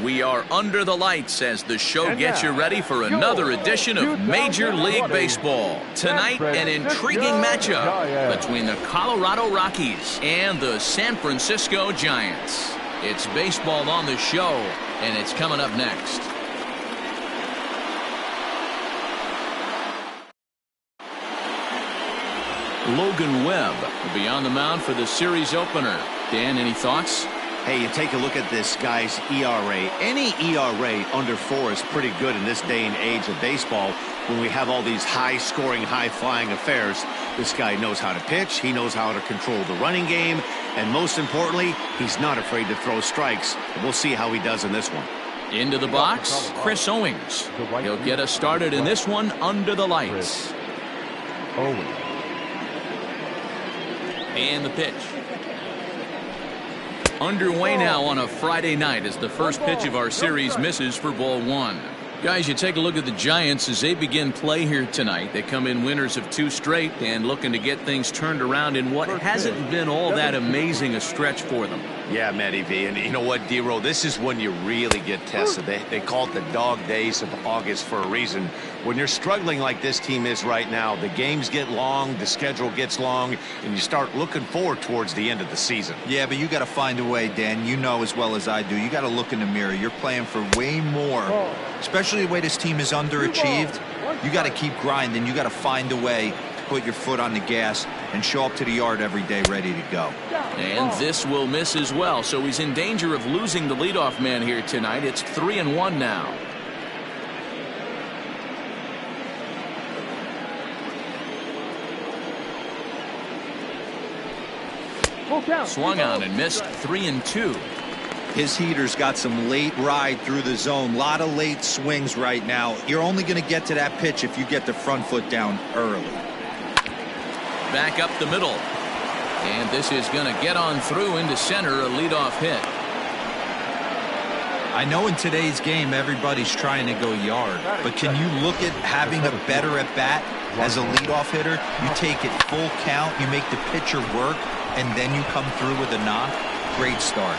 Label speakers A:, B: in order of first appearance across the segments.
A: We are under the lights as the show gets you ready for another edition of Major League Baseball. Tonight, an intriguing matchup between the Colorado Rockies and the San Francisco Giants. It's baseball on the show, and it's coming up next. Logan Webb will be on the mound for the series opener. Dan, any thoughts?
B: Hey, you take a look at this guy's ERA. Any ERA under 4 is pretty good in this day and age of baseball when we have all these high-scoring, high-flying affairs. This guy knows how to pitch. He knows how to control the running game. And most importantly, he's not afraid to throw strikes. We'll see how he does in this one.
A: Into the box, Chris Owings. He'll get us started in this one under the lights. And the pitch. Underway now on a Friday night as the first pitch of our series misses for ball 1. Guys, you take a look at the Giants as they begin play here tonight. They come in winners of 2 straight and looking to get things turned around in what hasn't been all that amazing a stretch for them.
B: Yeah, Matty V. And you know what, D-Roll? This is when you really get tested. They call it the dog days of August for a reason. When you're struggling like this team is right now, the games get long, the schedule gets long, and you start looking forward towards the end of the season.
C: Yeah, but you got to find a way, Dan. You know as well as I do. You got to look in the mirror. You're playing for way more, especially the way this team is underachieved. You got to keep grinding. You got to find a way to put your foot on the gas and show up to the yard every day ready to go.
A: And this will miss as well, so he's in danger of losing the leadoff man here tonight. It's 3-1 now. Swung on and missed. 3-2.
C: His heater's got some late ride through the zone. A lot of late swings right now. You're only going to get to that pitch if you get the front foot down early.
A: Back up the middle. And this is going to get on through into center, a leadoff hit.
C: I know in today's game everybody's trying to go yard, but can you look at having a better at bat as a leadoff hitter? You take it full count, you make the pitcher work, and then you come through with a knock. Great start.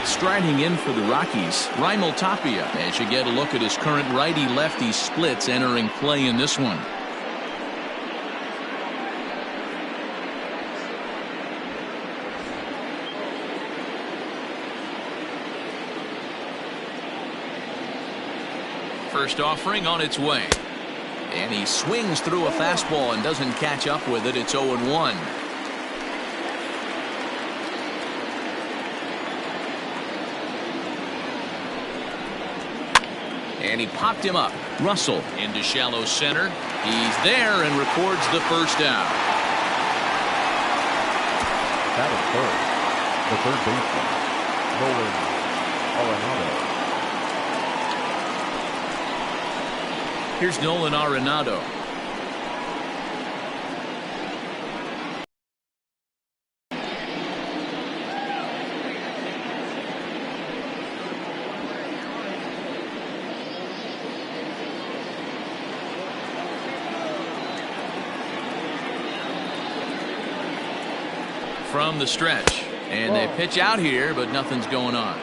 A: Striding in for the Rockies, Raimel Tapia, as you get a look at his current righty-lefty splits entering play in this one. First offering on its way. And he swings through a fastball and doesn't catch up with it. It's 0-1. And he popped him up. Russell into shallow center. He's there and records the first out.
D: That is third. The third baseman, Nolan Arenado.
A: Here's Nolan Arenado. From the stretch, and they pitch out here, but nothing's going on.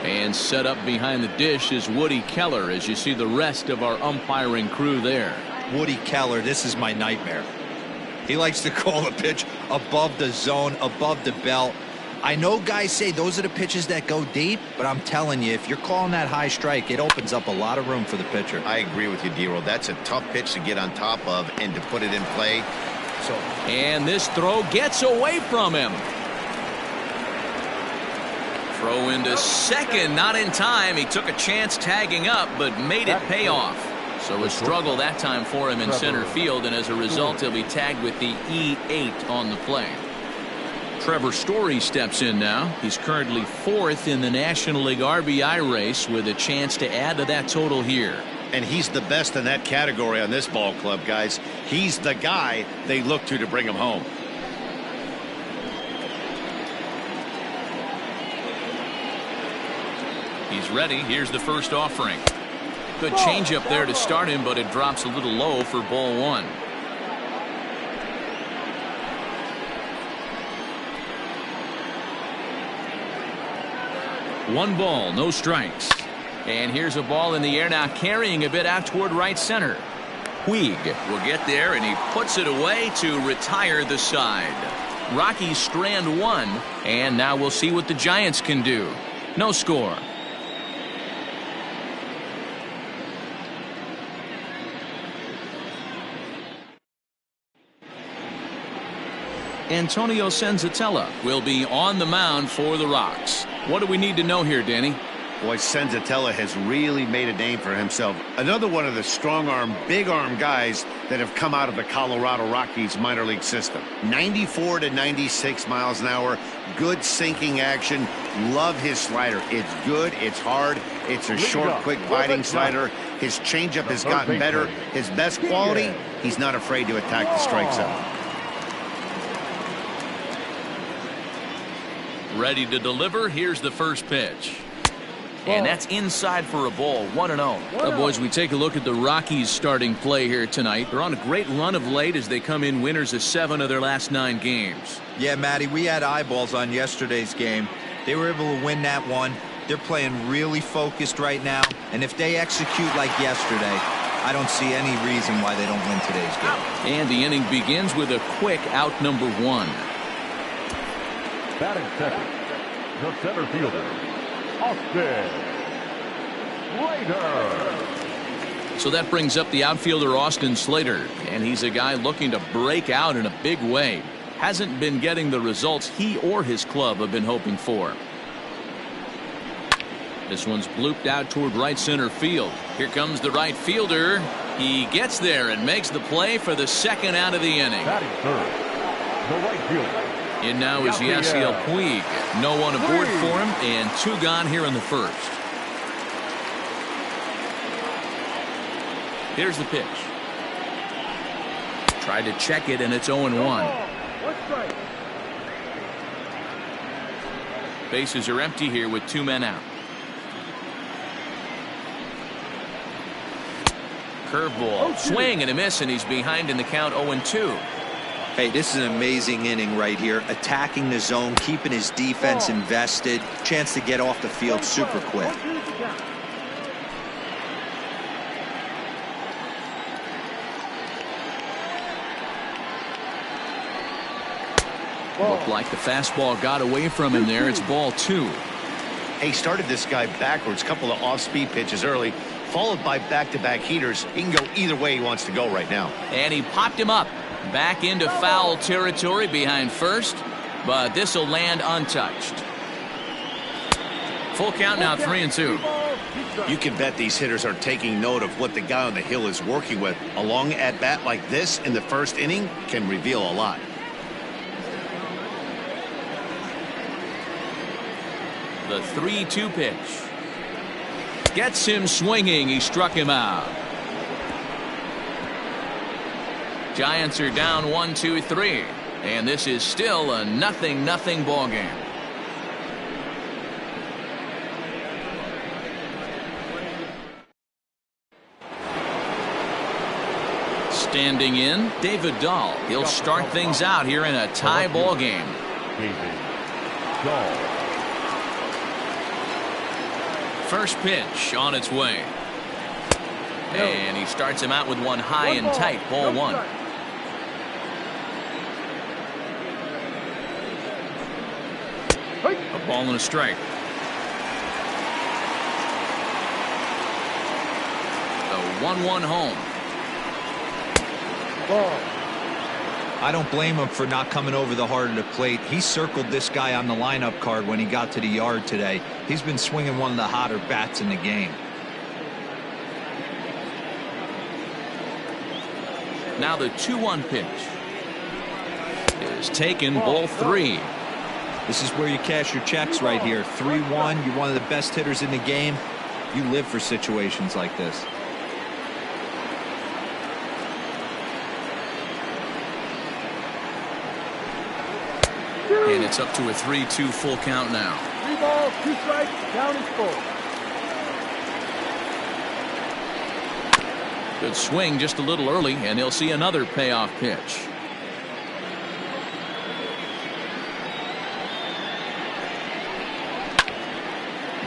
A: And set up behind the dish is Woody Keller as you see the rest of our umpiring crew there.
C: Woody Keller, this is my nightmare. He likes to call the pitch above the zone, above the belt. I know guys say those are the pitches that go deep, but I'm telling you, if you're calling that high strike, it opens up a lot of room for the pitcher.
B: I agree with you, D-Roll. That's a tough pitch to get on top of and to put it in play.
A: And this throw gets away from him. Throw into second, not in time. He took a chance tagging up, but made it pay off. So a struggle that time for him in center field, and as a result, he'll be tagged with the E8 on the play. Trevor Story steps in now. He's currently 4th in the National League RBI race with a chance to add to that total here.
B: And he's the best in that category on this ball club, guys. He's the guy they look to bring him home.
A: He's ready. Here's the first offering. Good changeup there to start him, but it drops a little low for ball 1. 1 ball, no strikes. And here's a ball in the air now, carrying a bit out toward right center. Puig will get there, and he puts it away to retire the side. Rockies strand 1, and now we'll see what the Giants can do. No score. Antonio Senzatella will be on the mound for the Rocks. What do we need to know here, Danny?
B: Boy, Senzatella has really made a name for himself. Another one of the strong arm, big arm guys that have come out of the Colorado Rockies minor league system. 94 to 96 miles an hour. Good sinking action. Love his slider. It's good. It's hard. It's a short, quick biting slider. His changeup has gotten better. His best quality, he's not afraid to attack the strike zone.
A: Ready to deliver. Here's the first pitch. And that's inside for a ball. 1-0. Boys, we take a look at the Rockies starting play here tonight. They're on a great run of late as they come in winners of 7 of their last 9 games.
C: Yeah, Matty, we had eyeballs on yesterday's game. They were able to win that one. They're playing really focused right now. And if they execute like yesterday, I don't see any reason why they don't win today's game.
A: And the inning begins with a quick out number 1.
D: Batting second, the center fielder, Austin Slater.
A: So that brings up the outfielder Austin Slater, and he's a guy looking to break out in a big way. Hasn't been getting the results he or his club have been hoping for. This one's blooped out toward right center field. Here comes the right fielder. He gets there and makes the play for the second out of the inning.
D: Batting third, the right fielder.
A: In now is Yasiel Puig. No one aboard for him, and 2 gone here in the first. Here's the pitch. Tried to check it, and it's 0-1. Bases are empty here with 2 men out. Curveball, swing and a miss, and he's behind in the count. 0-2.
C: Hey, this is an amazing inning right here. Attacking the zone, keeping his defense invested. Chance to get off the field super quick.
A: Looked like the fastball got away from him there. It's ball 2.
B: He started this guy backwards. Couple of off-speed pitches early, followed by back-to-back heaters. He can go either way he wants to go right now.
A: And he popped him up. Back into foul territory behind first, but this will land untouched. Full count now, 3-2.
B: You can bet these hitters are taking note of what the guy on the hill is working with. A long at-bat like this in the first inning can reveal a lot.
A: The 3-2 pitch. Gets him swinging. He struck him out. Giants are down 1-2-3, and this is still a 0-0 ball game. Standing in, David Dahl. He'll start things out here in a tie ball game. First pitch on its way. And he starts him out with one high and tight. Ball 1. A ball and a strike. The 1-1 home.
C: I don't blame him for not coming over the heart of the plate. He circled this guy on the lineup card when he got to the yard today. He's been swinging one of the hotter bats in the game.
A: Now the 2-1 pitch is taken. Ball 3.
C: This is where you cash your checks right here. 3-1. You're one of the best hitters in the game. You live for situations like this.
A: And it's up to a 3-2 full count now.
E: 3 balls, 2 strikes, down and full.
A: Good swing just a little early, and he'll see another payoff pitch.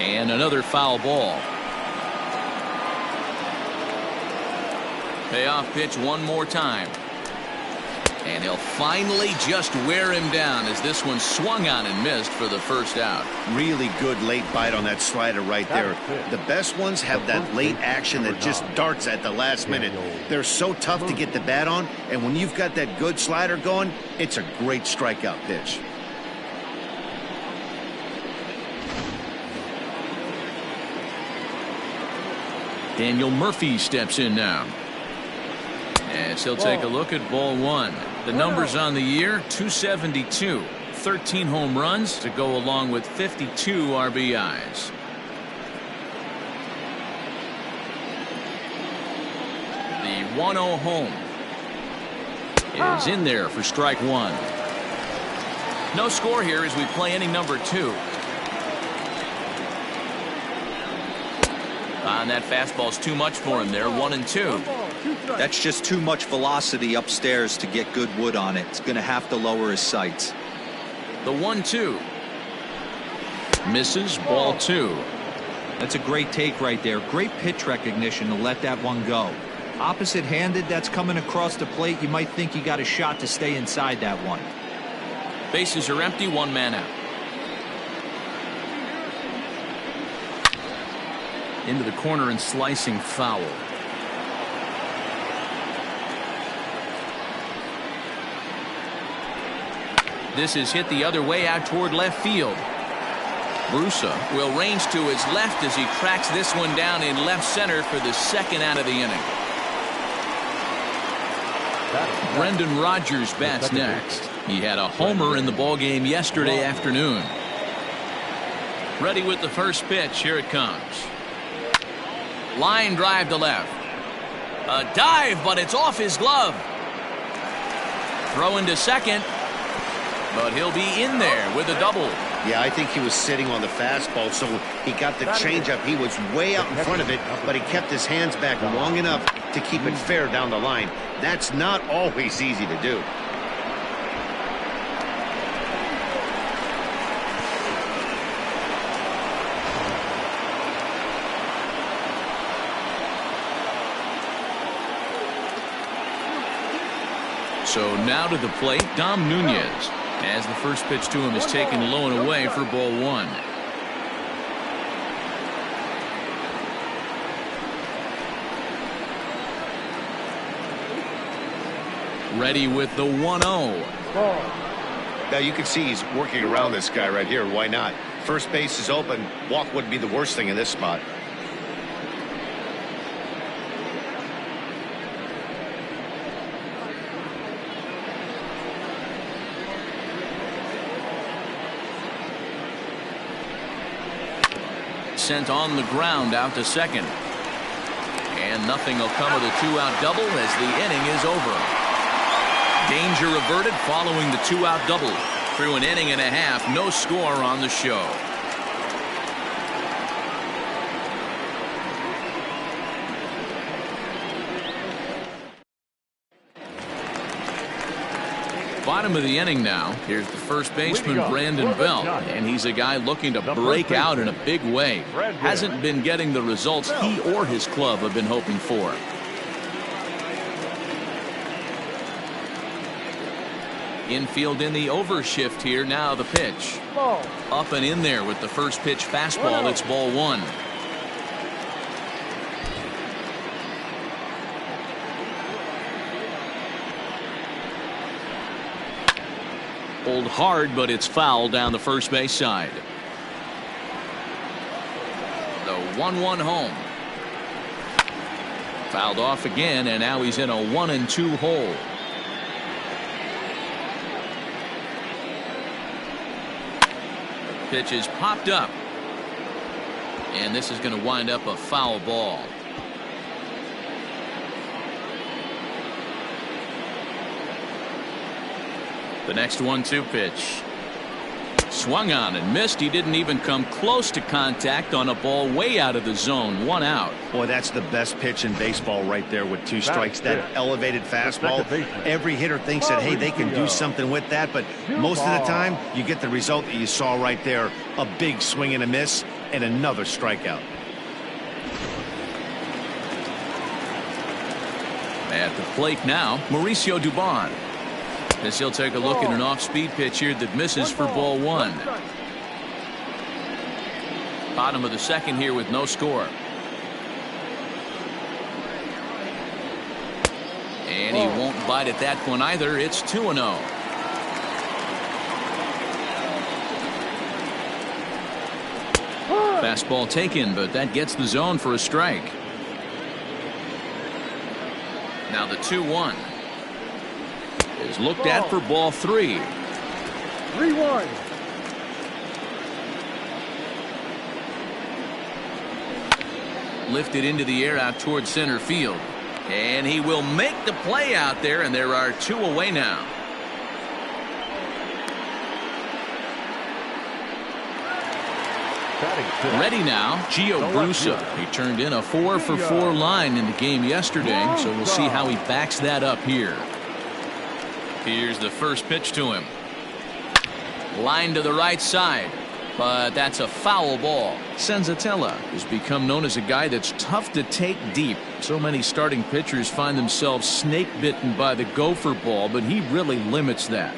A: And another foul ball. Payoff pitch one more time. And he'll finally just wear him down as this one swung on and missed for the first out.
B: Really good late bite on that slider right there. The best ones have that late action that just darts at the last minute. They're so tough to get the bat on, and when you've got that good slider going, it's a great strikeout pitch.
A: Daniel Murphy steps in now. As he'll take a look at ball one. The numbers on the year, 272. 13 home runs to go along with 52 RBIs. The 1-0 home is in there for strike one. No score here as we play inning number 2. And that fastball's too much for him there. 1-2.
C: That's just too much velocity upstairs to get good wood on it. It's going to have to lower his sights.
A: The 1-2 misses. Ball 2.
C: That's a great take right there. Great pitch recognition to let that one go. Opposite handed, that's coming across the plate. You might think you got a shot to stay inside that one.
A: Bases are empty. One man out. Into the corner and slicing foul. This is hit the other way out toward left field. Brusa will range to his left as he tracks this one down in left center for the second out of the inning. Brendan Rodgers bats next. He had a homer in the ballgame yesterday afternoon. Ready with the first pitch. Here it comes. Line drive to left. A dive, but it's off his glove. Throw into second, but he'll be in there with a double.
B: Yeah, I think he was sitting on the fastball, so he got the changeup. He was way out in front of it, but he kept his hands back long enough to keep it fair down the line. That's not always easy to do.
A: So now to the plate, Dom Nunez, as the first pitch to him is taken low and away for ball 1. Ready with the 1-0.
B: Now you can see he's working around this guy right here. Why not? First base is open. Walk wouldn't be the worst thing in this spot.
A: Sent on the ground out to second. And nothing will come of the 2-out double as the inning is over. Danger averted following the 2-out double. Through an inning and a half, no score on the show. Bottom of the inning now. Here's the first baseman, Brandon Belt, and he's a guy looking to break out in a big way. Hasn't been getting the results he or his club have been hoping for. Infield in the overshift here. Now the pitch. Up and in there with the first pitch fastball. It's ball 1. Pulled hard, but it's foul down the first base side. The 1-1 home. Fouled off again, and now he's in a 1-2 hole. Pitch is popped up, and this is going to wind up a foul ball. The next 1-2 pitch. Swung on and missed. He didn't even come close to contact on a ball way out of the zone. 1 out.
B: Boy, that's the best pitch in baseball right there with 2 strikes. That elevated fastball. Every hitter thinks that, hey, they can do something with that, but most of the time you get the result that you saw right there. A big swing and a miss. and another strikeout.
A: At the plate now, Mauricio Dubon. As he'll take a look at an off-speed pitch here that misses for ball one. Bottom of the second here with no score. And he won't bite at that one either. It's 2-0. Fastball taken, but that gets the zone for a strike. Now the 2-1 is looked at for ball three.
E: 3-1.
A: Lifted into the air out towards center field. And he will make the play out there, and there are two away now. Ready now, Gio Brusa. He turned in a 4-for-4 line in the game yesterday, so we'll see how he backs that up here. Here's the first pitch to him. Line to the right side, but that's a foul ball. Senzatella has become known as a guy that's tough to take deep. So many starting pitchers find themselves snake bitten by the gopher ball, but he really limits that.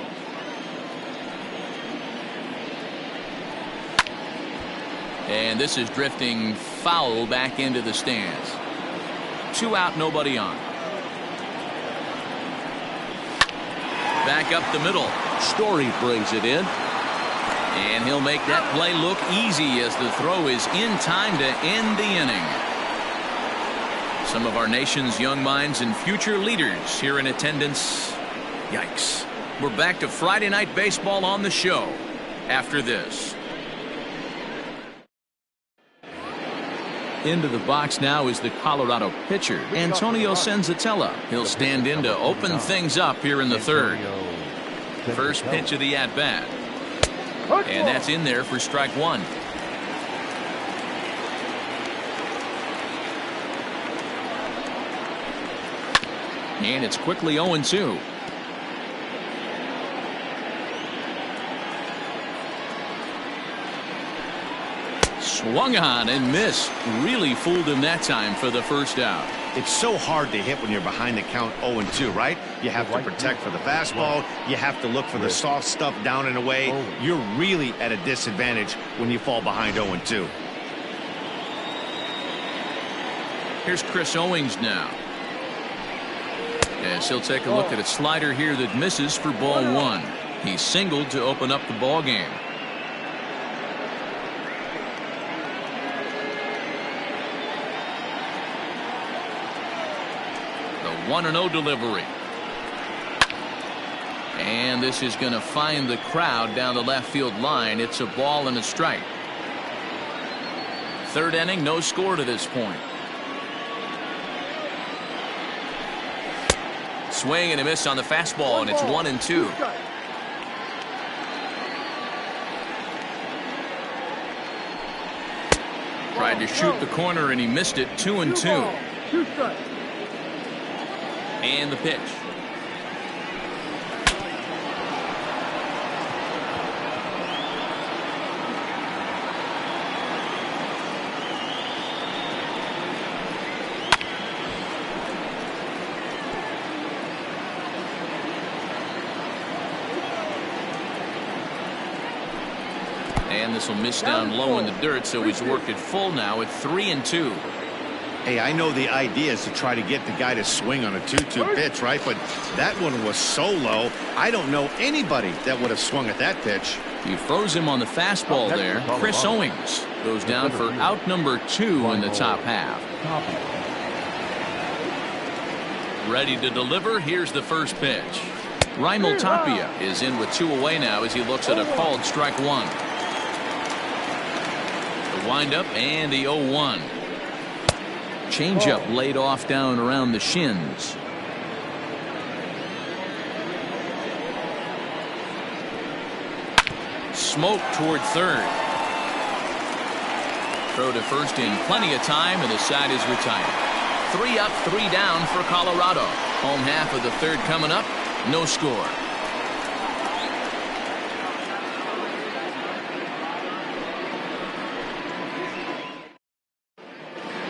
A: And this is drifting foul back into the stands. 2 out, nobody on. Back up the middle. Story brings it in. And he'll make that play look easy as the throw is in time to end the inning. Some of our nation's young minds and future leaders here in attendance. Yikes. We're back to Friday Night Baseball on the show after this. Into the box now is the Colorado pitcher, Antonio Senzatella. He'll stand in to open things up here in the third. First pitch of the at-bat. And that's in there for strike one. And it's quickly 0-2. Swung on and missed. Really fooled him that time for the first out.
B: It's so hard to hit when you're behind the count 0-2, right? You have to protect for the fastball. You have to look for the soft stuff down and away. You're really at a disadvantage when you fall behind 0-2.
A: Here's Chris Owings now. As he'll take a look at a slider here that misses for ball one. He singled to open up the ball game. The 1-0 delivery. And this is going to find the crowd down the left field line. It's a ball and a strike. Third inning, no score to this point. Swing and a miss on the fastball, and it's 1-2. Tried to shoot the corner and he missed it. 2-2. And the pitch. And this will miss down low in the dirt, so he's worked it full now at 3-2.
B: Hey, I know the idea is to try to get the guy to swing on a 2-2 pitch, right? But that one was so low, I don't know anybody that would have swung at that pitch.
A: He froze him on the fastball there. Chris Owings goes down for out number 2 in the top half. Ready to deliver. Here's the first pitch. Raimel Tapia is in with 2 away now as he looks at a called strike one. The windup and the 0-1. Changeup laid off down around the shins. Smoke toward third. Throw to first in plenty of time, and the side is retired. 3 up, 3 down for Colorado. Home half of the third coming up. No score.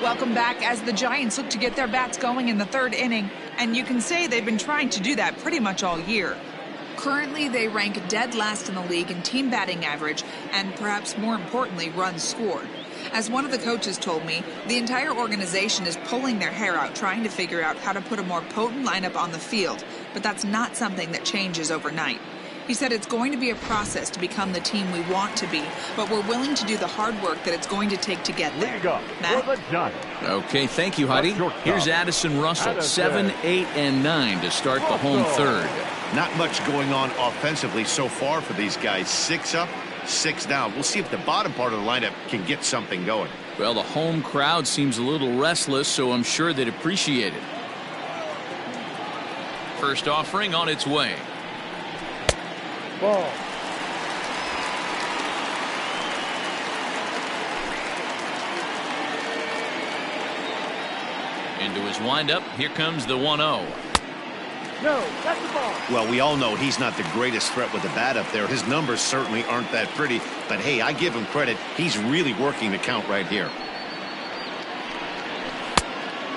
F: Welcome back as the Giants look to get their bats going in the third inning, and you can say they've been trying to do that pretty much all year. Currently, they rank dead last in the league in team batting average and, perhaps more importantly, runs scored. As one of the coaches told me, the entire organization is pulling their hair out trying to figure out how to put a more potent lineup on the field, but that's not something that changes overnight. He said it's going to be a process to become the team we want to be, but we're willing to do the hard work that it's going to take to get there. Matt?
A: Okay, thank you, Heidi. Here's Addison Russell, 7, 8, and 9 to start the home third.
B: Not much going on offensively so far for these guys. 6 up, 6 down. We'll see if the bottom part of the lineup can get something going.
A: Well, the home crowd seems a little restless, so I'm sure they'd appreciate it. First offering on its way.
E: Ball.
A: Into his windup. Here comes the 1-0.
E: No, that's the ball.
B: Well, we all know he's not the greatest threat with the bat up there. His numbers certainly aren't that pretty. But, hey, I give him credit. He's really working the count right here.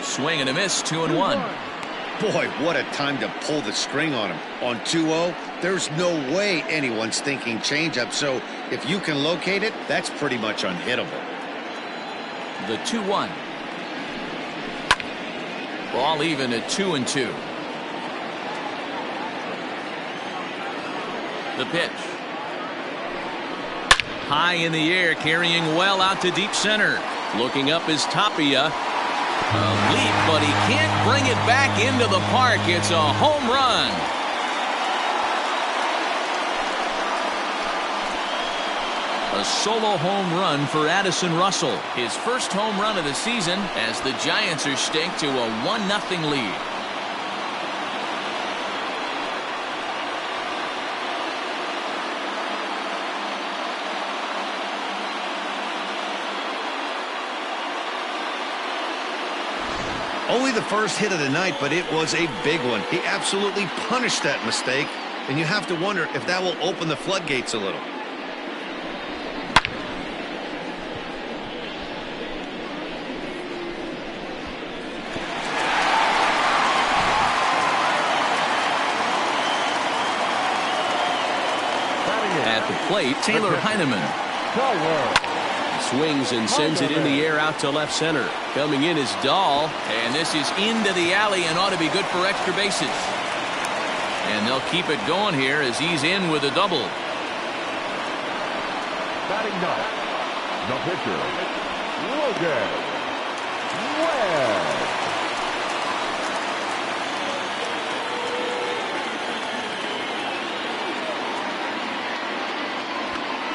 A: Swing and a miss, 2-1.
B: Boy, what a time to pull the string on him. On 2-0, there's no way anyone's thinking changeup. So if you can locate it, that's pretty much unhittable.
A: The 2-1. Ball even at 2-2. The pitch. High in the air, carrying well out to deep center. Looking up is Tapia. A leap, but he can't bring it back into the park. It's a home run. A solo home run for Addison Russell. His first home run of the season as the Giants are staked to a 1-0 lead.
B: Only the first hit of the night, but it was a big one. He absolutely punished that mistake, and you have to wonder if that will open the floodgates a little.
A: At the plate, Taylor Heineman. Swings and sends it in the air out to left center. Coming in is Dahl, and this is into the alley and ought to be good for extra bases. And they'll keep it going here as he's in with a double.
D: Batting ninth, the pitcher, Logan Webb.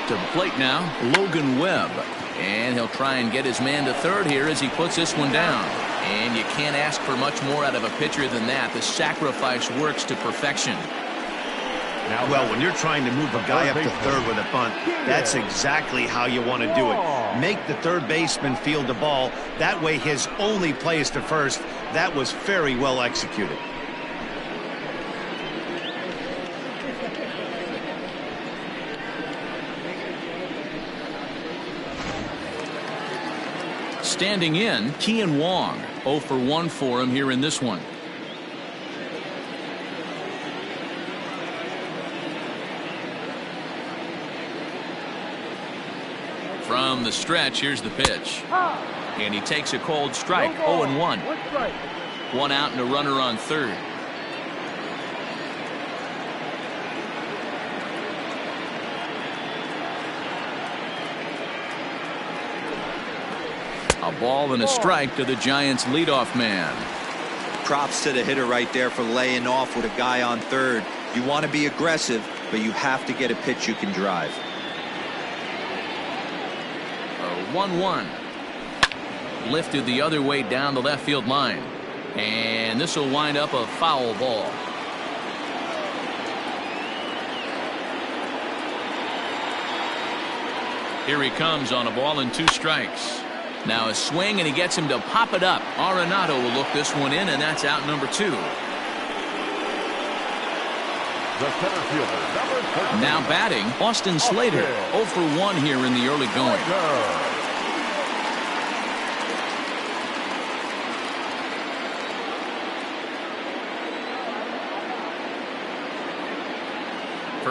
A: To the plate now, Logan Webb. And he'll try and get his man to third here as he puts this one down. And you can't ask for much more out of a pitcher than that. The sacrifice works to perfection.
B: Well, when you're trying to move a guy up to third with a bunt, that's exactly how you want to do it. Make the third baseman field the ball. That way his only play is to first. That was very well executed.
A: Standing in, Kian Wong. 0 for 1 for him here in this one. From the stretch, here's the pitch. And he takes a cold strike. 0-1. One out and a runner on third. A ball and a strike to the Giants leadoff man.
C: Props to the hitter right there for laying off with a guy on third. You want to be aggressive, but you have to get a pitch you can drive.
A: 1-1. Lifted the other way down the left field line. And this will wind up a foul ball. Here he comes on a ball and 2 strikes. Now a swing, and he gets him to pop it up. Arenado will look this one in, and that's out number 2.
D: The center fielder, number 13.
A: Now batting, Austin Slater. 0 for 1 here in the early going.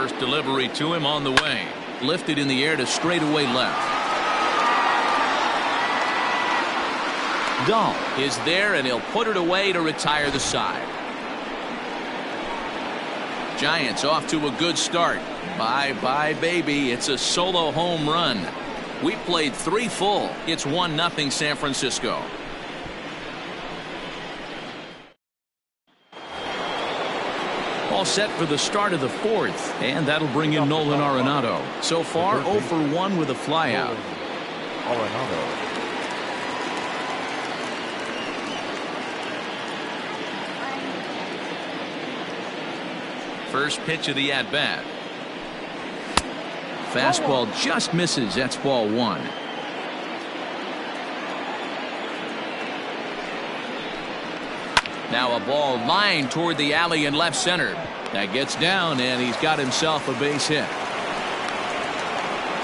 A: First delivery to him on the way. Lifted in the air to straightaway left. Dahl is there, and he'll put it away to retire the side. Giants off to a good start. Bye-bye, baby. It's a solo home run. We played 3 full. It's 1-0 San Francisco. All set for the start of the 4th, and that'll bring in Nolan Arenado. So far, 0 for 1 with a flyout.
D: Arenado.
A: First pitch of the at-bat. Fastball just misses. That's ball 1. Now a ball lined toward the alley in left center. That gets down, and he's got himself a base hit.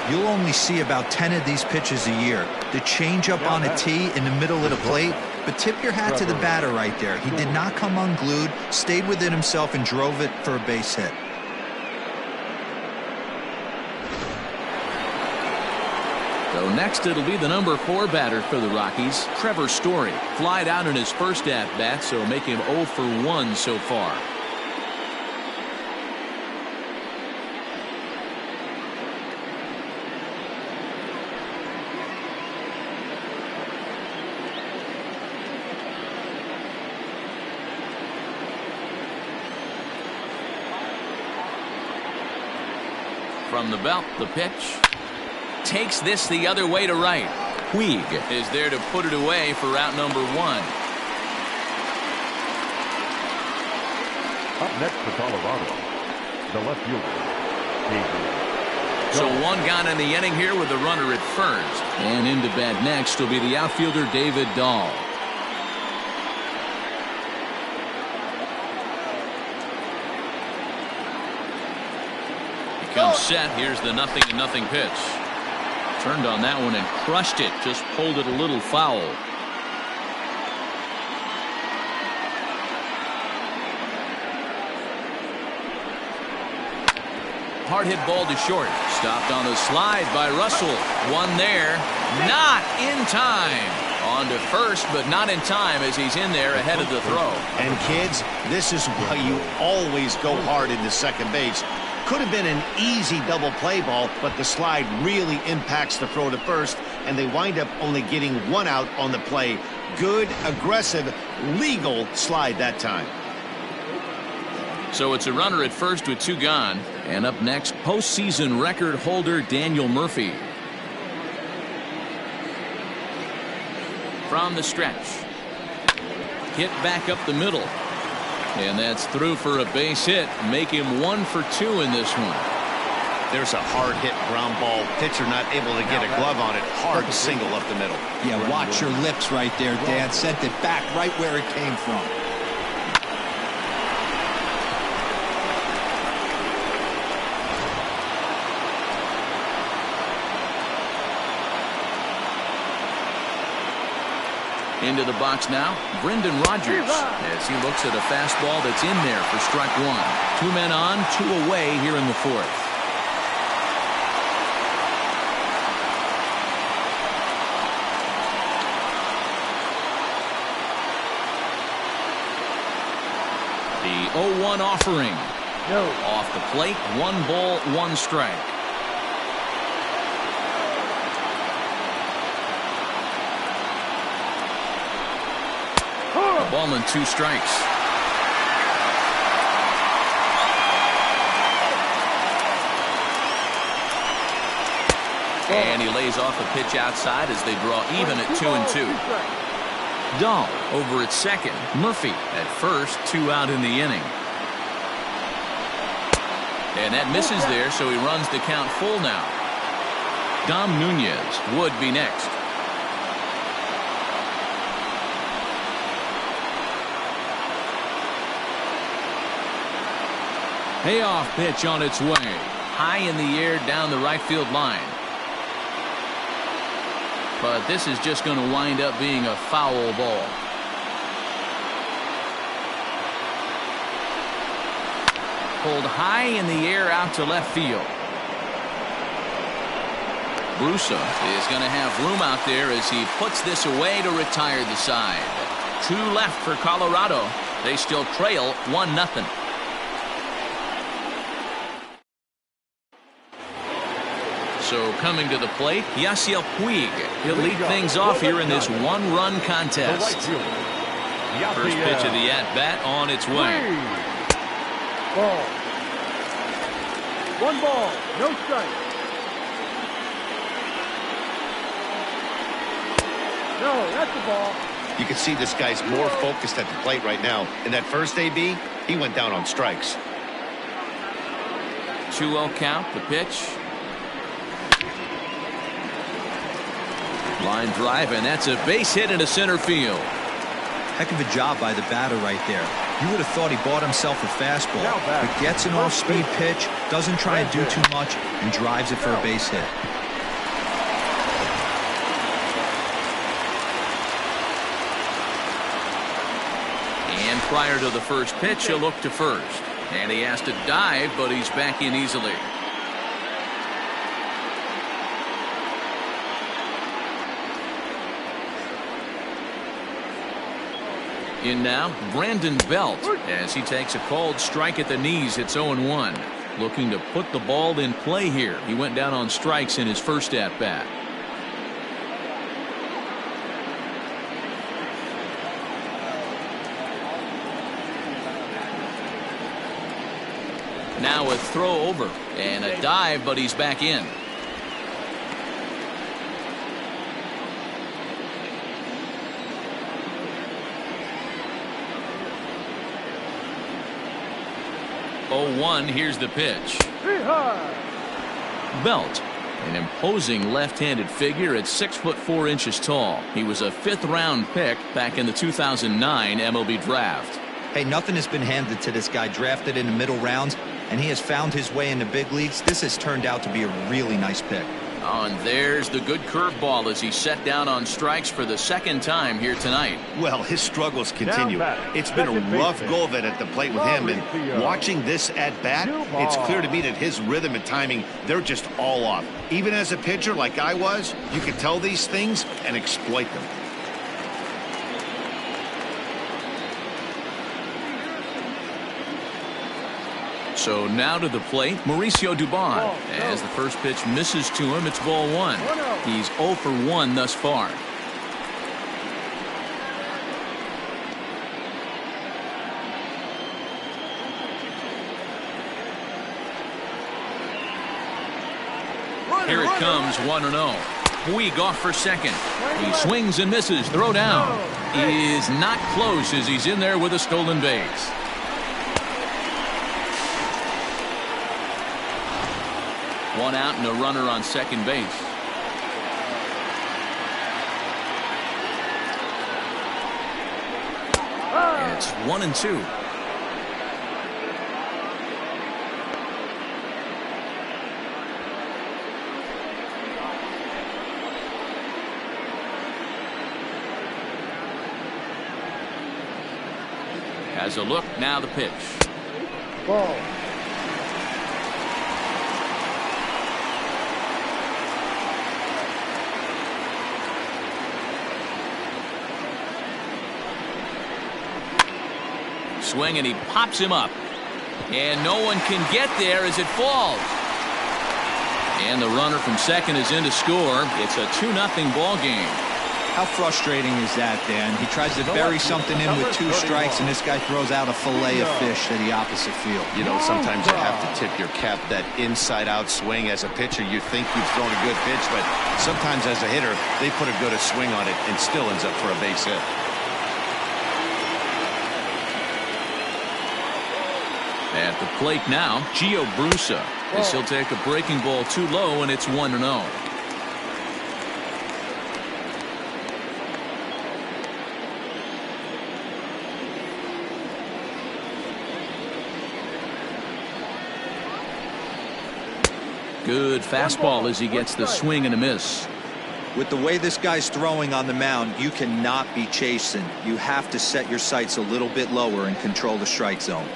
C: You'll only see about 10 of these pitches a year. The changeup on a tee in the middle of the plate. But tip your hat to the batter right there. He did not come unglued, stayed within himself, and drove it for a base hit.
A: So next it'll be the number 4 batter for the Rockies, Trevor Story. Flied out in his first at-bat, so make him 0 for 1 so far. From the belt, the pitch. Takes this the other way to right. Puig is there to put it away for route number 1.
D: Up next for Colorado, the left fielder.
A: So 1 gone in the inning here with a runner at first. And into bat next will be the outfielder David Dahl. Comes set. Here's the 0-0 pitch. Turned on that one and crushed it. Just pulled it a little foul. Hard hit ball to short. Stopped on the slide by Russell. One there. Not in time. On to first, but not in time as he's in there ahead of the throw.
B: And kids, this is why you always go hard into second base. Could have been an easy double play ball, but the slide really impacts the throw to first, and they wind up only getting 1 out on the play. Good, aggressive, legal slide that time.
A: So it's a runner at first with 2 gone. And up next, postseason record holder Daniel Murphy. From the stretch. Hit back up the middle. And that's through for a base hit. Make him 1 for 2 in this one.
B: There's a hard hit ground ball. Pitcher not able to get a glove on it. Hard single up the middle.
C: Yeah, watch your lips right there, Dan. Sent it back right where it came from.
A: Into the box now, Brendan Rodgers, as he looks at a fastball that's in there for strike 1. 2 men on, 2 away here in the 4th. The 0-1 offering.
E: No.
A: Off the plate, 1 ball, 1 strike. Ball and 2 strikes. And he lays off a pitch outside as they draw even at 2-2. Dahl over at second. Murphy at first. 2 out in the inning. And that misses there, so he runs the count full now. Dom Nunez would be next. Payoff pitch on its way. High in the air down the right field line. But this is just going to wind up being a foul ball. pulled high in the air out to left field. Brusa is going to have room out there as he puts this away to retire the side. 2 left for Colorado. They still trail 1-0. So coming to the plate, Yasiel Puig. He'll lead things off here in this 1-run contest. First pitch of the at-bat on its way.
E: Ball. 1 ball, no strike. No, that's the ball.
B: You can see this guy's more focused at the plate right now. In that first AB, he went down on strikes.
A: 2-0 count, the pitch. Line drive, and that's a base hit into center field.
C: Heck of a job by the batter right there. You would have thought he bought himself a fastball, but gets an off-speed pitch, doesn't try to do too much, and drives it for a base hit.
A: And prior to the first pitch, he'll look to first. And he has to dive, but he's back in easily. In now, Brandon Belt, as he takes a cold strike at the knees. It's 0-1. Looking to put the ball in play here. He went down on strikes in his first at-bat. Now a throw over and a dive, but he's back in. Here's the pitch. Belt, an imposing left-handed figure at 6'4" tall. He was a 5th-round pick back in the 2009 MLB draft.
C: Hey, nothing has been handed to this guy. Drafted in the middle rounds, and he has found his way in the big leagues. This has turned out to be a really nice pick.
A: Oh, and there's the good curveball as he set down on strikes for the 2nd time here tonight.
B: Well, his struggles continue. It's been a rough go of it at the plate with him, and watching this at-bat, it's clear to me that his rhythm and timing, they're just all off. Even as a pitcher like I was, you could tell these things and exploit them.
A: So now to the plate, Mauricio Dubon. As the first pitch misses to him, it's ball 1. He's 0 for 1 thus far. Here it comes, 1-0. Puig off for second. He swings and misses. Throw down. Is not close as he's in there with a stolen base. One out and a runner on second base. It's 1-2. Has a look, now the pitch.
E: Ball.
A: Swing, and he pops him up. And no one can get there as it falls. And the runner from second is in to score. It's a 2-0 ball game.
C: How frustrating is that, Dan? He tries to bury something in with 2 strikes, and this guy throws out a fillet of fish to the opposite field.
B: You know, sometimes you have to tip your cap. That inside-out swing as a pitcher, you think you've thrown a good pitch, but sometimes as a hitter, they put a good swing on it and still ends up for a base hit.
A: At the plate now, Gio Brusa, as he'll take a breaking ball too low, and it's 1-0. Good fastball as he gets the swing and a miss.
C: With the way this guy's throwing on the mound, you cannot be chasing. You have to set your sights a little bit lower and control the strike zone.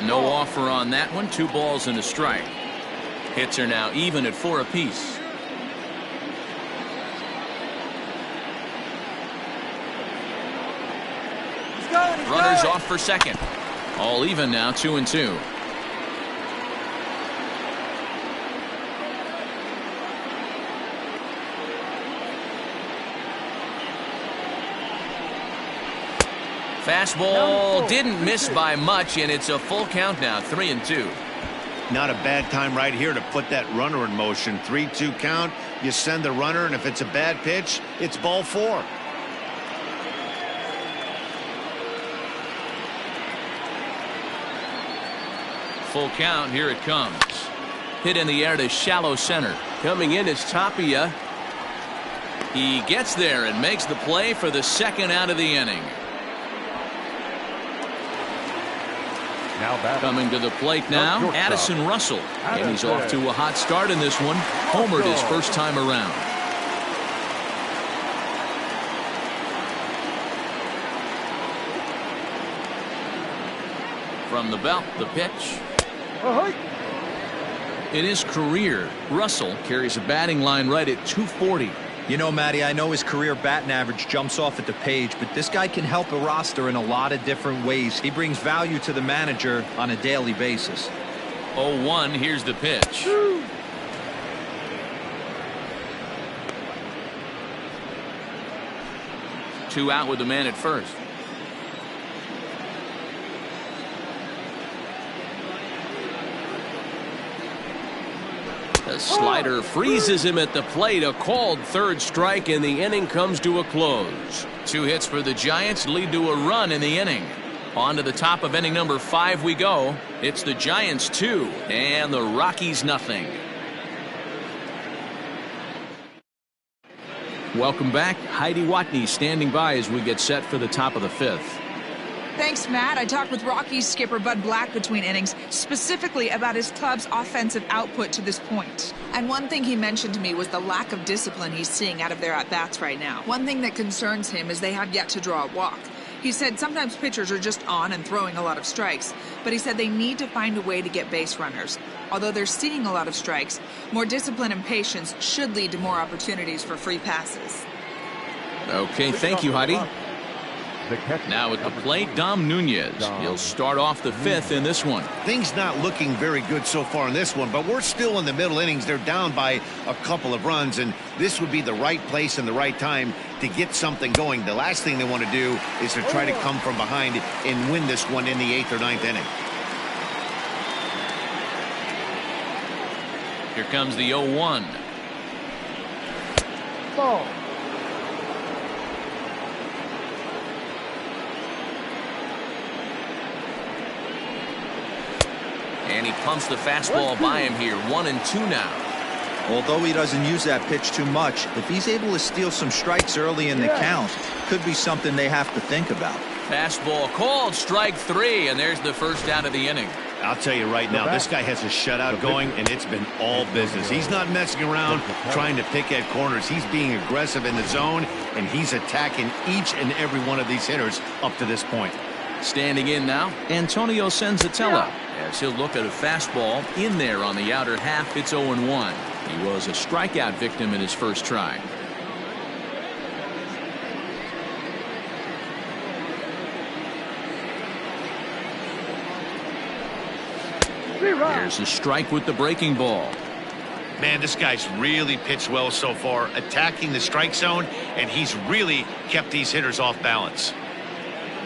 A: No offer on that one. 2 balls and a strike. Hits are now even at 4 apiece. Runners off for second. All even now, 2-2. Fastball didn't miss by much, and it's a full count now, 3-2.
B: Not a bad time right here to put that runner in motion. 3-2 count. You send the runner, and if it's a bad pitch, it's ball 4.
A: Full count. Here it comes. Hit in the air to shallow center. Coming in is Tapia. He gets there and makes the play for the second out of the inning. Coming to the plate now, Addison Russell. And he's off to a hot start in this one. Homered his first time around. From the belt, the pitch. In his career, Russell carries a batting line right at 240.
C: You know, Matty, I know his career batting average jumps off at the page, but this guy can help a roster in a lot of different ways. He brings value to the manager on a daily basis.
A: 0-1, here's the pitch. Two out with the man at first. The slider freezes him at the plate. A called third strike, and the inning comes to a close. 2 hits for the Giants lead to a run in the inning. On to the top of inning number 5 we go. It's the Giants 2 and the Rockies nothing. Welcome back. Heidi Watney standing by as we get set for the top of the 5th.
F: Thanks, Matt. I talked with Rockies skipper Bud Black between innings, specifically about his club's offensive output to this point. And one thing he mentioned to me was the lack of discipline he's seeing out of their at-bats right now. One thing that concerns him is they have yet to draw a walk. He said sometimes pitchers are just on and throwing a lot of strikes, but he said they need to find a way to get base runners. Although they're seeing a lot of strikes, more discipline and patience should lead to more opportunities for free passes.
A: Okay, thank you, Heidi. Now at the plate, Dom Nunez. He'll start off the 5th in this one.
B: Things not looking very good so far in this one, but we're still in the middle innings. They're down by a couple of runs, and this would be the right place and the right time to get something going. The last thing they want to do is to try to come from behind and win this one in the 8th or 9th inning.
A: Here comes the 0-1.
E: Ball.
A: And he pumps the fastball by him here. 1-2 now.
C: Although he doesn't use that pitch too much, if he's able to steal some strikes early in the count, could be something they have to think about.
A: Fastball called, strike 3, and there's the first out of the inning.
B: I'll tell you right now, this guy has a shutout going, and it's been all business. He's not messing around trying to pick at corners. He's being aggressive in the zone, and he's attacking each and every one of these hitters up to this point.
A: Standing in now, Antonio Senzatella. As he'll look at a fastball in there on the outer half. It's 0-1. He was a strikeout victim in his first try. There's a strike with the breaking ball.
B: Man, this guy's really pitched well so far, attacking the strike zone, and he's really kept these hitters off balance.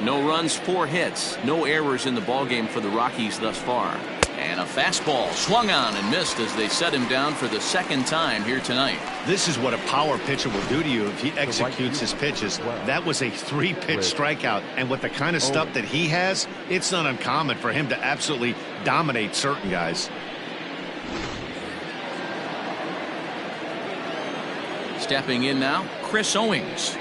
A: No runs, 4 hits, no errors in the ballgame for the Rockies thus far. And a fastball swung on and missed as they set him down for the second time here tonight.
B: This is what a power pitcher will do to you if he executes his pitches. That was a 3-pitch strikeout, and with the kind of stuff that he has, it's not uncommon for him to absolutely dominate certain guys.
A: Stepping in now, Chris Owings.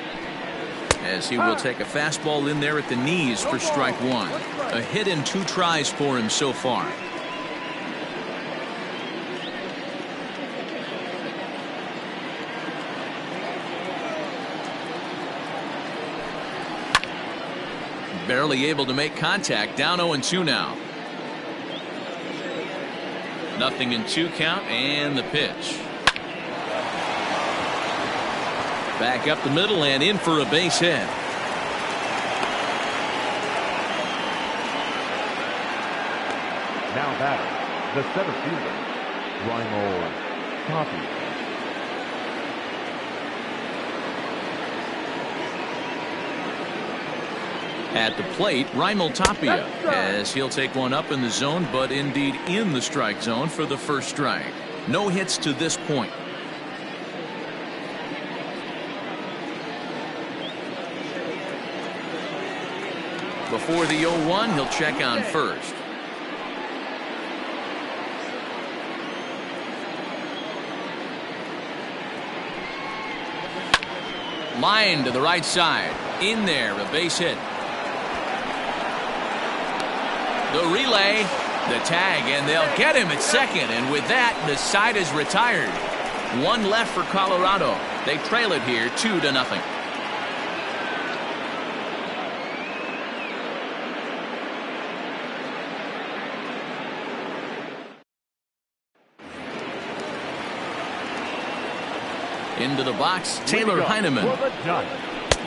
A: As he will take a fastball in there at the knees for strike 1. A hit in 2 tries for him so far. Barely able to make contact. Down 0-2 now. 0-2 count, and the pitch. Back up the middle and in for a base hit.
D: Now batter, the center fielder, Raimel Tapia.
A: At the plate, Raimel Tapia, as he'll take one up in the zone, but indeed in the strike zone for the first strike. No hits to this point. Before the 0-1, he'll check on first. Line to the right side. In there, a base hit. The relay, the tag, and they'll get him at second. And with that, the side is retired. One left for Colorado. They trail it here 2-0. Into the box, Taylor Heineman,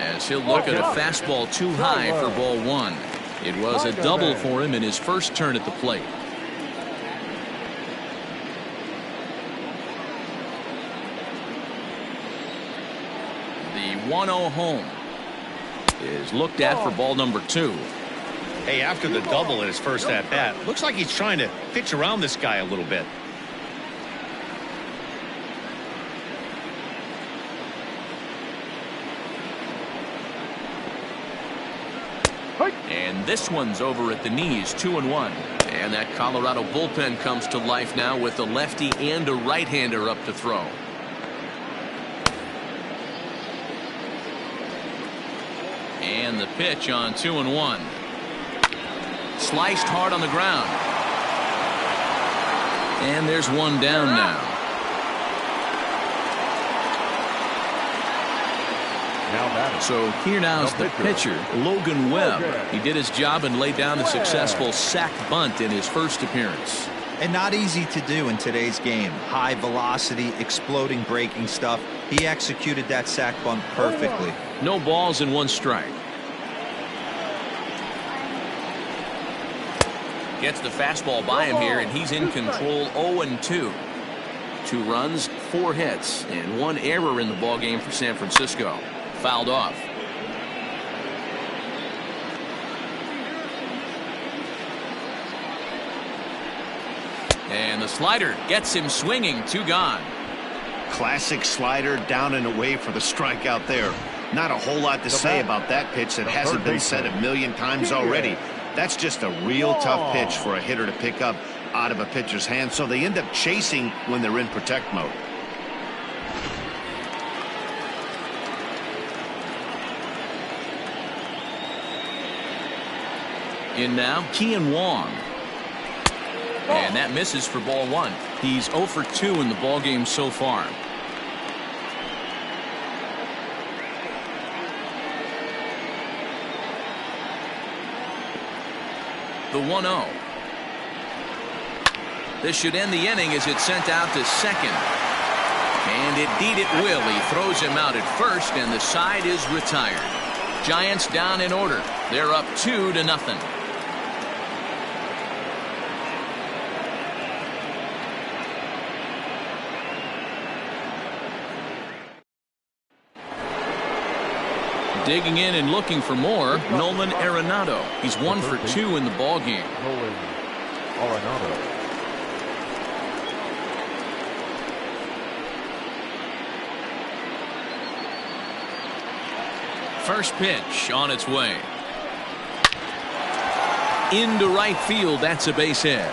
A: as he'll look at a fastball too high for ball one. It was a double for him in his first turn at the plate. The 1-0 home is looked at for ball number 2.
B: Hey, after the double in his first at bat, looks like he's trying to pitch around this guy a little bit.
A: And this one's over at the knees, 2-1. And that Colorado bullpen comes to life now with a lefty and a right-hander up to throw. And the pitch on 2-1. Sliced hard on the ground. And there's one down now. So here now's the pitcher, Logan Webb. He did his job and laid down a successful sac bunt in his first appearance.
C: And not easy to do in today's game. High velocity, exploding breaking stuff. He executed that sac bunt perfectly.
A: No balls and one strike. Gets the fastball by him here, and he's in control. 0-2. 2 runs, 4 hits, and 1 error in the ballgame for San Francisco. Fouled off. And the slider gets him swinging. 2 gone.
B: Classic slider, down and away for the strikeout there. Not a whole lot to say about that pitch that hasn't been said a million times already. That's just a real tough pitch for a hitter to pick up out of a pitcher's hand, so they end up chasing when they're in protect mode.
A: In now, Kian Wong. And that misses for ball 1. He's 0 for 2 in the ballgame so far. The 1-0. This should end the inning as it's sent out to second. And indeed it will. He throws him out at first, and the side is retired. Giants down in order. They're up 2-0. Digging in and looking for more, Nolan Arenado. He's 1 for 2 in the ballgame.
D: Nolan Arenado.
A: First pitch on its way. Into right field. That's a base hit.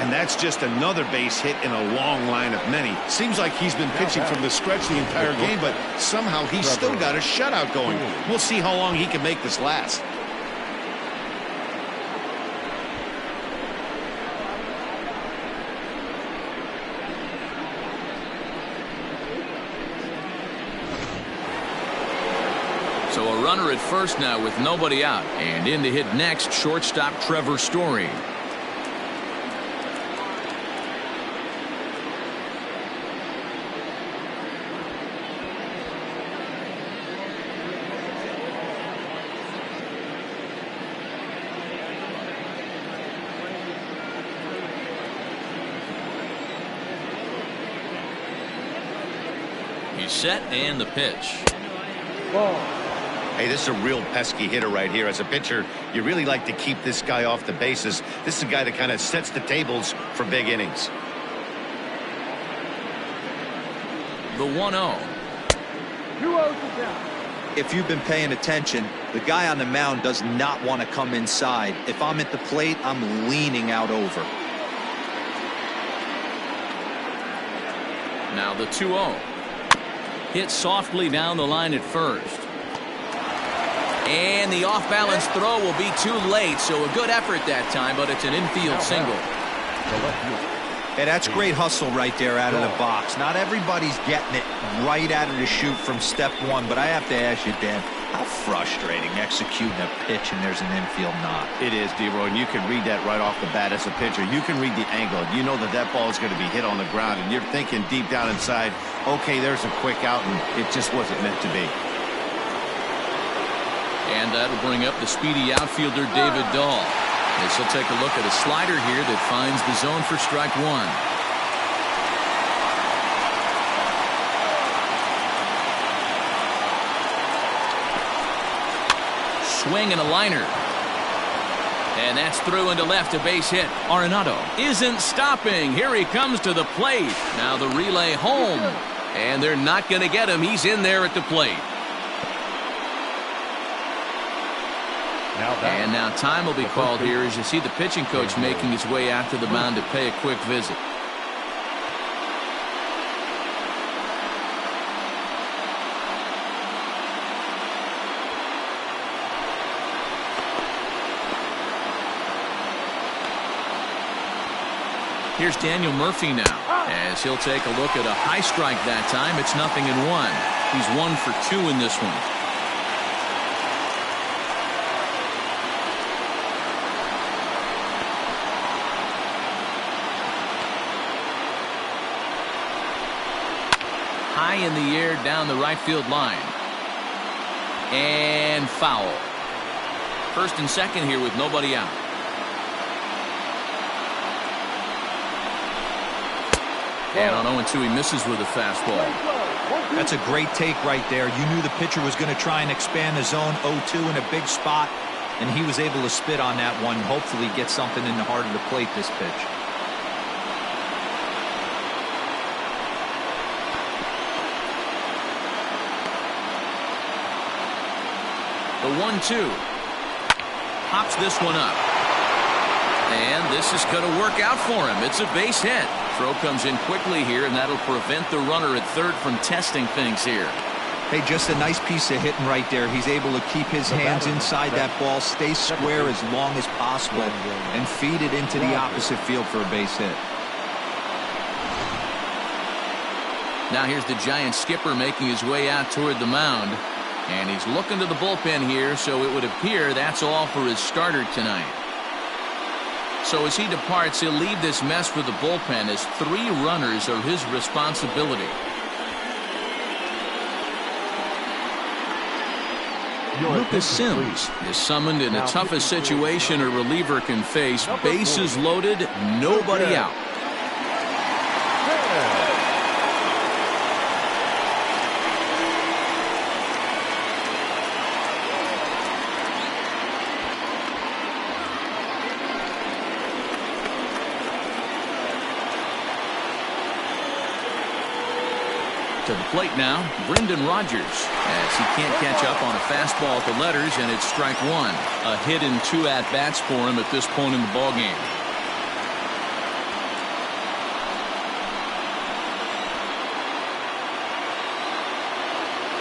B: And that's just another base hit in a long line of many. Seems like he's been pitching from the stretch the entire game, but somehow he's still got a shutout going. We'll see how long he can make this last.
A: So a runner at first now with nobody out. And in to hit next, shortstop Trevor Story. He's set and the pitch.
E: Ball.
B: Hey, this is a real pesky hitter right here. As a pitcher, you really like to keep this guy off the bases. This is a guy that kind of sets the tables for big innings.
A: The 1-0.
E: 2-0 to down.
C: If you've been paying attention, the guy on the mound does not want to come inside. If I'm at the plate, I'm leaning out over.
A: Now the 2-0. Hit softly down the line at first. And the off-balance throw will be too late, so a good effort that time, but it's an infield single.
C: Hey, that's great hustle right there out of the box. Not everybody's getting it right out of the chute from step one, but I have to ask you, Dan, how frustrating executing a pitch and there's an infield knock.
B: It is, D-Roy, and you can read that right off the bat as a pitcher. You can read the angle. You know that that ball is going to be hit on the ground, and you're thinking deep down inside, okay, there's a quick out, and it just wasn't meant to be.
A: And that'll bring up the speedy outfielder David Dahl. As he'll take a look at a slider here that finds the zone for strike one. Swing and a liner. And that's through into left, a base hit. Arenado isn't stopping. Here he comes to the plate. Now the relay home. And they're not going to get him. He's in there at the plate. And now time will be called here as you see the pitching coach making his way out to the mound to pay a quick visit. Here's Daniel Murphy now as he'll take a look at a high strike that time. It's 0-1. He's 1 for 2 in this one. High in the air down the right field line. And foul. First and second here with nobody out. And on 0-2 he misses with a fastball.
C: That's a great take right there. You knew the pitcher was going to try and expand the zone. 0-2 in a big spot, and he was able to spit on that one. Hopefully get something in the heart of the plate this pitch.
A: The 1-2. Pops this one up. And this is going to work out for him. It's a base hit. Throw comes in quickly here, and that'll prevent the runner at third from testing things here.
C: Hey, just a nice piece of hitting right there. He's able to keep his hands inside that ball, stay square as long as possible, and feed it into the opposite field for a base hit.
A: Now here's the Giant skipper making his way out toward the mound. And he's looking to the bullpen here, so it would appear that's all for his starter tonight. So as he departs, he'll leave this mess with the bullpen as 3 runners are his responsibility. Lucas Sims is summoned in the toughest situation a reliever can face. Bases loaded, nobody out. To the plate now, Brendan Rodgers, as he can't catch up on a fastball at the letters, and it's strike one. A hit and 2 at-bats for him at this point in the ballgame.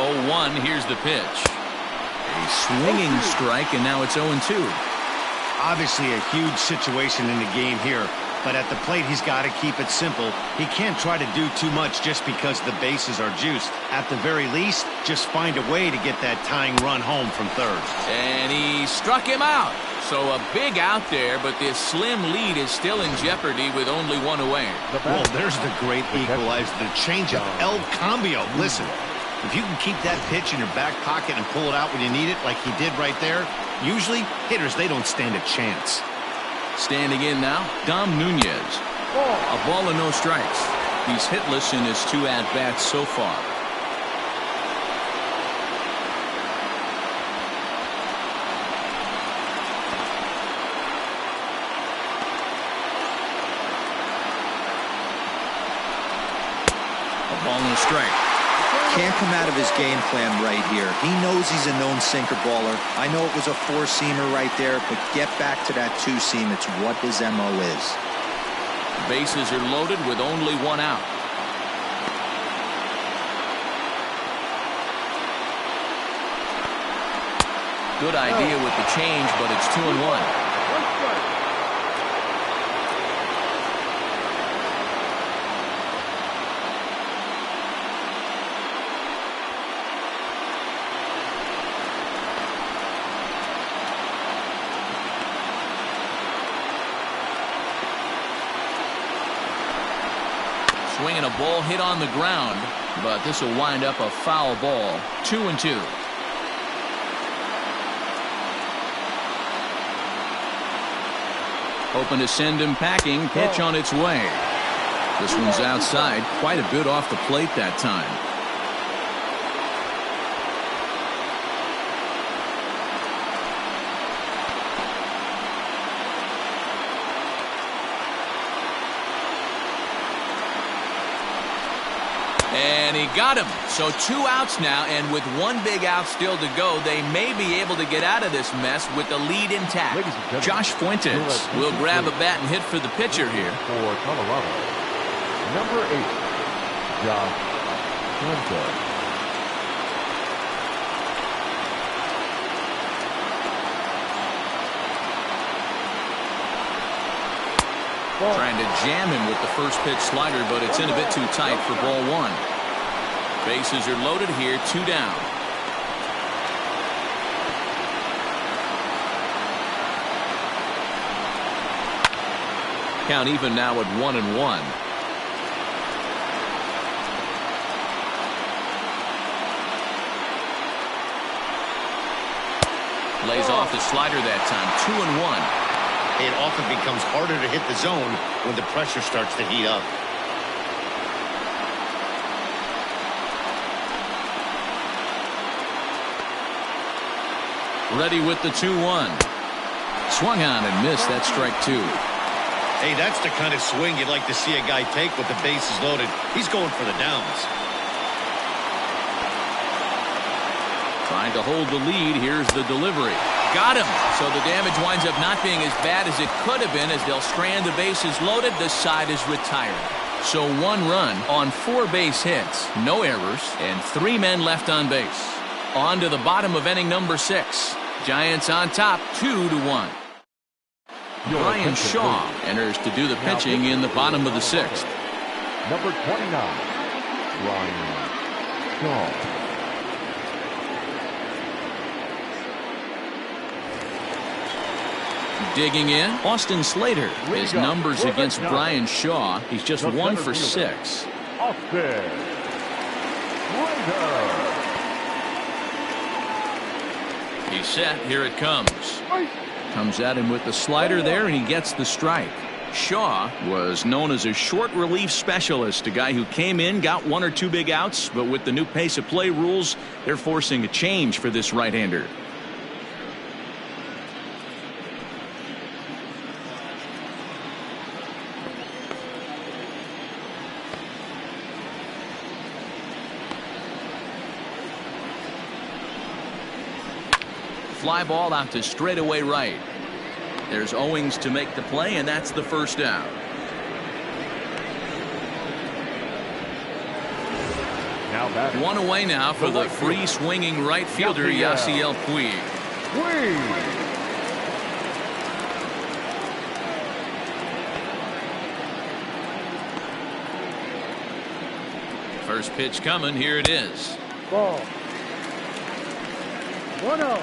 A: Oh, 1, here's the pitch. A swinging strike, and now it's 0-2.
B: Obviously a huge situation in the game here. but at the plate he's got to keep it simple. He can't try to do too much just because the bases are juiced. At the very least, just find a way to get that tying run home from third.
A: And he struck him out. So a big out there, but this slim lead is still in jeopardy with only one away.
B: Well, there's the great equalizer, the changeup, El Cambio. Listen, if you can keep that pitch in your back pocket and pull it out when you need it like he did right there, usually hitters, they don't stand a chance.
A: Standing in now, Dom Nunez. A ball and no strikes. He's hitless in his 2 at-bats so far. A ball and a strike.
C: Can't come out of his game plan right here. He knows he's a known sinker baller. I know it was a 4-seamer right there, but get back to that 2-seam. It's what his MO is.
A: Bases are loaded with only 1 out. Good idea with the change, but it's 2-1. Swinging a ball hit on the ground, but this will wind up a foul ball. 2-2. Hoping to send him packing. Pitch on its way. This one's outside. Quite a bit off the plate that time. And he got him. So 2 outs now, and with 1 big out still to go, they may be able to get out of this mess with the lead intact. Josh Fuentes will grab a bat and hit for the pitcher here.
D: For Colorado, number 8, Josh Fuentes.
A: Trying to jam him with the first pitch slider, but it's in a bit too tight for ball 1. Bases are loaded here, 2 down. Count even now at 1-1. Lays off the slider that time, 2-1.
B: It often becomes harder to hit the zone when the pressure starts to heat up.
A: Ready with the 2-1. Swung on and missed. That strike 2.
B: Hey, that's the kind of swing you'd like to see a guy take with the bases loaded. He's going for the downs.
A: Trying to hold the lead. Here's the delivery. Got him. So the damage winds up not being as bad as it could have been as they'll strand the bases loaded. This side is retired. So 1 run on 4 base hits, no errors, and 3 men left on base. On to the bottom of inning number 6. Giants on top, 2-1. Brian Shaw enters to do the pitching in the bottom of the 6th.
D: Number 29, Brian Shaw.
A: Digging in, Austin Slater. His numbers against Brian Shaw, he's just 1 for 6.
D: Austin Slater.
A: He's set. Here it comes. Comes at him with the slider there, and he gets the strike. Shaw was known as a short relief specialist, a guy who came in, got 1 or 2 big outs, but with the new pace of play rules, they're forcing a change for this right-hander. Fly ball out to straightaway right. There's Owings to make the play, and that's the first down.
D: Now
A: 1 away now for the free swinging right fielder, Yasiel Puig. First pitch coming. Here it is.
E: Ball. 1-0.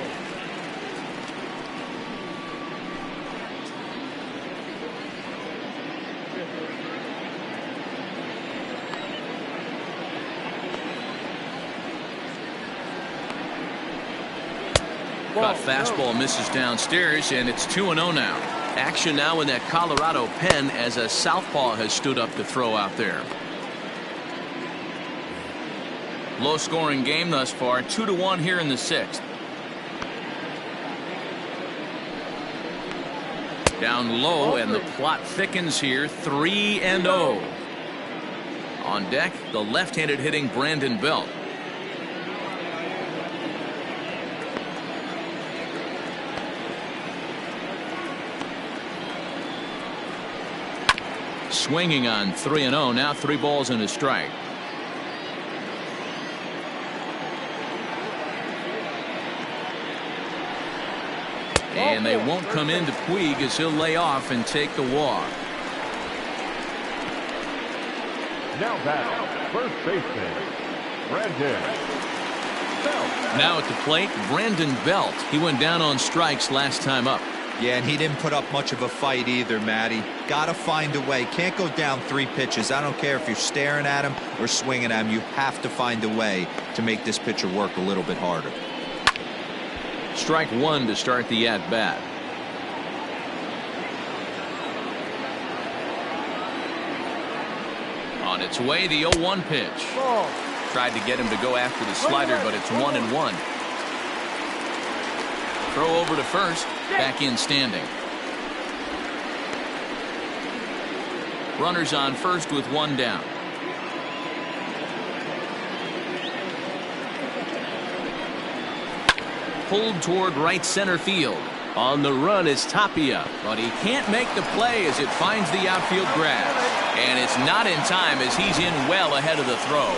A: Cut fastball misses downstairs, and it's 2-0 now. Action now in that Colorado pen as a southpaw has stood up to throw out there. Low scoring game thus far, 2-1 here in the 6th. Down low, and the plot thickens here. 3-0. On deck, the left-handed hitting Brandon Belt. Swinging on 3-0. Now 3 balls and a strike. And they won't come into Puig as he'll lay off and take the walk.
D: Now back, first baseman, Brandon Belt.
A: Now at the plate, Brandon Belt. He went down on strikes last time up.
C: Yeah, and he didn't put up much of a fight either, Matty. Gotta find a way. Can't go down 3 pitches. I don't care if you're staring at him or swinging at him. You have to find a way to make this pitcher work a little bit harder.
A: Strike 1 to start the at-bat. On its way, the 0-1 pitch.
E: Ball.
A: Tried to get him to go after the slider, but it's 1-1. Throw over to first. Back in standing. Runners on first with 1 down. Pulled toward right center field. On the run is Tapia, but he can't make the play as it finds the outfield grass. And it's not in time as he's in well ahead of the throw.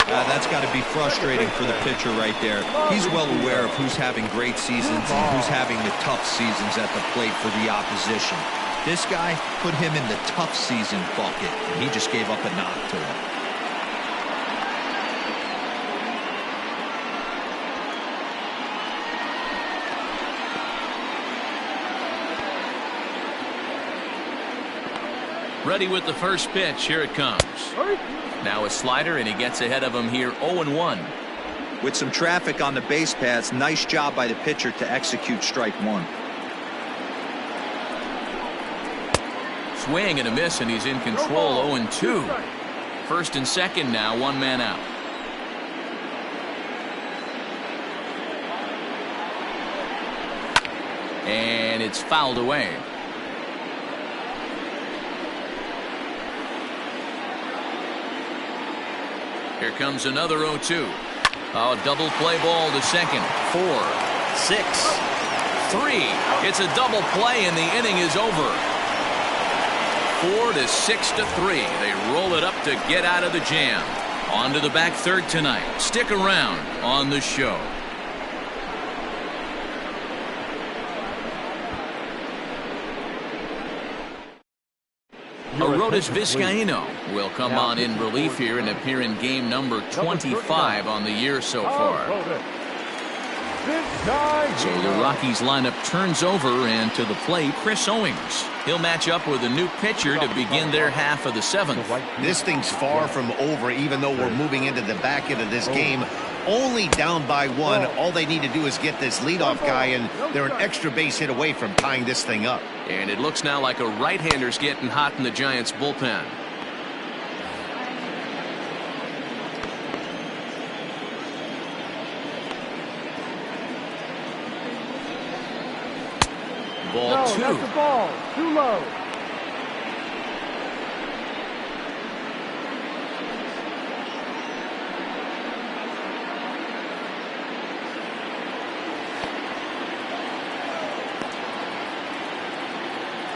C: That's got to be frustrating for the pitcher right there. He's well aware of who's having great seasons and who's having the tough seasons at the plate for the opposition. This guy put him in the tough season bucket, and he just gave up a knock to him.
A: Ready with the first pitch. Here it comes. Now a slider, and he gets ahead of him here. 0-1.
C: With some traffic on the base paths, nice job by the pitcher to execute strike 1.
A: Swing and a miss, and he's in control. 0-2. First and second now, 1 man out. And it's fouled away. Here comes another 0-2. Oh, double play ball to second. 4, 6, 3. It's a double play, and the inning is over. 4 to 6 to 3. They roll it up to get out of the jam. On to the back third tonight. Stick around on the show. Arodys Vizcaíno will come on in relief here and appear in game number 25 on the year so far. So the Rockies lineup turns over, and to the plate, Chris Owings. He'll match up with a new pitcher to begin their half of the 7th.
B: This thing's far from over, even though we're moving into the back end of this game. Only down by 1. All they need to do is get this leadoff guy, and they're an extra base hit away from tying this thing up.
A: And it looks now like a right-hander's getting hot in the Giants' bullpen. Ball 2.
E: That's the ball. Too low.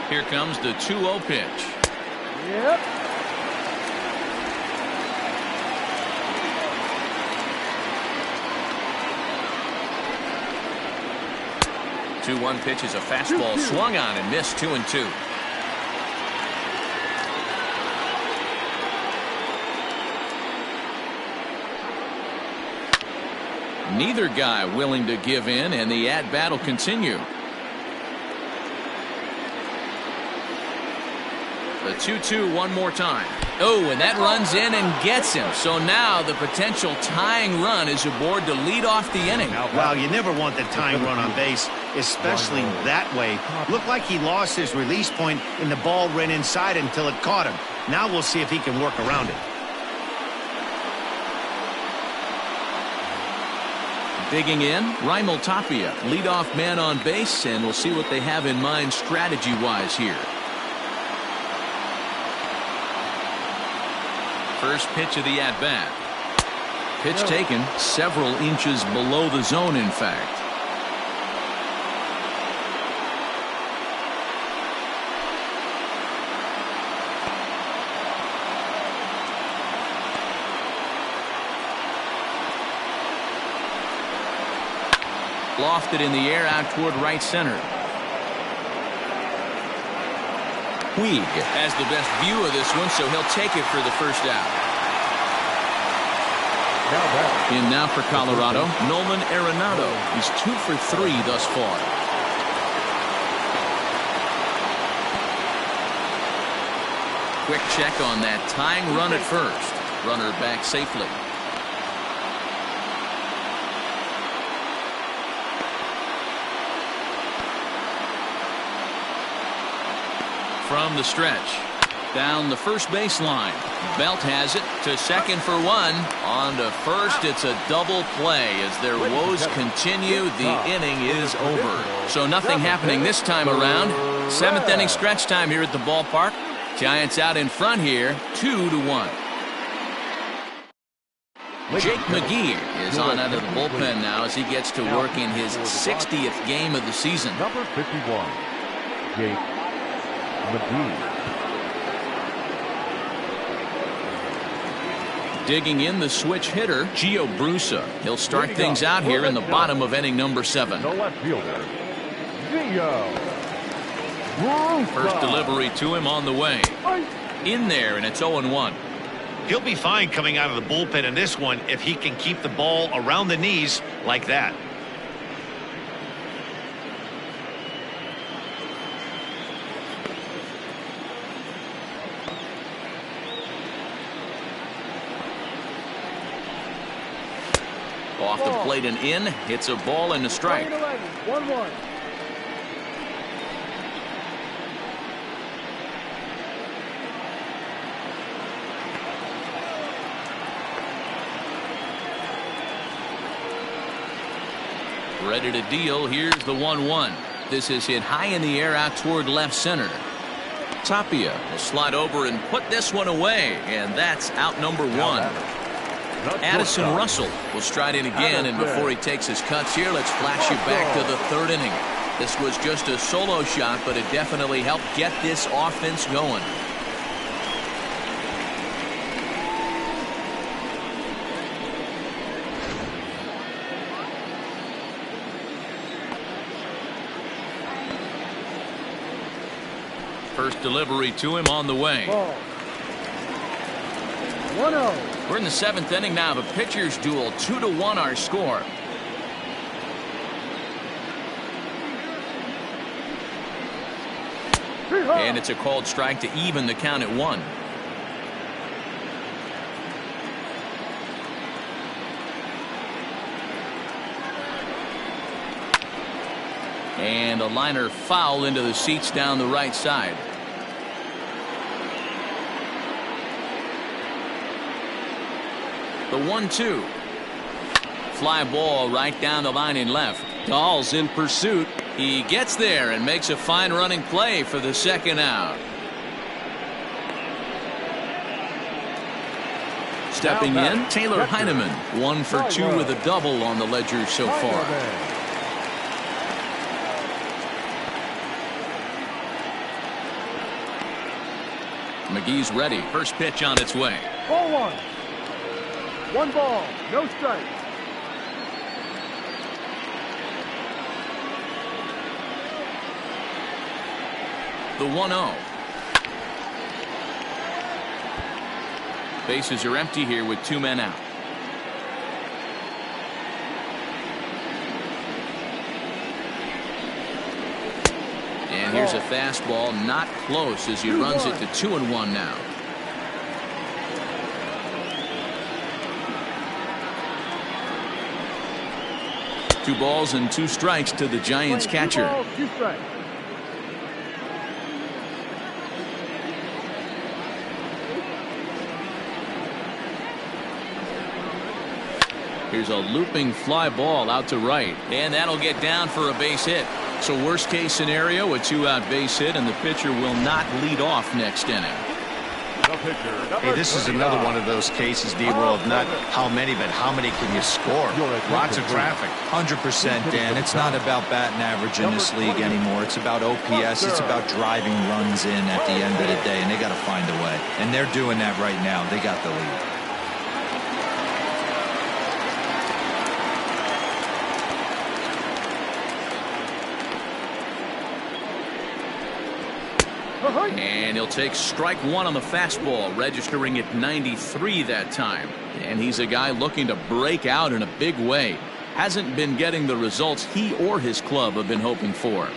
A: Here comes the 2-0 pitch.
E: Yep.
A: The 2-1 pitch is a fastball swung on and missed. 2-2. Neither guy willing to give in, and the at-bat will continue. The 2-2 one more time. Oh, and that runs in and gets him. So now the potential tying run is aboard to lead off the inning.
B: Wow, you never want the tying run on base, especially that way. Looked like he lost his release point and the ball ran inside until it caught him. Now we'll see if he can work around it.
A: Digging in, Raimel Tapia, leadoff man on base, and we'll see what they have in mind strategy-wise here. First pitch of the at-bat. Pitch taken several inches below the zone, in fact. Lofted in the air out toward right center. Puig has the best view of this one, so he'll take it for the first out. In now for Colorado, Nolan Arenado. He's 2 for 3 thus far. Quick check on that tying run at first. Runner back safely. From the stretch, down the first baseline. Belt has it to second for one. On to first, it's a double play. As their woes continue, the inning is over. So nothing happening this time around. 7th inning stretch time here at the ballpark. Giants out in front here, 2-1. Jake McGee is on out of the bullpen now as he gets to work in his 60th game of the season.
D: Number 51, Jake McGee.
A: Digging in the switch hitter, Gio Brusa. He'll start things out here in the bottom of inning number 7.
D: The left fielder, Gio.
A: First delivery to him on the way. In there, and it's 0-1.
B: He'll be fine coming out of the bullpen in this one if he can keep the ball around the knees like that.
A: Off the plate and in. Hits a ball and a strike.
E: 1-1.
A: Ready to deal. Here's the 1-1. This is hit high in the air out toward left center. Tapia will slide over and put this one away, and that's out number 1. Addison Russell will stride in again, and before he takes his cuts here, let's flash you back to the 3rd inning. This was just a solo shot, but it definitely helped get this offense going. First delivery to him on the way.
E: 1-0.
A: We're in the 7th inning now of a pitcher's duel. 2-1 our score. And it's a called strike to even the count at 1. And a liner foul into the seats down the right side. The 1-2. Fly ball right down the line in left. Dahl's in pursuit. He gets there and makes a fine running play for the 2nd out. Stepping in, Taylor Heineman. 1 for 2 with a double on the ledger so far. McGee's ready. First pitch on its way.
E: 0-1. 1 ball, no strike.
A: The 1-0. Bases are empty here with 2 men out. Here's a fastball, not close, as he runs it to 2-1 now. Two balls and two strikes to the Giants catcher.
E: 2 balls, 2 strikes.
A: Here's a looping fly ball out to right, and that'll get down for a base hit. So worst case scenario, a 2-out base hit, and the pitcher will not lead off next inning.
B: Hey, this is another one of those cases, D-Roll, of not how many, but how many can you score? Lots of traffic.
C: 100%, Dan. It's not about batting average in this league anymore. It's about OPS. It's about driving runs in at the end of the day, and they got to find a way. And they're doing that right now. They got the lead.
A: And he'll take strike one on the fastball, registering at 93 that time. And he's a guy looking to break out in a big way. Hasn't been getting the results he or his club have been hoping for.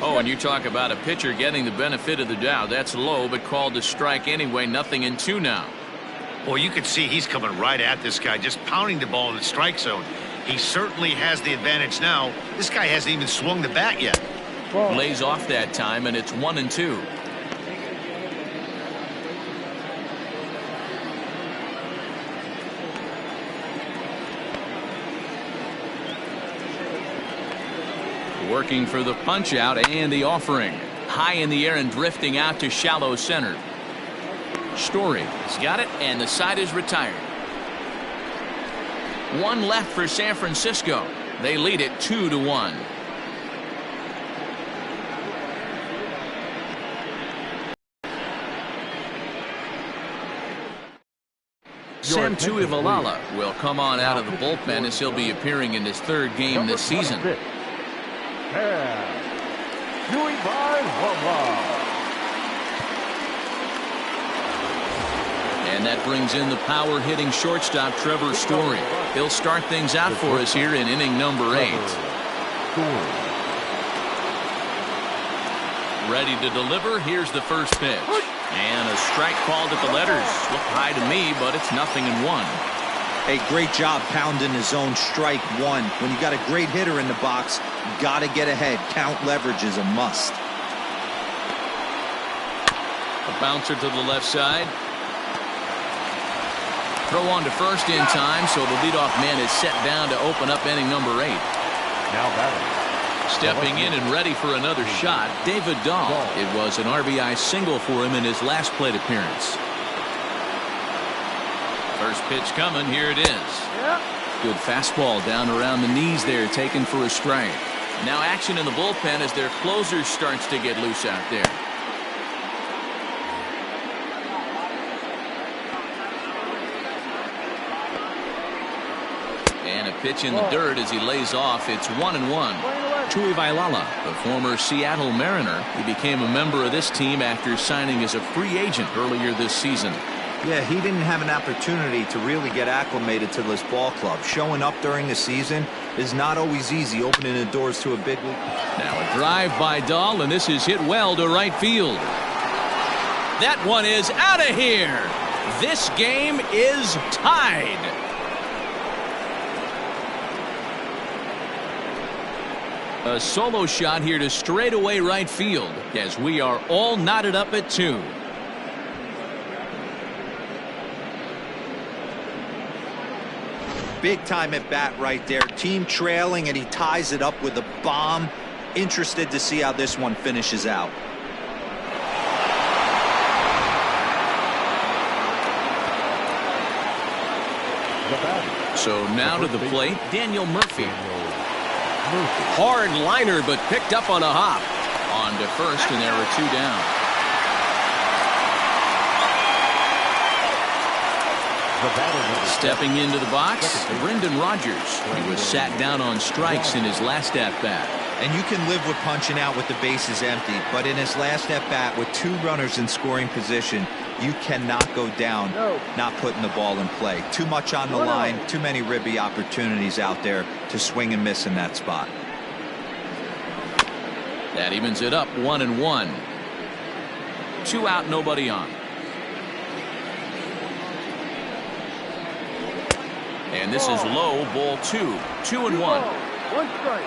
A: Oh, and you talk about a pitcher getting the benefit of the doubt. That's low, but called to strike anyway. 0-2 now.
B: Well, you can see he's coming right at this guy, just pounding the ball in the strike zone. He certainly has the advantage now. This guy hasn't even swung the bat yet.
A: Lays off that time, and it's 1-2. Working for the punch out and the offering. High in the air and drifting out to shallow center. Story has got it, and the side is retired. One left for San Francisco. They lead it 2-1. Sam Tuivalala will come on out of the bullpen as he'll be appearing in his third game this season. And that brings in the power-hitting shortstop Trevor Story. He'll start things out for us here in inning number 8. Ready to deliver. Here's the first pitch. And a strike called at the letters. Looked high to me, but it's 0-1.
C: Hey, great job pounding the zone. Strike one. When you got a great hitter in the box, you got to get ahead. Count leverage is a must.
A: A bouncer to the left side. Throw on to first in time, so the leadoff man is set down to open up inning number 8.
D: Now batting.
A: Stepping in and ready for another shot, David Dahl. It was an RBI single for him in his last plate appearance. First pitch coming. Here it is. Good fastball down around the knees there, taken for a strike. Now action in the bullpen as their closer starts to get loose out there. And a pitch in the dirt as he lays off. It's 1-1. Tuivalala, the former Seattle Mariner, he became a member of this team after signing as a free agent earlier this season.
C: Yeah, he didn't have an opportunity to really get acclimated to this ball club. Showing up during the season is not always easy, opening the doors to a big league.
A: Now a drive by Dahl, and this is hit well to right field. That one is out of here. This game is tied. A solo shot here to straightaway right field as we are all knotted up at 2.
C: Big time at bat right there. Team trailing, and he ties it up with a bomb. Interested to see how this one finishes out.
A: So now to the plate, Daniel Murphy. Hard liner, but picked up on a hop. On to first, and there are 2 down. Stepping into the box, Brendan Rodgers. He was sat down on strikes in his last at-bat.
C: And you can live with punching out with the bases empty, but in his last at-bat with 2 runners in scoring position, you cannot go down not putting the ball in play. Too much on the line, too many ribby opportunities out there to swing and miss in that spot.
A: That evens it up 1-1. 2 out, nobody on. And this is low, ball 2. 2-1.
E: One strike.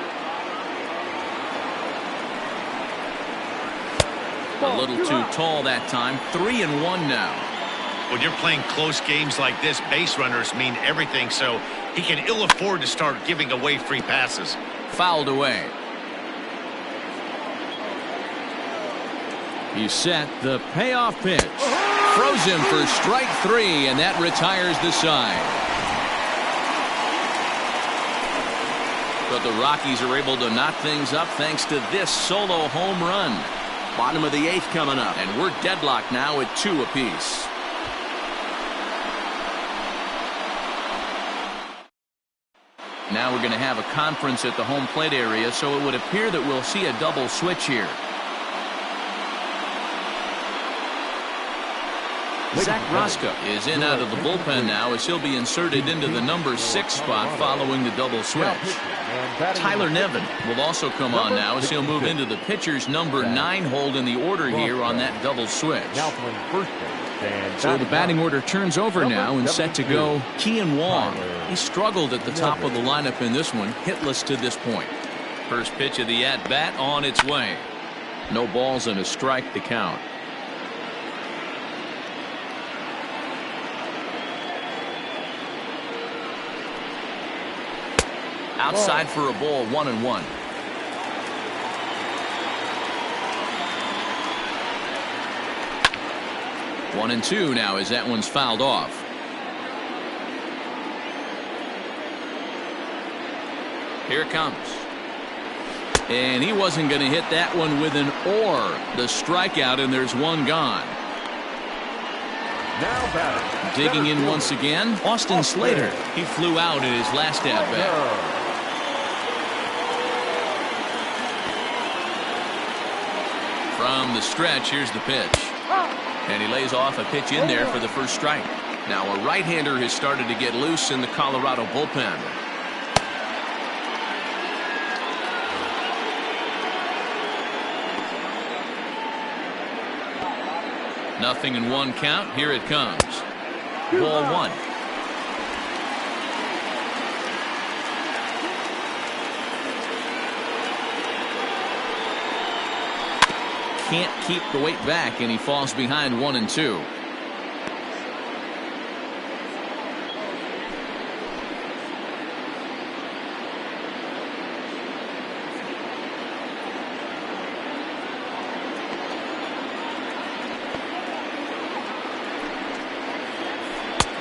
A: A little too tall that time. 3-1 now.
B: When you're playing close games like this, base runners mean everything, so he can ill afford to start giving away free passes.
A: Fouled away. He's set the payoff pitch. Throws him for strike 3, and that retires the side. But the Rockies are able to knock things up thanks to this solo home run. Bottom of the 8th coming up, and we're deadlocked now at 2 apiece. Now we're going to have a conference at the home plate area, so it would appear that we'll see a double switch here. Zach Roscoe is in out of the bullpen now as he'll be inserted into the number 6 spot following the double switch. Tyler Nevin will also come on now as he'll move into the pitcher's number 9 hold in the order here on that double switch. So the batting order turns over now and set to go Kian Wong. He struggled at the top of the lineup in this one, hitless to this point. First pitch of the at-bat on its way. No balls and a strike to count. Outside for a ball, 1-1. One and 2 now as that one's fouled off. Here it comes. And he wasn't going to hit that one with an or. The strikeout, and there's one gone.
D: Now batting.
A: Digging in once again, Austin Slater. He flew out in his last at-bat. From the stretch, here's the pitch. And he lays off a pitch in there for the first strike. Now a right-hander has started to get loose in the Colorado bullpen. Nothing in 1 count. Here it comes. Ball 1. Can't keep the weight back, and he falls behind 1 and 2.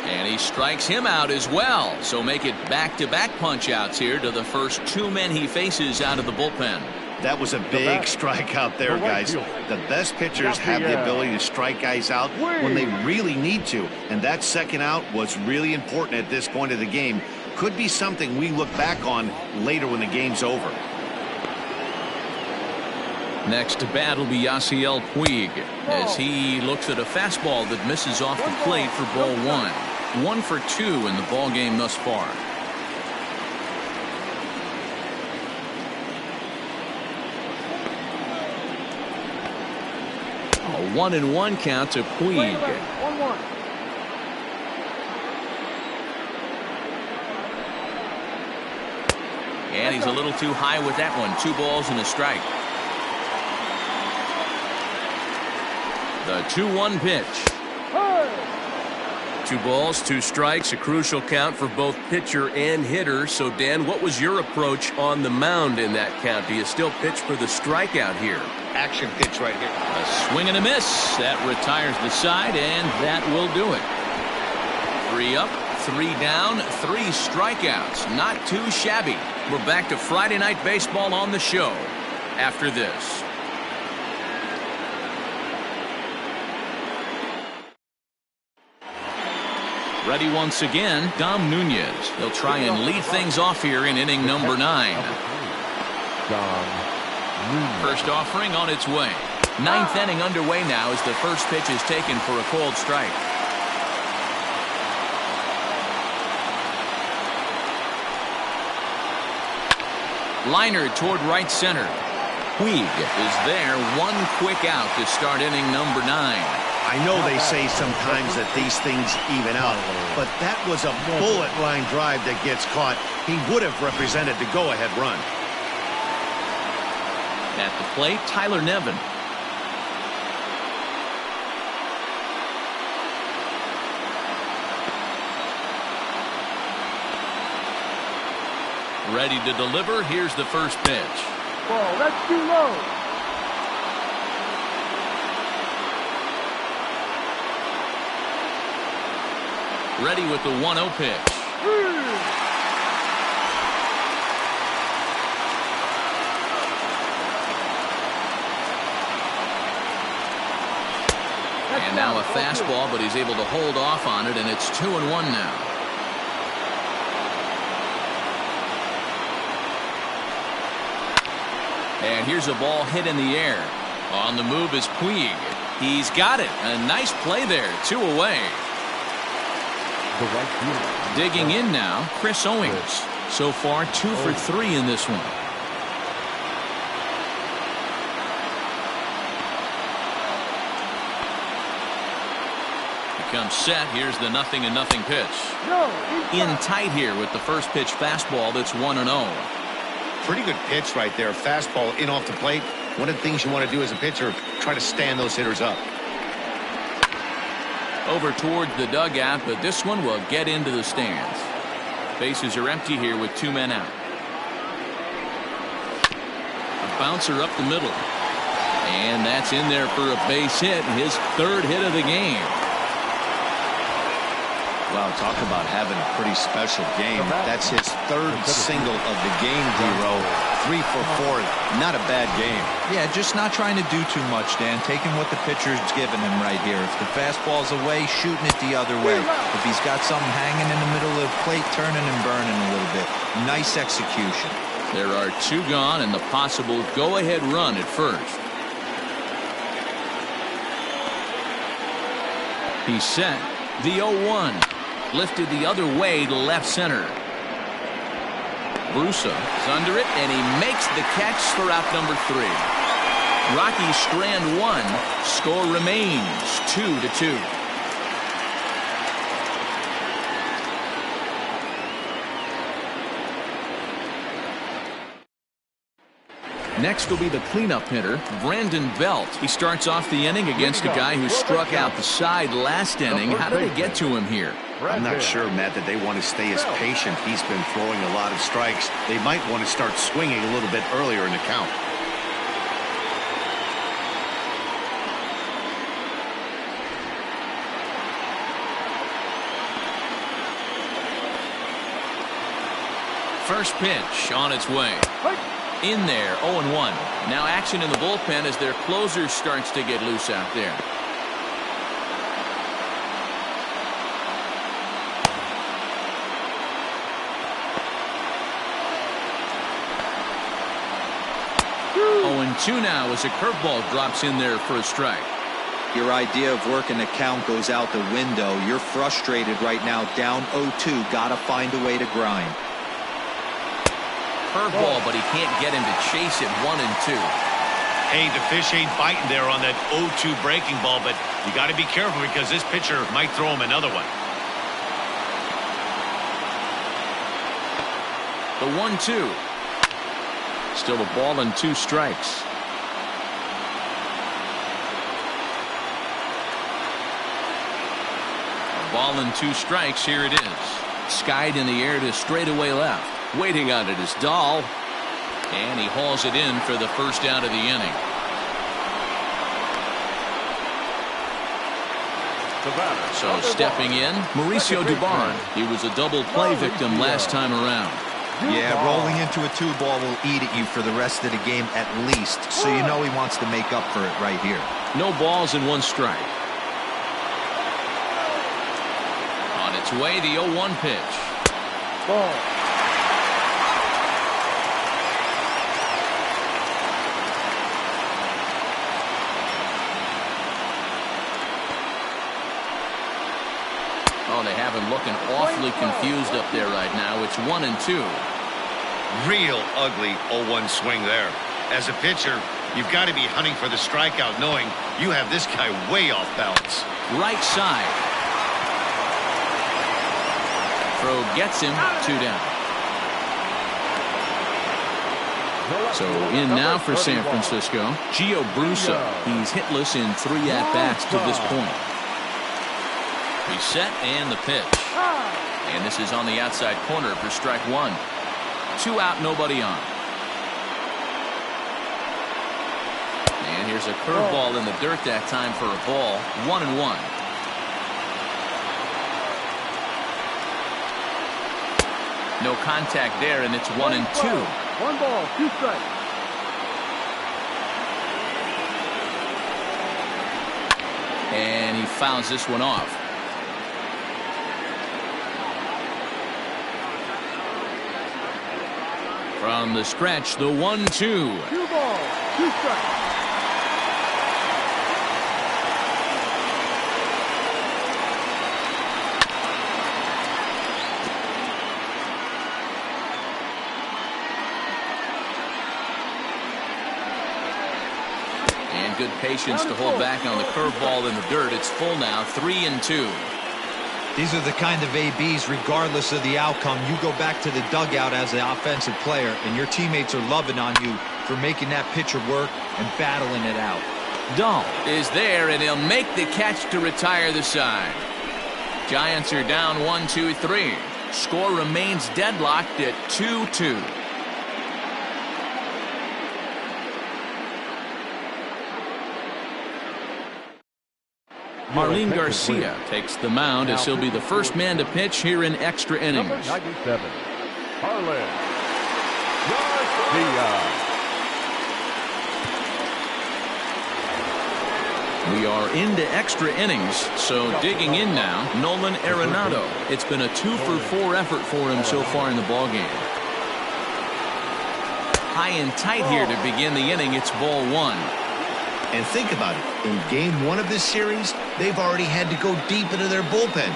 A: And he strikes him out as well. So make it back-to-back punch-outs here to the first 2 men he faces out of the bullpen.
B: That was a big strikeout there, guys. The best pitchers have the ability to strike guys out when they really need to. And that second out was really important at this point of the game. Could be something we look back on later when the game's over.
A: Next to bat will be Yasiel Puig as he looks at a fastball that misses off the plate for ball 1. 1 for 2 in the ball game thus far. A 1-1 count to Puig.
E: 1-1.
A: And he's a little too high with that one. 2 balls and a strike. The 2-1 pitch. 2 balls, 2 strikes, a crucial count for both pitcher and hitter. So, Dan, what was your approach on the mound in that count? Do you still pitch for the strikeout here?
B: Action pitch right here.
A: A swing and a miss. That retires the side, and that will do it. 3 up, 3 down, 3 strikeouts. Not too shabby. We're back to Friday Night Baseball on the show after this. Ready once again, Dom Nunez. He'll try and lead things off here in inning number 9. First offering on its way. Ninth inning underway now as the first pitch is taken for a called strike. Liner toward right center. Puig is there. One quick out to start inning number 9.
B: I know they say sometimes that these things even out, but that was a bullet line drive that gets caught. He would have represented the go-ahead run.
A: At the plate, Tyler Nevin. Ready to deliver. Here's the first pitch.
E: Ball, that's too low.
A: Ready with the 1-0 pitch. And now a fastball, but he's able to hold off on it, and it's 2-1 now. And here's a ball hit in the air. On the move is Puig. He's got it. A nice play there. 2 away. Digging in now, Chris Owings. So far, 2 for 3 in this one. Becomes set. Here's the 0-0 pitch. In tight here with the first pitch fastball that's 1-0.
B: Pretty good pitch right there. Fastball in off the plate. One of the things you want to do as a pitcher, try to stand those hitters up.
A: Over towards the dugout, but this one will get into the stands. Bases are empty here with 2 men out. A bouncer up the middle. And that's in there for a base hit. His 3rd hit of the game.
B: Wow, talk about having a pretty special game. That's his 3rd single of the game, D-Row. 3 for 4. Not a bad game.
C: Yeah, just not trying to do too much, Dan. Taking what the pitcher's giving him right here. If the fastball's away, shooting it the other way. If he's got something hanging in the middle of the plate, turning and burning a little bit. Nice execution.
A: There are 2 gone and the possible go-ahead run at first. He's set. The 0-1. Lifted the other way to left center. Brusa is under it, and he makes the catch for out number 3. Rockies strand 1. Score remains 2-2. Next will be the cleanup hitter, Brandon Belt. He starts off the inning against a guy who struck out the side last inning. How did they get to him here?
B: I'm not sure, Matt, that they want to stay as patient. He's been throwing a lot of strikes. They might want to start swinging a little bit earlier in the count.
A: First pitch on its way. In there, 0-1. Now action in the bullpen as their closer starts to get loose out there. Two now as a curveball drops in there for a strike.
C: Your idea of working the count goes out the window. You're frustrated right now, down 0-2. Got to find a way to grind.
A: Curveball, but he can't get him to chase it. 1-2.
B: Hey, the fish ain't biting there on that 0-2 breaking ball, but you got to be careful because this pitcher might throw him another one.
A: The 1-2. Still a ball and 2 strikes. A ball and 2 strikes. Here it is. Skied in the air to straightaway left. Waiting on it is Dahl. And he hauls it in for the first out of the inning. So stepping in, Mauricio Dubon. He was a double play victim last time around.
C: Yeah, rolling into a 2-ball will eat at you for the rest of the game at least. So you know he wants to make up for it right here.
A: No balls and 1 strike. On its way, the 0-1 pitch. Oh, they have him looking awfully confused up there right now. It's 1-2.
B: Real ugly 0-1 swing there. As a pitcher, you've got to be hunting for the strikeout, knowing you have this guy way off balance.
A: Right side. Throw gets him, 2 down. So in now for San Francisco, Gio Brusa. He's hitless in 3 at-bats to this point. Reset and the pitch. And this is on the outside corner for strike 1. 2 out, nobody on. And here's a curveball in the dirt that time for a ball. 1-1. No contact there, and it's 1-2.
E: 1 ball, 2 strikes.
A: And he fouls this one off. From the stretch, the 1-2.
E: 2 balls, 2 strikes.
A: And good patience to hold back on the curveball in the dirt. It's full now, 3-2.
C: These are the kind of ABs, regardless of the outcome. You go back to the dugout as an offensive player, and your teammates are loving on you for making that pitcher work and battling it out.
A: Dahl is there, and he'll make the catch to retire the side. Giants are down 1-2-3. Score remains deadlocked at 2-2. Marlene Garcia takes the mound as he'll be the first man to pitch here in extra innings.
D: Number 97, Marlene Garcia.
A: We are into extra innings, so digging in now, Nolan Arenado. It's been a 2-for-4 effort for him so far in the ballgame. High and tight here to begin the inning. It's ball 1.
B: And think about it. In game 1 of this series, they've already had to go deep into their bullpen.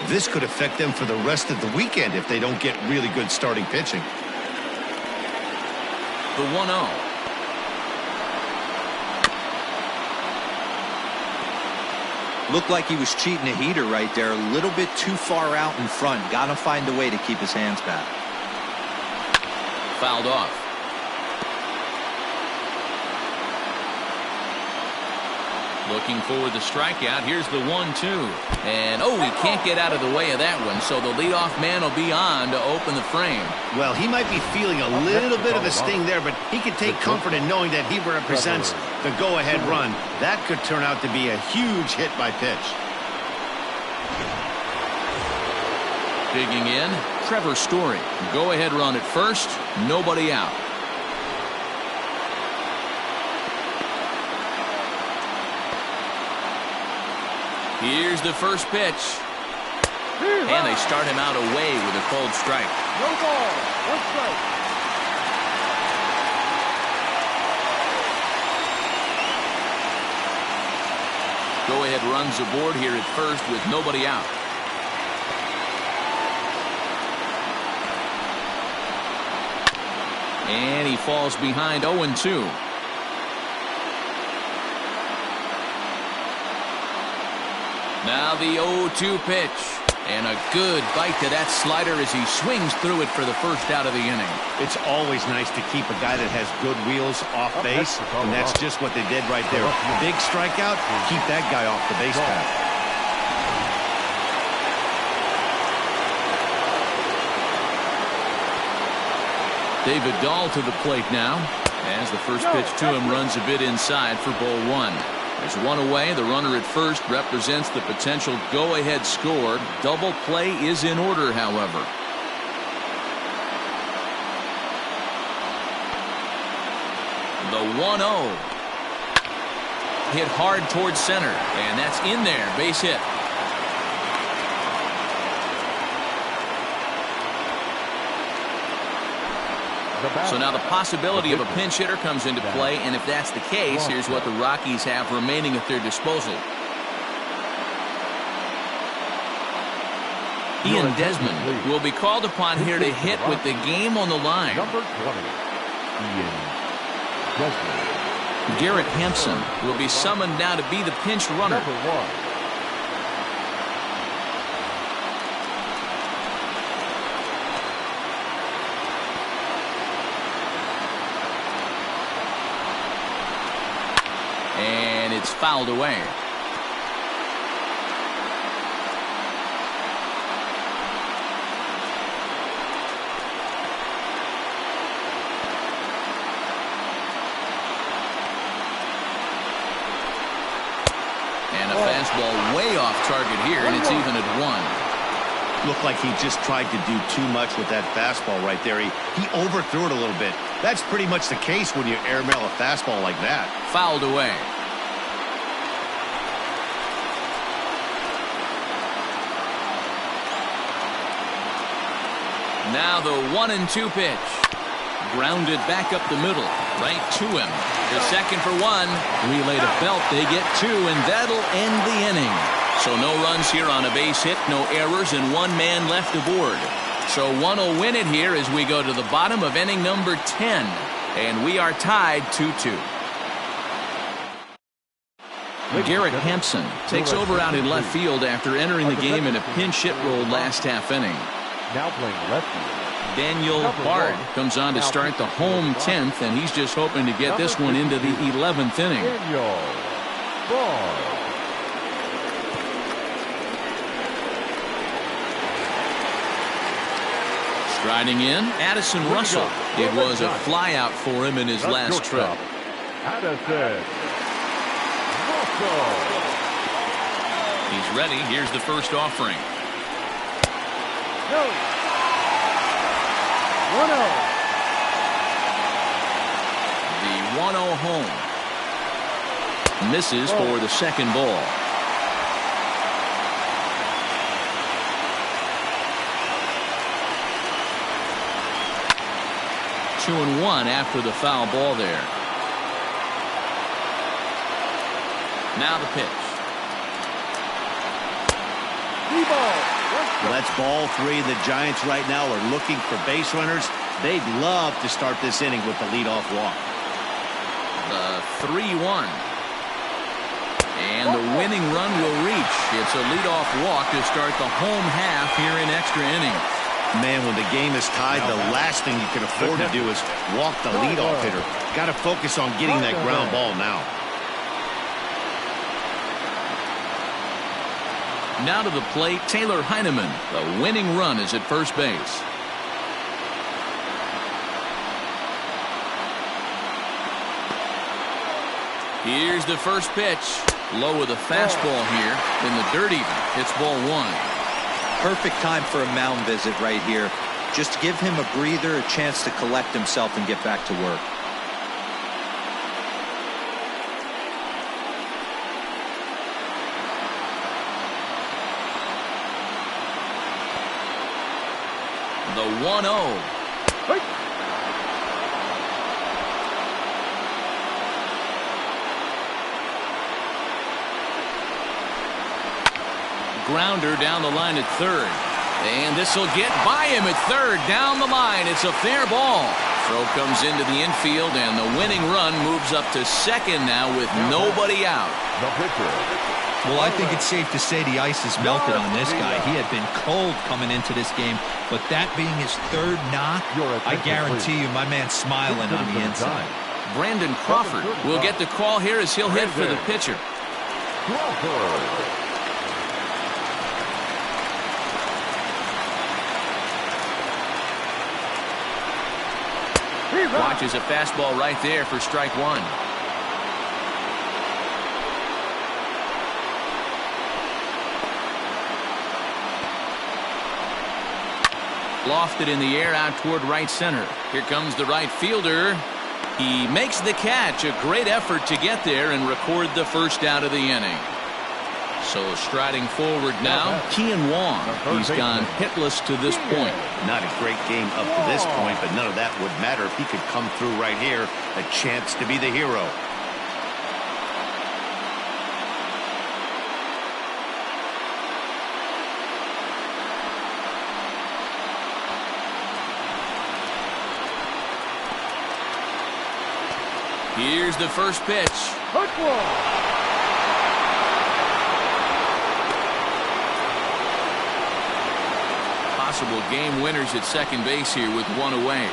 B: This could affect them for the rest of the weekend if they don't get really good starting pitching.
A: The 1-0.
C: Looked like he was cheating a heater right there. A little bit too far out in front. Got to find a way to keep his hands back.
A: Fouled off. Looking for the strikeout. Here's the 1-2. And, oh, he can't get out of the way of that one, so the leadoff man will be on to open the frame.
B: Well, he might be feeling a little bit of a sting there, but he can take comfort in knowing that he represents the go-ahead run. That could turn out to be a huge hit by pitch.
A: Digging in, Trevor Story. Go-ahead run at first, nobody out. Here's the first pitch. And they start him out away with a cold strike.
E: No ball, 1 strike.
A: Go-ahead runs aboard here at first with nobody out. And he falls behind 0-2. Now the 0-2 pitch. And a good bite to that slider as he swings through it for the first out of the inning.
B: It's always nice to keep a guy that has good wheels off base, and that's just what they did right there. Big strikeout, keep that guy off the base path.
A: David Dahl to the plate now, as the first pitch to him runs a bit inside for ball 1. There's one away. The runner at first represents the potential go-ahead score. Double play is in order, however. The 1-0. Hit hard towards center, and that's in there. Base hit. So now the possibility of a pinch hitter comes into play, and if that's the case, here's what the Rockies have remaining at their disposal. Ian Desmond will be called upon here to hit with the game on the line.
D: Number 20, Ian Desmond.
A: Garrett Hampson will be summoned now to be the pinch runner.
D: Number 1.
A: And it's fouled away. And a fastball way off target here, and it's even at 1.
B: Looked like he just tried to do too much with that fastball right there. He overthrew it a little bit. That's pretty much the case when you airmail a fastball like that.
A: Fouled away. Now the 1-2 pitch. Grounded back up the middle, right to him. The second for 1. Relay to Belt. They get 2, and that'll end the inning. So no runs here on a base hit, no errors, and 1 man left aboard. So one will win it here as we go to the bottom of inning number 10. And we are tied 2-2. Garrett Hampson takes over out in left field after entering the game in a pinch hit role last half inning.
D: Now playing left field.
A: Daniel Bard comes on to start the home 10th, and he's just hoping to get this one into the 11th inning.
D: Daniel Bard.
A: Striding in, Addison Russell. It was a flyout for him in his last trip.
D: Addison Russell.
A: He's ready. Here's the first offering.
E: No. 1-0.
A: The 1-0 home. Misses for the second ball. Two and 1 after the foul ball there. Now the pitch.
B: Well, that's ball 3. The Giants right now are looking for base runners. They'd love to start this inning with the leadoff walk.
A: The 3-1. And the winning run will reach. It's a leadoff walk to start the home half here in extra innings.
B: Man, when the game is tied, the last thing you can afford to do is walk the leadoff hitter. Got to focus on getting that ground ball now.
A: Now to the plate, Taylor Heineman. The winning run is at first base. Here's the first pitch. Low with a fastball here. In the dirt even. It's ball 1.
C: Perfect time for a mound visit right here. Just give him a breather, a chance to collect himself and get back to work.
A: The 1-0. Grounder down the line at third. And this will get by him at third. Down the line. It's a fair ball. Throw comes into the infield, and the winning run moves up to second now with nobody out.
D: The pitcher.
C: Well, I think it's safe to say the ice is melted on this guy. He had been cold coming into this game, but that being his third knock, I guarantee you my man's smiling on the inside.
A: Brandon Crawford will get the call here as he'll hit for the pitcher.
D: Crawford.
A: Watches a fastball right there for strike 1. Lofted in the air out toward right center. Here comes the right fielder. He makes the catch. A great effort to get there and record the first out of the inning. So striding forward now, Kean Wong. He's gone hitless to this point.
B: Not a great game up to this point, but none of that would matter if he could come through right here. A chance to be the hero.
A: Here's the first pitch.
E: Hook one.
A: Possible game winners at second base here with one away.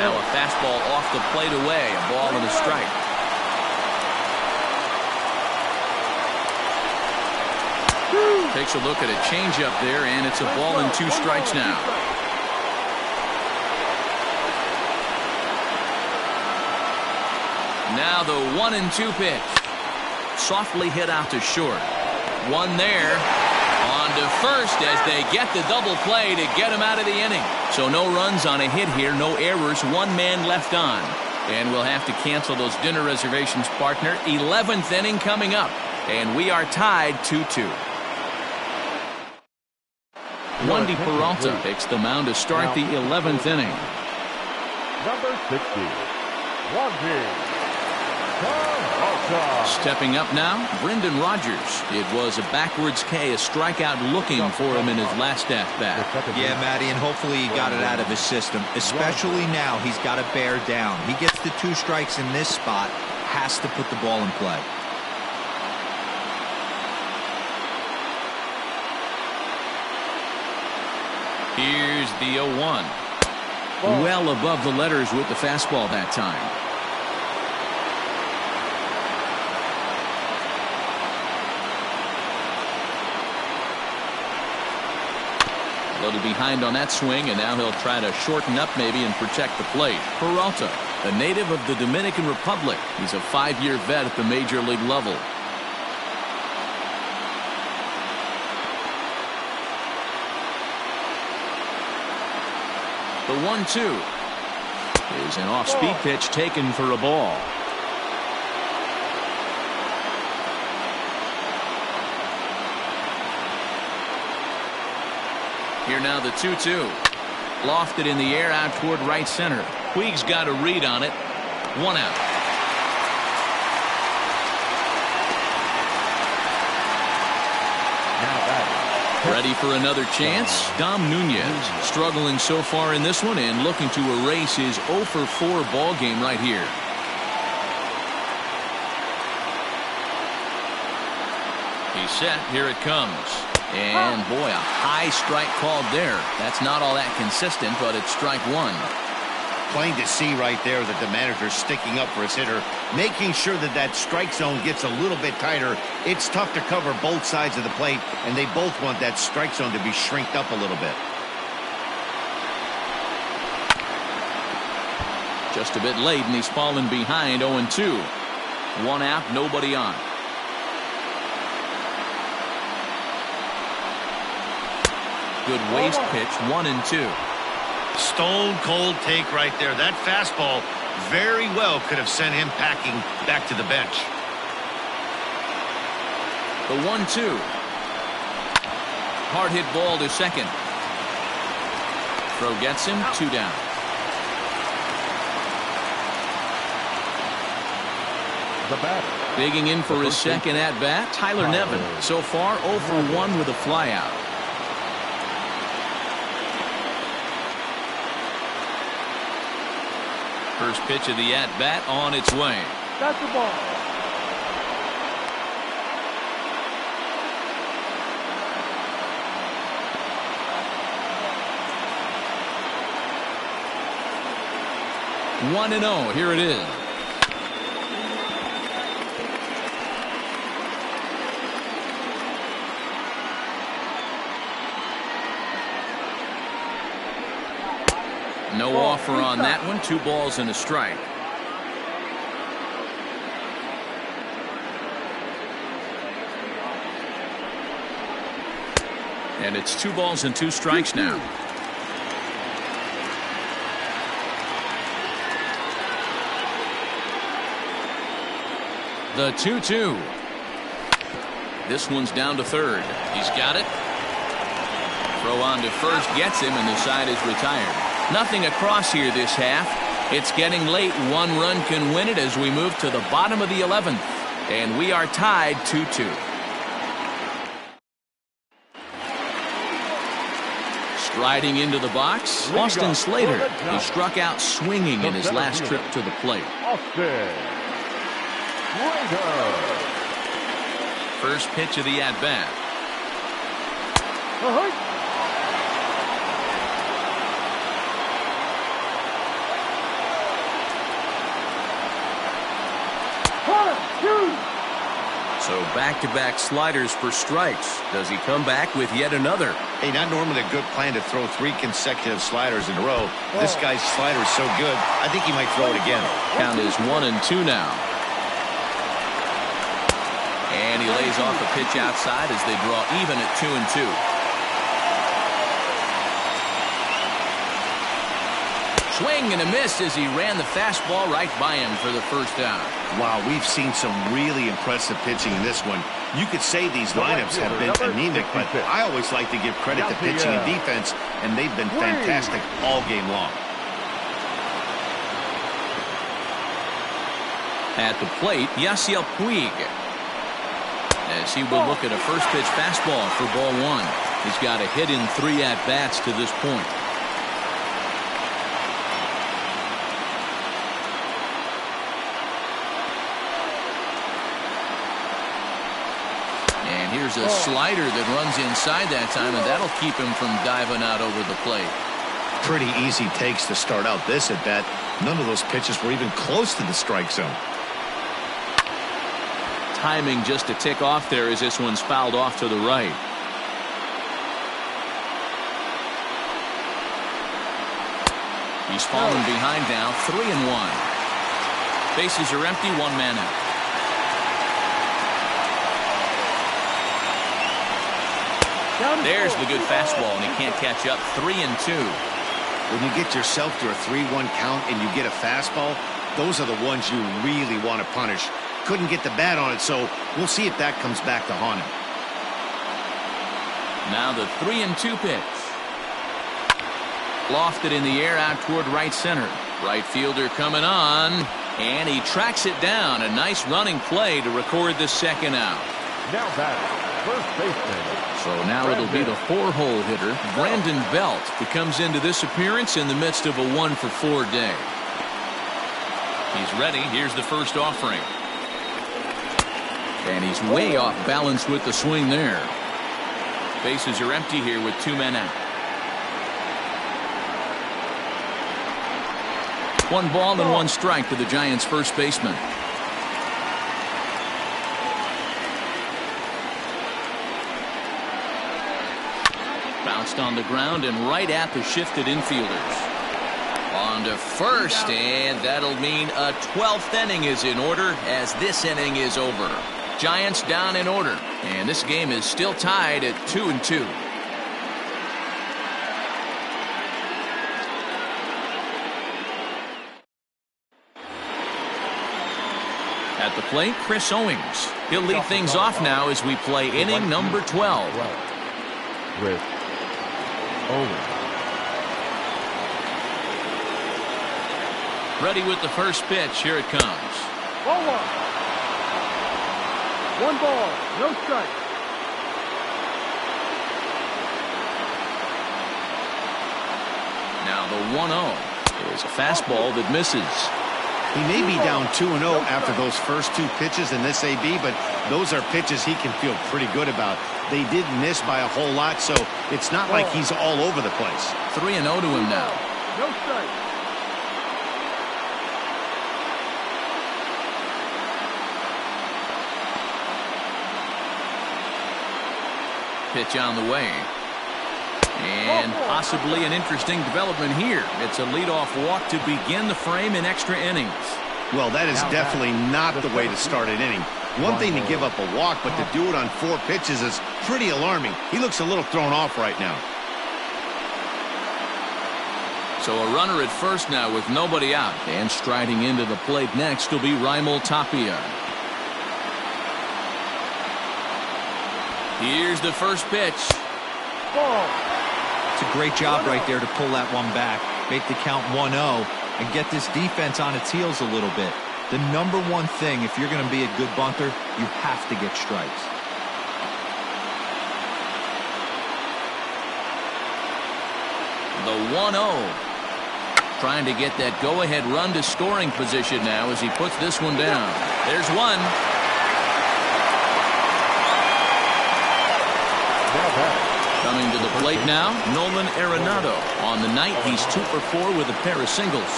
A: Now a fastball off the plate away. A ball and a strike. Takes a look at a changeup there, and it's a ball and 2 strikes now. Now the 1-2 pitch. Softly hit out to short. One there. On to first as they get the double play to get him out of the inning. So no runs on a hit here, no errors, 1 man left on. And we'll have to cancel those dinner reservations, partner. 11th inning coming up, and we are tied 2-2. Wendy Peralta takes the mound to start the 11th inning.
D: Number 60, Wendy.
A: Stepping up now, Brendan Rodgers. It was a backwards K, a strikeout looking for him in his last at-bat.
C: Yeah, Matty, and hopefully he got it out of his system. Especially now, he's got to bear down. He gets the 2 strikes in this spot, has to put the ball in play.
A: Here's the 0-1. Well above the letters with the fastball that time. A little behind on that swing, and now he'll try to shorten up maybe and protect the plate. Peralta, a native of the Dominican Republic. He's a 5-year vet at the major league level. The 1-2 is an off-speed pitch taken for a ball. Here now the 2-2. Lofted in the air out toward right center. Puig's got a read on it. 1 out. Ready for another chance? Dom Nunez struggling so far in this one and looking to erase his 0-for-4 ball game right here. He's set. Here it comes. And boy, a high strike called there. That's not all that consistent, but it's strike 1.
B: Plain to see right there that the manager's sticking up for his hitter, making sure that that strike zone gets a little bit tighter. It's tough to cover both sides of the plate, and they both want that strike zone to be shrinked up a little bit.
A: Just a bit late, and he's fallen behind 0-2. 1 out, nobody on. Good waist pitch, 1-2.
B: Stone cold take right there. That fastball very well could have sent him packing back to the bench.
A: The 1-2. Hard hit ball to second. Throw gets him, 2 down.
D: The batter.
A: Digging in for his second at bat, Tyler Nevin. So far 0-for-1 with a flyout. First pitch of the at-bat on its way.
E: That's the ball.
A: One 1-0. Here it is. No offer on that one. 2 balls and a strike. And it's 2 balls and 2 strikes now. The 2-2. This one's down to third. He's got it. Throw on to first gets him, and the side is retired. Nothing across here this half. It's getting late. 1 run can win it as we move to the bottom of the 11th. And we are tied 2-2. Striding into the box, Austin Slater. He struck out swinging in his last trip to the plate. First pitch of the at-bat. So back-to-back sliders for strikes. Does he come back with yet another?
B: Hey, not normally a good plan to throw 3 consecutive sliders in a row. This guy's slider is so good, I think he might throw it again.
A: Count is 1-2 now. And he lays off a pitch outside as they draw even at 2-2. Swing and a miss as he ran the fastball right by him for the first out.
B: Wow, we've seen some really impressive pitching in this one. You could say these lineups have been anemic, but I always like to give credit to pitching and defense, and they've been fantastic all game long.
A: At the plate, Yasiel Puig, as he will look at a first pitch fastball for ball 1. He's got a hit in 3 at-bats to this point. Here's a slider that runs inside that time, and that'll keep him from diving out over the plate.
B: Pretty easy takes to start out this at bat. None of those pitches were even close to the strike zone.
A: Timing just a tick off there as this one's fouled off to the right. He's fallen behind now, 3-1. Bases are empty, 1 man out. There's the good fastball, and he can't catch up. 3-2.
B: When you get yourself to a 3-1 count and you get a fastball, those are the ones you really want to punish. Couldn't get the bat on it, so we'll see if that comes back to haunt him.
A: Now the 3-2 pitch. Lofted in the air out toward right center. Right fielder coming on, and he tracks it down. A nice running play to record the second out.
D: Now batting, first baseman.
A: So now it'll be the 4-hole hitter, Brandon Belt, who comes into this appearance in the midst of a 1-for-4 day. He's ready. Here's the first offering. And he's way off balance with the swing there. Bases are empty here with 2 men out. 1 ball and 1 strike to the Giants' first baseman. Bounced on the ground and right at the shifted infielders. On to first, and that'll mean a 12th inning is in order as this inning is over. Giants down in order, and this game is still tied at 2-2. At the plate, Chris Owings. He'll lead things off now as we play inning number 12.
D: Chris Owings.
A: Ready with the first pitch. Here it comes.
E: 1-1. 1 ball, no strike.
A: Now the 1-0 is a fastball that misses.
B: He may be down 2-0 after those first 2 pitches in this AB, but those are pitches he can feel pretty good about. They did miss by a whole lot, so it's not like he's all over the place.
A: 3-0 to him now.
E: No strike.
A: Pitch on the way. And possibly an interesting development here. It's a leadoff walk to begin the frame in extra innings.
B: Well, that is definitely not the way to start an inning. One thing to give up a walk, but to do it on 4 pitches is pretty alarming. He looks a little thrown off right now.
A: So a runner at first now with nobody out. And striding into the plate next will be Raimel Tapia. Here's the first pitch.
E: Ball.
C: It's a great job right there to pull that one back, make the count 1-0, and get this defense on its heels a little bit. The number one thing, if you're going to be a good bunter, you have to get strikes.
A: The 1-0. Trying to get that go-ahead run to scoring position now as he puts this one down. There's one. Coming to the plate now, Nolan Arenado. On the night, he's 2 for 4 with a pair of singles.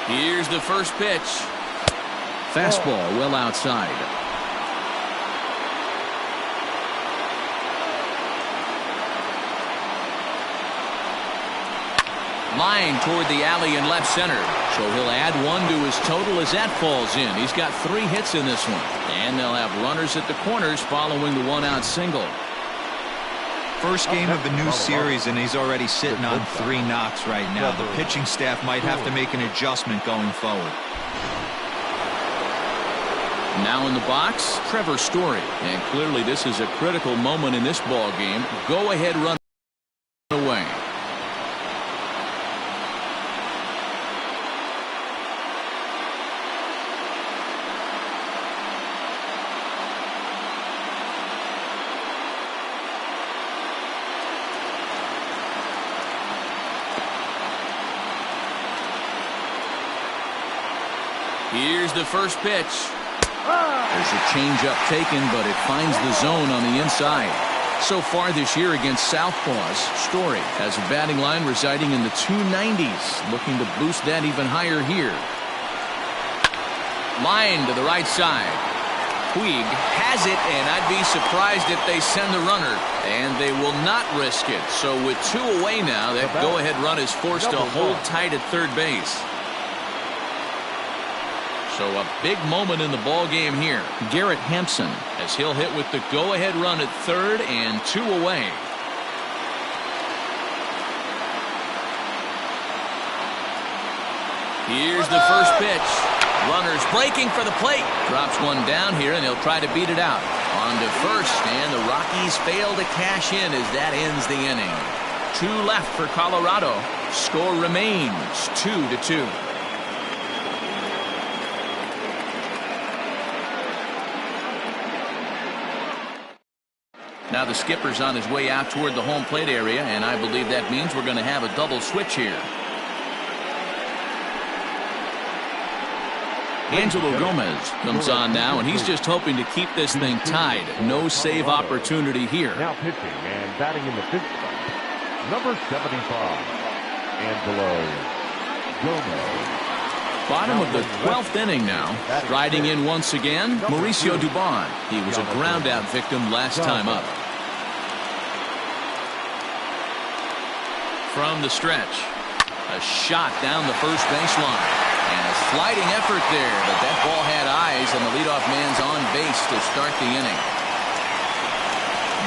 A: Here's the first pitch. Fastball well outside. Line toward the alley in left center. So he'll add 1 to his total as that falls in. He's got 3 hits in this one. And they'll have runners at the corners following the 1-out single.
C: First game of a new series, and he's already sitting on 3 knocks right now. The pitching staff might have to make an adjustment going forward.
A: Now in the box, Trevor Story. And clearly this is a critical moment in this ball game. Go ahead run away. Here's the first pitch. There's a changeup taken, but it finds the zone on the inside. So far this year against Southpaws, Story has a batting line residing in the 290s, looking to boost that even higher here. Line to the right side. Puig has it, and I'd be surprised if they send the runner, and they will not risk it. So with 2 away now, that go-ahead run is forced to hold tight at third base. So a big moment in the ball game here. Garrett Hampson, as he'll hit with the go-ahead run at third and 2 away. Here's the first pitch. Runners breaking for the plate. Drops one down here, and he'll try to beat it out. On to first, and the Rockies fail to cash in as that ends the inning. 2 left for Colorado. Score remains 2-2. Now the skipper's on his way out toward the home plate area, and I believe that means we're going to have a double switch here. Angelo Gomez comes on now, and he's just hoping to keep this thing tied. No save opportunity here.
D: Now pitching and batting in the 5th spot, number 75, Angelo Gomez.
A: Bottom of the 12th inning now. Riding in once again, Mauricio Dubon. He was a ground-out victim last time up. From the stretch, a shot down the first baseline. And a sliding effort there, but that ball had eyes, and the leadoff man's on base to start the inning.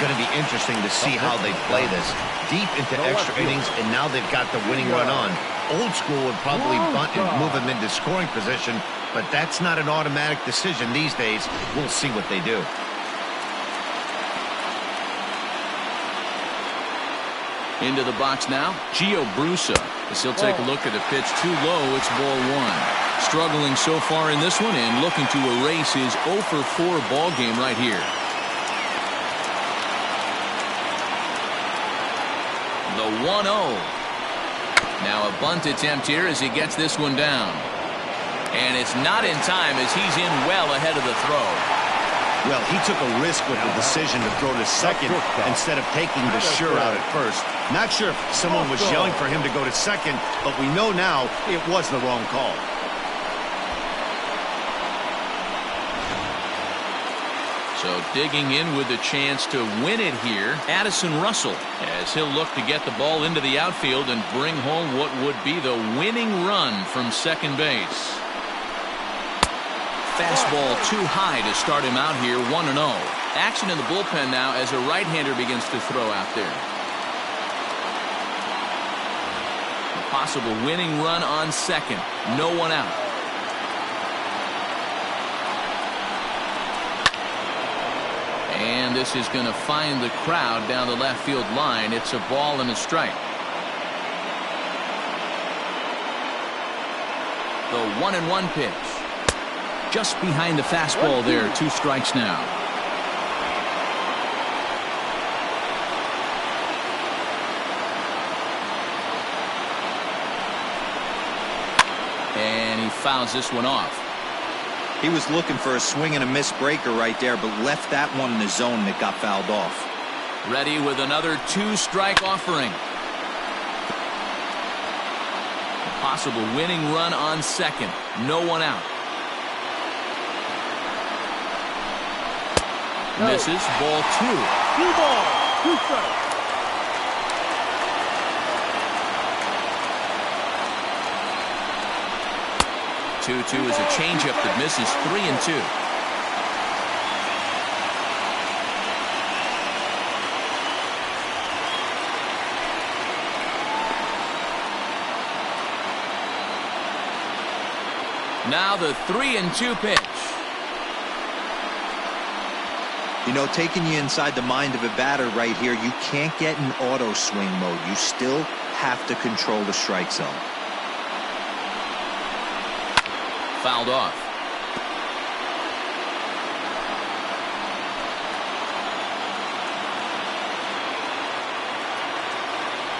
B: Going to be interesting to see how they play this. Deep into extra innings, and now they've got the winning run on. Old school would probably bunt and move him into scoring position, but that's not an automatic decision these days. We'll see what they do.
A: Into the box now, Gio Brusa, as he'll take a look at the pitch too low. It's ball 1. Struggling so far in this one and looking to erase his 0 for 4 ball game right here. The 1-0. Now a bunt attempt here as he gets this one down. And it's not in time as he's in well ahead of the throw.
B: Well, he took a risk with the decision to throw to second instead of taking the sure out at first. Not sure if someone was yelling for him to go to second, but we know now it was the wrong call.
A: So digging in with a chance to win it here, Addison Russell, as he'll look to get the ball into the outfield and bring home what would be the winning run from second base. Fastball too high to start him out here, 1-0. Action in the bullpen now as a right-hander begins to throw out there. A possible winning run on second. No one out. And this is going to find the crowd down the left field line. It's a ball and a strike. The 1-1 pitch. Just behind the fastball there. 2 strikes now. And he fouls this one off.
C: He was looking for a swing and a miss breaker right there, but left that one in the zone that got fouled off.
A: Ready with another 2-strike offering. A possible winning run on second. No one out. Misses. Ball 2.
E: 2 balls, 2 strikes.
A: 2-2 is a changeup that misses. 3-2. Now the 3-2 pitch.
C: You know, taking you inside the mind of a batter right here, you can't get in auto swing mode. You still have to control the strike zone.
A: Fouled off.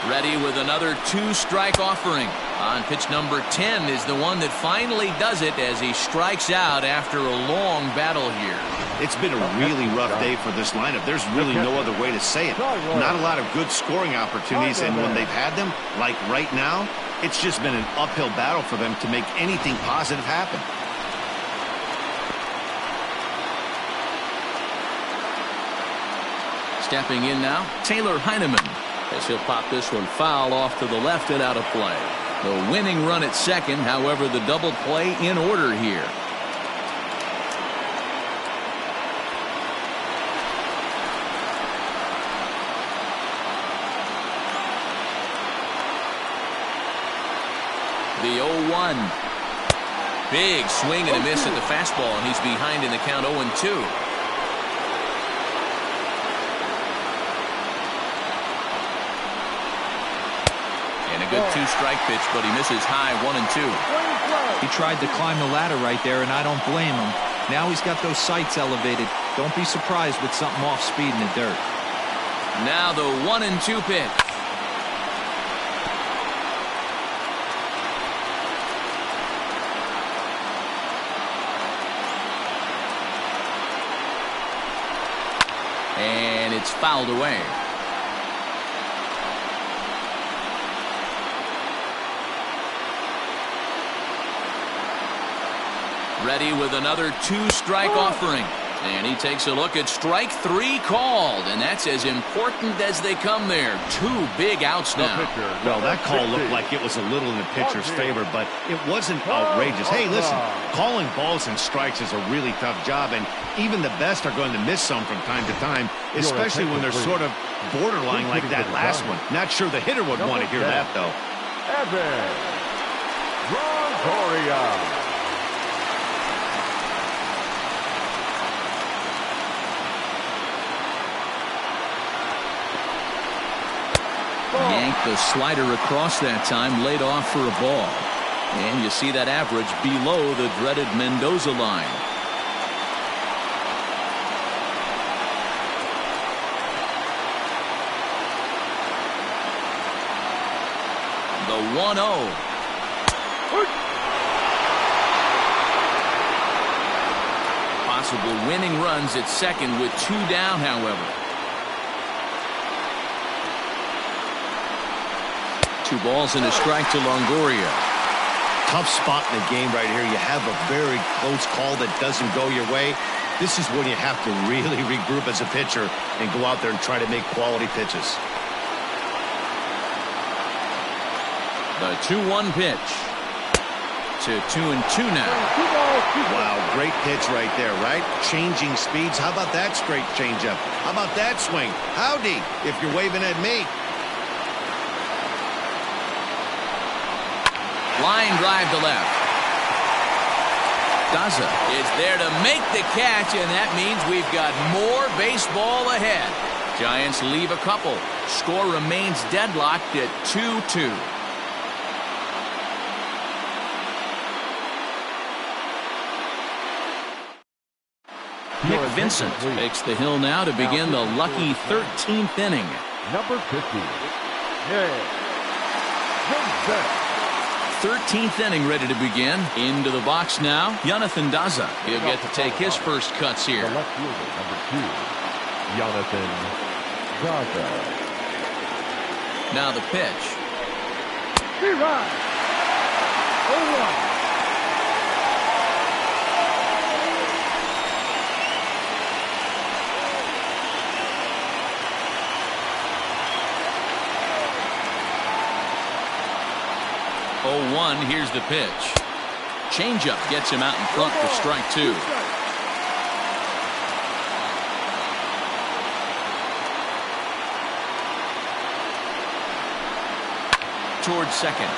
A: Ready with another 2-strike offering. On pitch number 10 is the one that finally does it as he strikes out after a long battle here.
B: It's been a really rough day for this lineup. There's really no other way to say it. Not a lot of good scoring opportunities, and when they've had them, like right now, it's just been an uphill battle for them to make anything positive happen.
A: Stepping in now, Taylor Heineman, as he'll pop this one foul off to the left and out of play. The winning run at second, however, the double play in order here. The 0-1. Big swing and a miss at the fastball, and he's behind in the count 0-2. And a good 2-strike pitch, but he misses high. 1-2.
C: He tried to climb the ladder right there, and I don't blame him. Now he's got those sights elevated. Don't be surprised with something off speed in the dirt.
A: Now the 1-2 pitch. And it's fouled away. Ready with another 2-strike offering. And he takes a look at strike 3 called. And that's as important as they come there. 2 big outs now.
B: Well, that call looked like it was a little in the pitcher's favor, but it wasn't outrageous. Hey, listen, calling balls and strikes is a really tough job, and even the best are going to miss some from time to time, especially when they're sort of borderline like that last one. Not sure the hitter would want to hear that, though.
D: Evan Longoria.
A: Yanked the slider across that time, laid off for a ball. And you see that average below the dreaded Mendoza line. The 1-0. Possible winning runs at second with 2 down, however. 2 balls and a strike to Longoria.
B: Tough spot in the game right here. You have a very close call that doesn't go your way. This is when you have to really regroup as a pitcher and go out there and try to make quality pitches.
A: The 2-1 pitch. To 2-2 now.
B: Wow, great pitch right there, right? Changing speeds. How about that straight changeup? How about that swing? Howdy, if you're waving at me.
A: Line drive to left. Daza is there to make the catch, and that means we've got more baseball ahead. Giants leave a couple. Score remains deadlocked at 2-2. Nick Vincent takes the hill now to begin the lucky 13th inning.
D: Number 50. Yeah.
A: 13th inning ready to begin. Into the box now, Jonathan Daza. He'll get to take his first cuts here.
D: The left fielder, number 2, Jonathan Daza.
A: Now the pitch.
E: He rides. 0-1.
A: Here's the pitch. Changeup gets him out in front for strike 2. Towards second.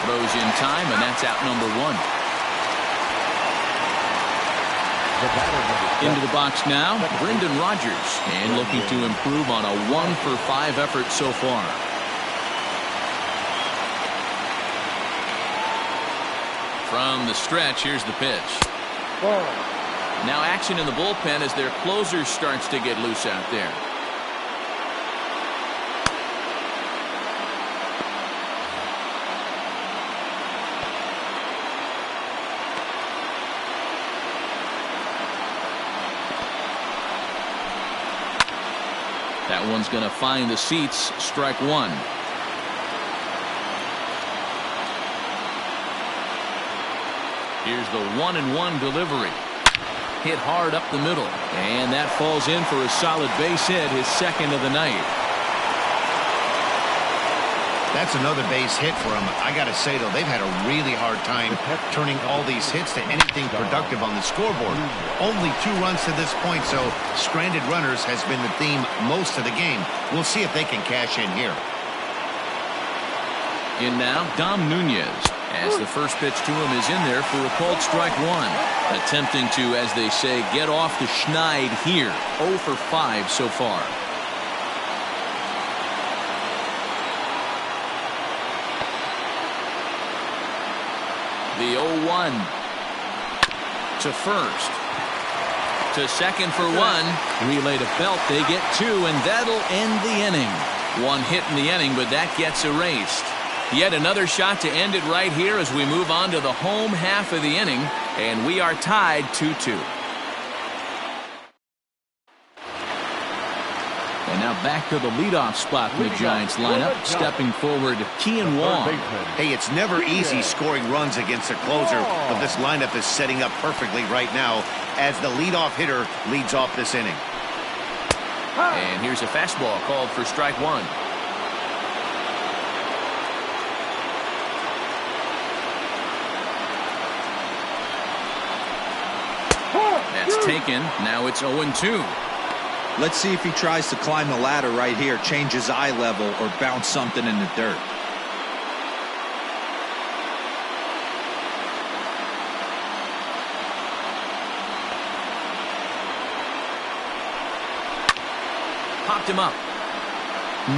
A: Throws in time, and that's out number 1. Into the box now, Brendan Rodgers, and looking to improve on a 1-for-5 effort so far. From the stretch, here's the pitch. Now action in the bullpen as their closer starts to get loose out there. That one's going to find the seats. Strike 1. Here's the 1-1 delivery. Hit hard up the middle. And that falls in for a solid base hit, his second of the night.
B: That's another base hit for him. I got to say, though, they've had a really hard time turning all these hits to anything productive on the scoreboard. Only 2 runs to this point, so stranded runners has been the theme most of the game. We'll see if they can cash in here.
A: In now, Dom Nunez, as the first pitch to him is in there for a called strike 1. Attempting to, as they say, get off the schneid here. 0 for 5 so far. The 0-1 to first. To second for 1. Relay to Belt. They get 2, and that'll end the inning. 1 hit in the inning, but that gets erased. Yet another shot to end it right here as we move on to the home half of the inning, and we are tied 2-2. And now back to the leadoff spot in the Giants lineup. Stepping forward, Kean Wong.
B: Hey, it's never easy scoring runs against a closer, but this lineup is setting up perfectly right now as the leadoff hitter leads off this inning.
A: And here's a fastball called for strike 1. That's taken. Now it's 0-2.
C: Let's see if he tries to climb the ladder right here, change his eye level, or bounce something in the dirt.
A: Popped him up.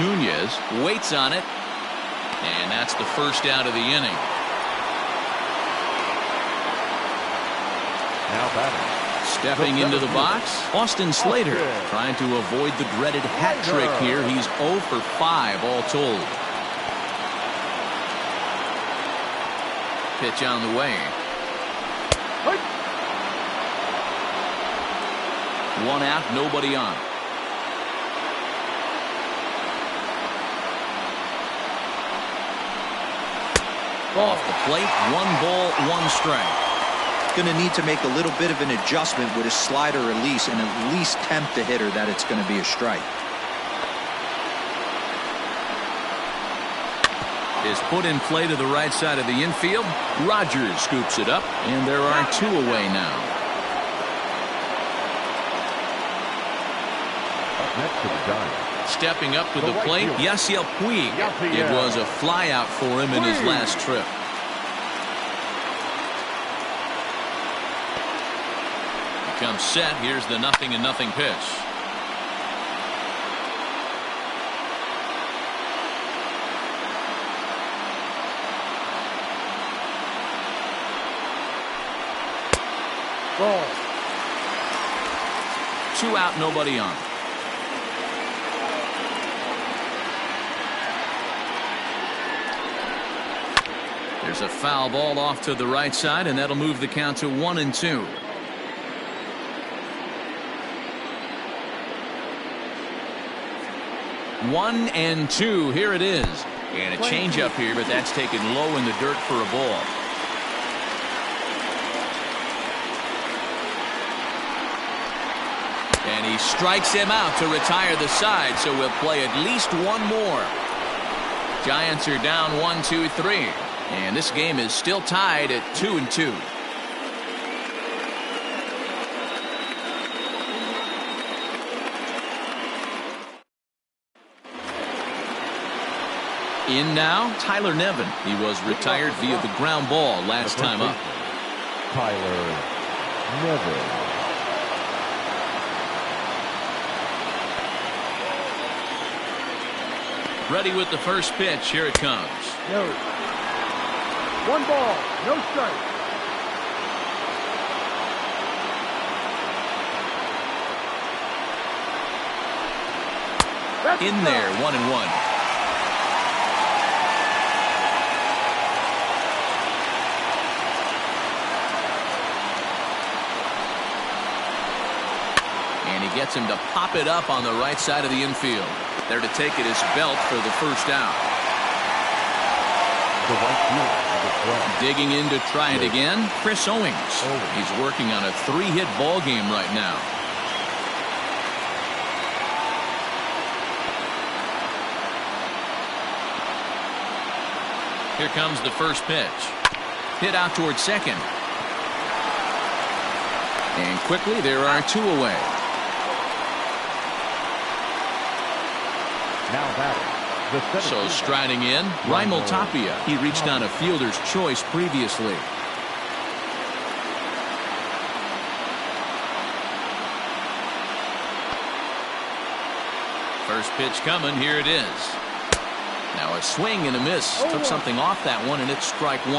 A: Nunez waits on it. And that's the first out of the inning.
D: Now batting.
A: Stepping into the box, Austin Slater trying to avoid the dreaded hat trick here. He's 0 for 5 all told. Pitch on the way. 1 out, nobody on. Off the plate, 1 ball, 1 strike.
C: Going to need to make a little bit of an adjustment with his slider release and at least tempt the hitter that it's going to be a strike.
A: Is put in play to the right side of the infield. Rodgers scoops it up, and there are 2 away now.
D: Up next to the Giants.
A: Stepping up to the plate, Yasiel Puig. It was a fly out for him in his last trip. Comes set. Here's the 0-0 pitch.
E: Ball.
A: 2 out, nobody on. There's a foul ball off to the right side, and that'll move the count to 1-2. 1-2. Here it is. And a changeup here, but that's taken low in the dirt for a ball. And he strikes him out to retire the side, so we'll play at least one more. Giants are down 1-2-3. And this game is still tied at 2-2. In now, Tyler Nevin. He was retired via the ground ball last time up.
D: Tyler Nevin.
A: Ready with the first pitch. Here it comes.
E: No. 1 ball, no strike.
A: In there, 1-1. And he gets him to pop it up on the right side of the infield. There to take it is Belt for the first out. Digging in to try it again, Chris Owings. He's working on a 3-hit ball game right now. Here comes the first pitch. Hit out towards second. And quickly there are 2 away.
D: Now batting.
A: So striding in, Raimel Tapia. He reached on a fielder's choice previously. First pitch coming. Here it is. Now a swing and a miss. Took something off that one, and it's strike 1.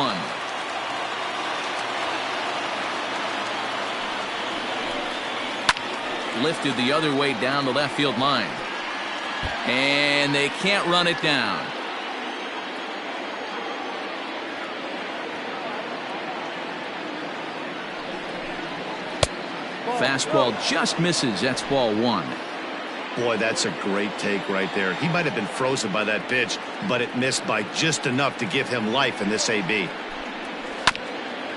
A: Lifted the other way down the left field line. And they can't run it down. Fastball just misses. That's ball 1.
B: Boy, that's a great take right there. He might have been frozen by that pitch, but it missed by just enough to give him life in this AB.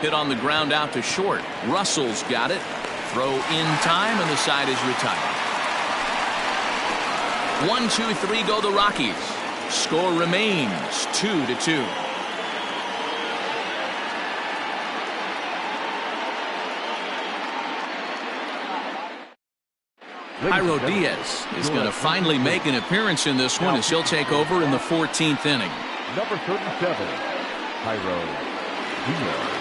A: Hit on the ground out to short. Russell's got it. Throw in time, and the side is retired. 1-2-3 go the Rockies. Score remains 2-2. Jairo Diaz is going to finally make an appearance in this one as he'll take over in the 14th inning.
D: Number 37, Jairo Diaz.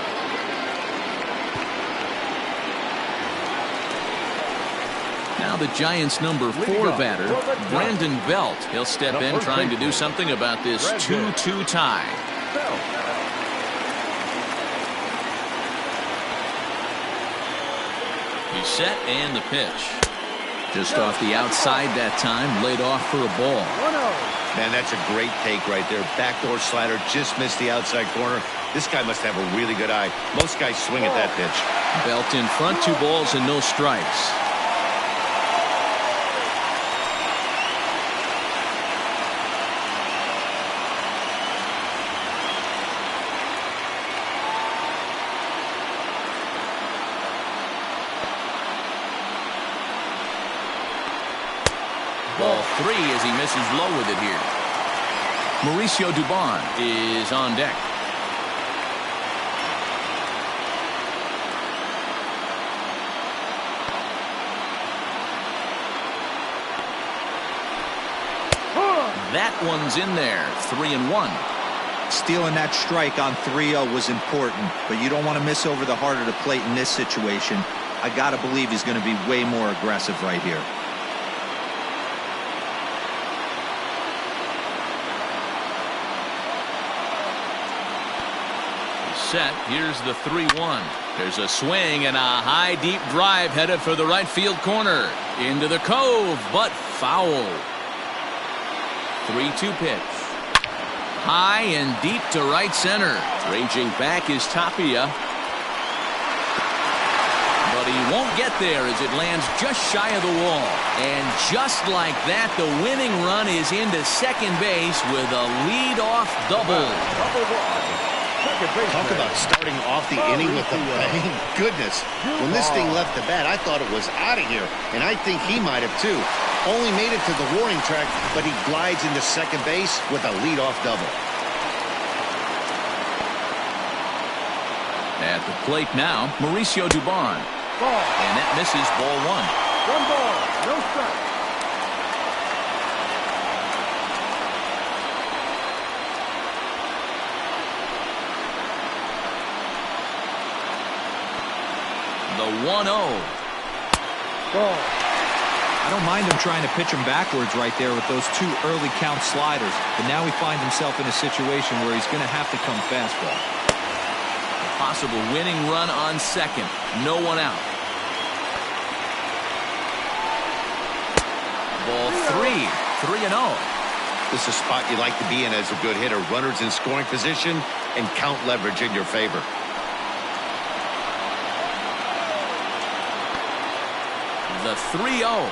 A: Now the Giants' number 4 batter, Brandon Belt. He'll step in trying to do something about this 2-2 tie. He's set and the pitch. Just off the outside that time, laid off for a ball.
B: Man, that's a great take right there. Backdoor slider just missed the outside corner. This guy must have a really good eye. Most guys swing at that pitch.
A: Belt in front, 2 balls and no strikes. Ball 3 as he misses low with it here. Mauricio Dubon is on deck. That one's in there. 3-1.
C: Stealing that strike on 3-0 was important, but you don't want to miss over the heart of the plate in this situation. I got to believe he's going to be way more aggressive right here.
A: set. Here's the 3-1. There's a swing and a high deep drive headed for the right field corner. Into the cove, but foul. 3-2 pitch. High and deep to right center. Raging back is Tapia. But he won't get there as it lands just shy of the wall. And just like that, the winning run is into second base with a lead-off double.
B: Talk about starting off the inning with a bang. Goodness, when this thing left the bat, I thought it was out of here. And I think he might have, too. Only made it to the warning track, but he glides into second base with a lead-off double.
A: At the plate now, Mauricio Dubon. And that misses, ball 1.
E: 1 ball, no strike.
A: The 1-0.
E: Ball.
C: I don't mind him trying to pitch him backwards right there with those 2 early count sliders. But now he finds himself in a situation where he's going to have to come fastball.
A: Possible winning run on second. No one out. Ball 3. 3-0.
B: This is a spot you like to be in as a good hitter. Runners in scoring position and count leverage in your favor.
A: The 3-0.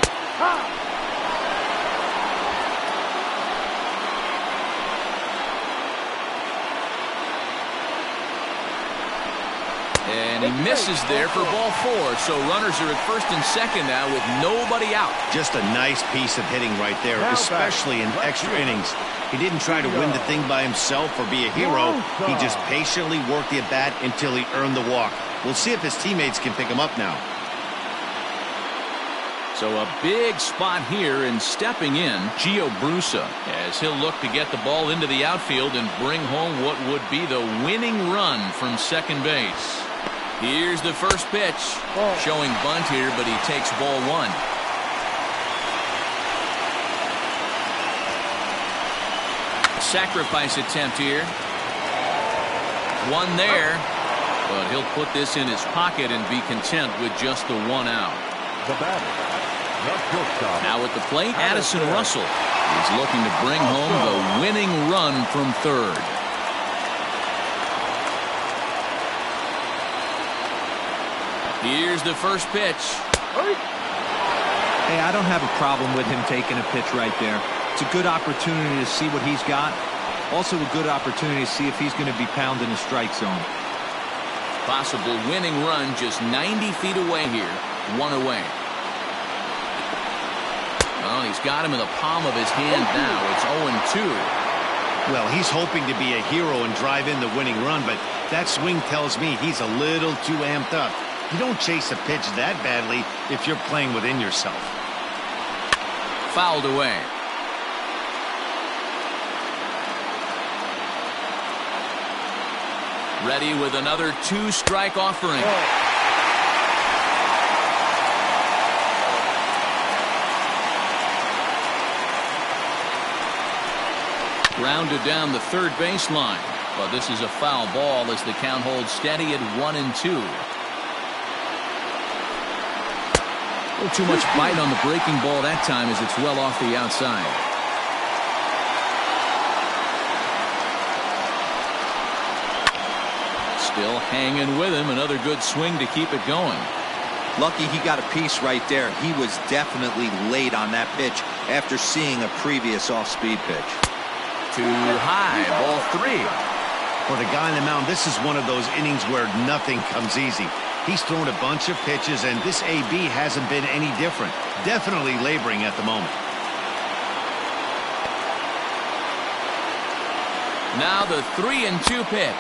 A: And he misses there for ball 4. So runners are at first and second now with nobody out.
B: Just a nice piece of hitting right there, especially in extra innings. He didn't try to win the thing by himself or be a hero. He just patiently worked the at-bat until he earned the walk. We'll see if his teammates can pick him up now.
A: So a big spot here, and stepping in, Gio Brusa, as he'll look to get the ball into the outfield and bring home what would be the winning run from second base. Here's the first pitch. Showing bunt here, but he takes ball 1. Sacrifice attempt here. 1 there, but he'll put this in his pocket and be content with just the 1 out.
D: The batter.
A: Now at the plate, Addison Russell is looking to bring home the winning run from third. Here's the first pitch.
C: Hey, I don't have a problem with him taking a pitch right there. It's a good opportunity to see what he's got. Also a good opportunity to see if he's going to be pounding the strike zone.
A: Possible winning run just 90 feet away here. 1 away. Well, he's got him in the palm of his hand now. It's 0-2.
B: Well, he's hoping to be a hero and drive in the winning run, but that swing tells me he's a little too amped up. You don't chase a pitch that badly if you're playing within yourself.
A: Fouled away. Ready with another 2-strike offering. Grounded down the third baseline, but this is a foul ball as the count holds steady at 1-2. A little too much bite on the breaking ball that time as it's well off the outside. Still hanging with him. Another good swing to keep it going.
C: Lucky he got a piece right there. He was definitely late on that pitch after seeing a previous off-speed pitch.
A: Too high, ball 3.
B: For the guy on the mound, this is one of those innings where nothing comes easy. He's thrown a bunch of pitches, and this AB hasn't been any different. Definitely laboring at the moment.
A: Now the 3-2 pitch.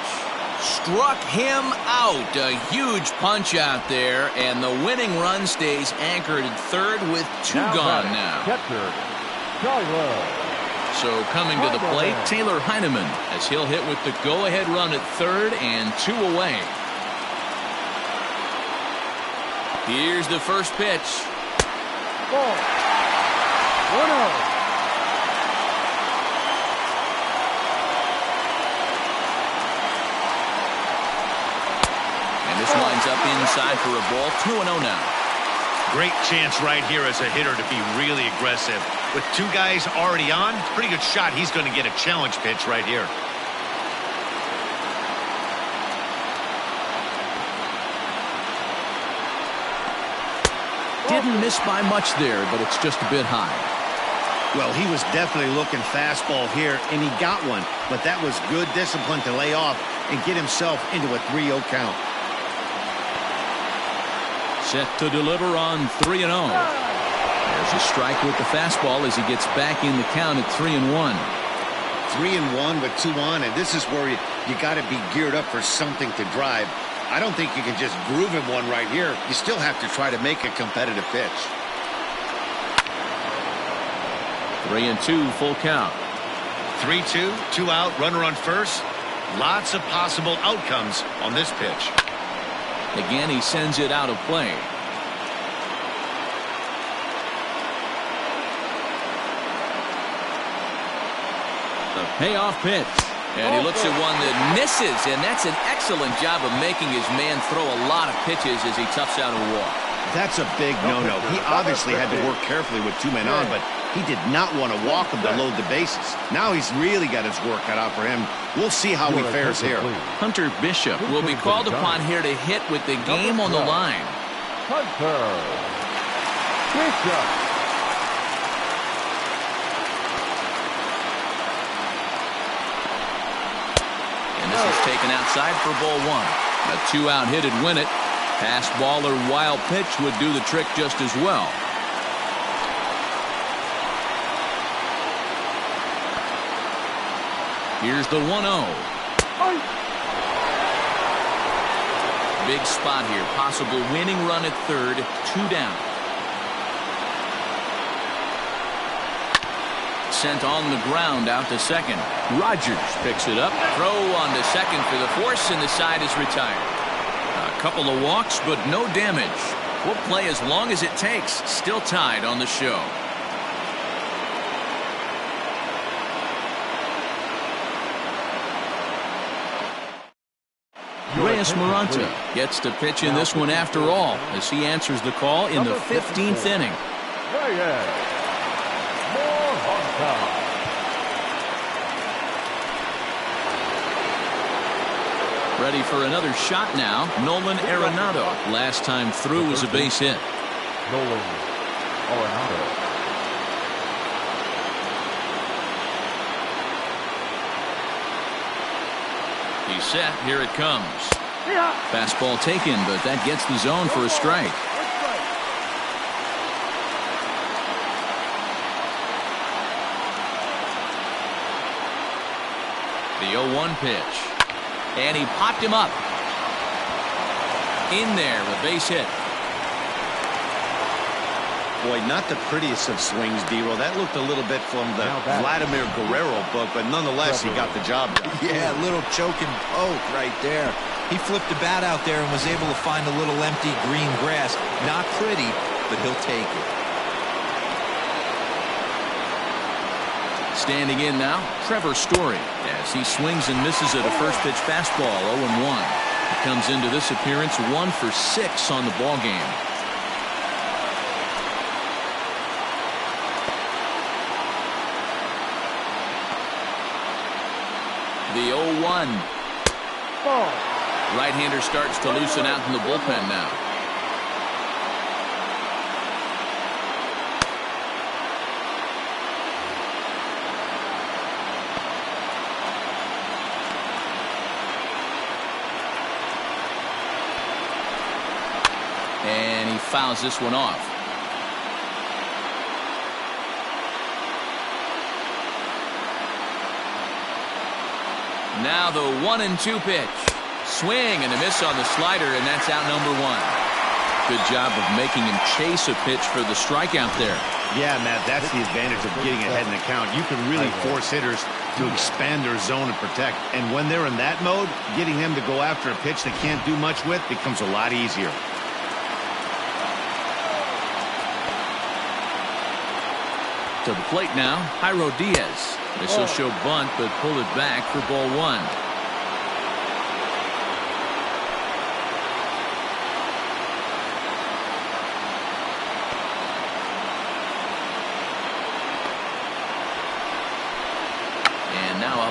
A: Struck him out. A huge punch out there, and the winning run stays anchored at third with 2 gone now.
D: Catcher, Tyler.
A: So coming to the plate, Taylor Heineman, as he'll hit with the go-ahead run at third and 2 away. Here's the first pitch.
E: Ball. 1-0.
A: This winds up inside for a ball. 2-0 now.
B: Great chance right here as a hitter to be really aggressive. With two guys already on, pretty good shot. He's going to get a challenge pitch right here.
A: Didn't miss by much there, but it's just a bit high.
B: Well, he was definitely looking fastball here, and he got one. But that was good discipline to lay off and get himself into a 3-0 count.
A: Set to deliver on 3-0. There's a strike with the fastball as he gets back in the count at 3-1.
B: 3-1 with 2 on, and this is where you got to be geared up for something to drive. I don't think you can just groove him one right here. You still have to try to make a competitive pitch.
A: 3-2, full count.
B: 3-2, 2 out, runner on first. Lots of possible outcomes on this pitch.
A: Again, he sends it out of play. The payoff pitch. And he looks at one that misses, and that's an excellent job of making his man throw a lot of pitches as he toughs out a walk.
B: That's a big no-no. He obviously had to work carefully with 2 men on, but he did not want to walk him to load the bases. Now he's really got his work cut out for him. We'll see how he fares here.
A: Hunter Bishop will be called upon here to hit with the game on the line.
D: Hunter Bishop.
A: And this is taken outside for ball 1. A 2-out hit would win it. Pass ball or wild pitch would do the trick just as well. Here's the 1-0. Big spot here. Possible winning run at third. 2 down. Sent on the ground out to second. Rogers picks it up. Throw on to second for the force, and the side is retired. A couple of walks, but no damage. We'll play as long as it takes. Still tied on the show. Reyes Maranta gets to pitch in this one after all, as he answers the call in the 15th inning. Ready for another shot now. Nolan Arenado. Last time through was a base hit.
D: Nolan Arenado.
A: He's set. Here it comes. Fastball taken, but that gets the zone for a strike. The 0-1 pitch. And he popped him up. In there, a base hit.
B: Boy, not the prettiest of swings, D-Roll. That looked a little bit from the Vladimir Guerrero book, but nonetheless, he got the job done.
C: Yeah, a little choke and poke right there. He flipped the bat out there and was able to find a little empty green grass. Not pretty, but he'll take it.
A: Standing in now, Trevor Story, as he swings and misses at a first pitch fastball, 0-1. He comes into this appearance 1 for 6 on the ball game. The 0-1. Right-hander starts to loosen out in the bullpen now. And he fouls this one off. Now the 1-2 pitch. Swing and a miss on the slider, and that's out number 1. Good job of making him chase a pitch for the strikeout there.
B: Yeah, Matt, that's the advantage of getting ahead in the count. You can really force hitters to expand their zone and protect. And when they're in that mode, getting them to go after a pitch they can't do much with becomes a lot easier.
A: To the plate now, Jairo Diaz. This will show bunt, but pull it back for ball 1.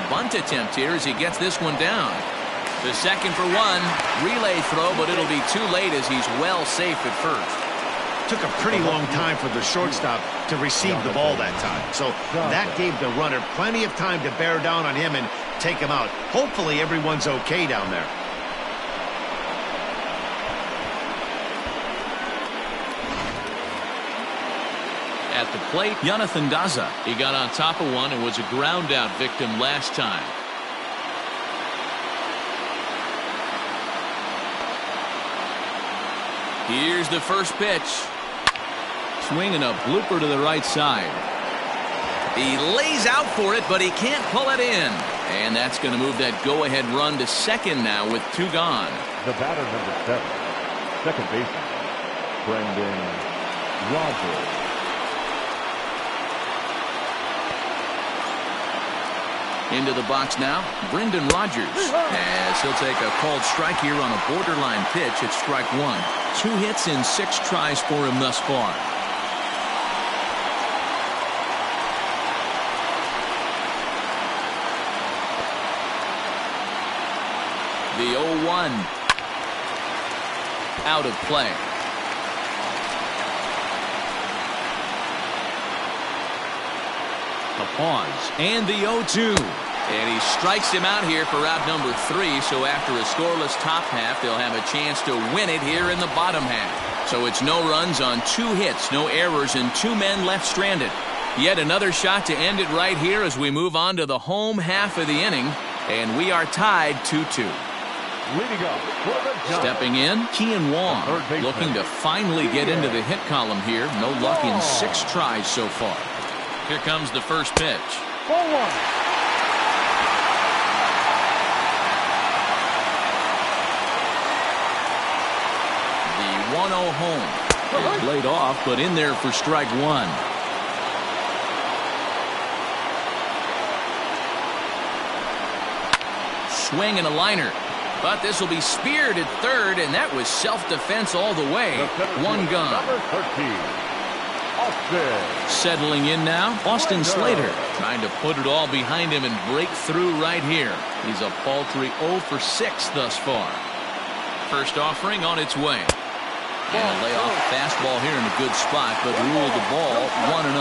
A: bunt attempt here as he gets this one down. The second for one. Relay throw, but it'll be too late as he's well safe at first.
B: Took a pretty long time for the shortstop to receive the ball that time. So that gave the runner plenty of time to bear down on him and take him out. Hopefully everyone's okay down there.
A: At the plate, Jonathan Daza. He got on top of one and was a ground out victim last time. Here's the first pitch. Swinging a blooper to the right side. He lays out for it, but he can't pull it in. And that's going to move that go-ahead run to second now with two gone.
D: The batter, number 7, second baseman, Brendan Rodgers.
A: Into the box now, Brendan Rodgers. As he'll take a called strike here on a borderline pitch at strike one. 2 hits in 6 tries for him thus far. The 0-1. Out of play. A pause. And the 0-2. And he strikes him out here for out number 3. So after a scoreless top half, they'll have a chance to win it here in the bottom half. So it's no runs on 2 hits, no errors, and 2 men left stranded. Yet another shot to end it right here as we move on to the home half of the inning. And we are tied 2-2.
D: Leading up for the jump.
A: Stepping in, Kian Wong, looking to finally get into the hit column here. No luck in 6 tries so far. Here comes the first pitch.
E: 4-1.
A: The 1-0 home. Is laid off, but in there for strike one. Swing and a liner. But this will be speared at third, and that was self-defense all the way. 1 gone.
D: Number 13, Austin.
A: Settling in now, Austin Slater. Trying to put it all behind him and break through right here. He's a paltry 0 for 6 thus far. First offering on its way. And a layoff fastball here in a good spot, but ruled the ball 1-0.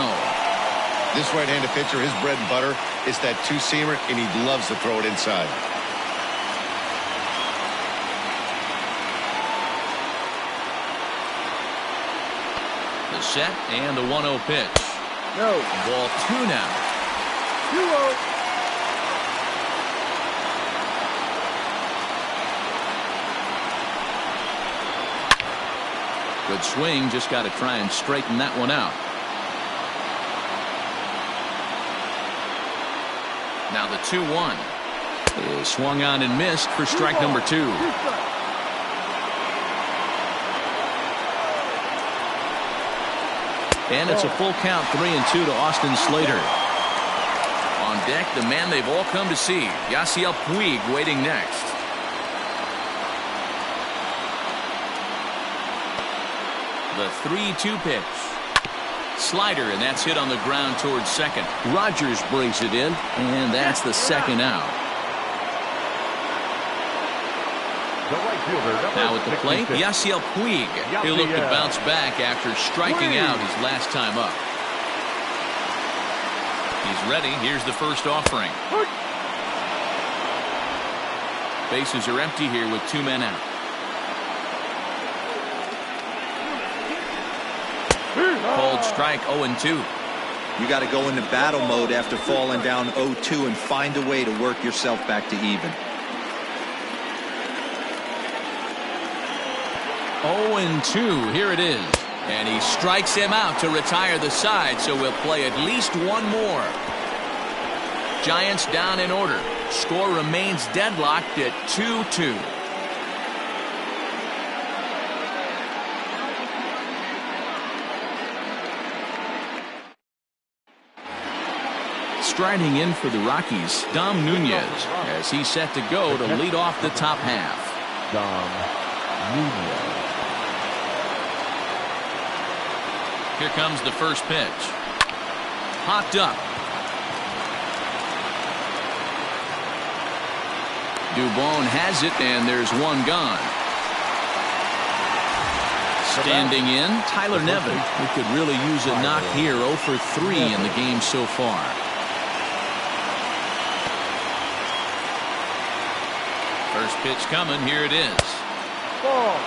B: This right-handed pitcher, his bread and butter is that two-seamer, and he loves to throw it inside.
A: The set and the 1-0 pitch.
E: No.
A: Ball 2 now.
E: 2-0.
A: Good swing, just got to try and straighten that one out. Now the 2-1 is swung on and missed for strike number 2. And it's a full count, 3-2 to Austin Slater. On deck, the man they've all come to see, Yasiel Puig, waiting next. The 3-2 pitch. Slider, and that's hit on the ground towards second. Rodgers brings it in, and that's the second out. Now at the plate, Yasiel Puig. He'll look to bounce back after striking out his last time up. He's ready. Here's the first offering. Bases are empty here with 2 men out. Cold strike, 0-2.
C: You got to go into battle mode after falling down 0-2 and find a way to work yourself back to even.
A: 0-2, here it is. And he strikes him out to retire the side, so we'll play at least one more. Giants down in order. Score remains deadlocked at 2-2. Striding in for the Rockies, Dom Nunez, as he's set to go to lead off the top half.
D: Dom Nunez.
A: Here comes the first pitch. Popped up. Dubon has it, and there's one gone. Standing in, Tyler Nevin, who could really use a knock here. 0 for 3 in the game so far. First pitch coming. Here it is.
E: Ball.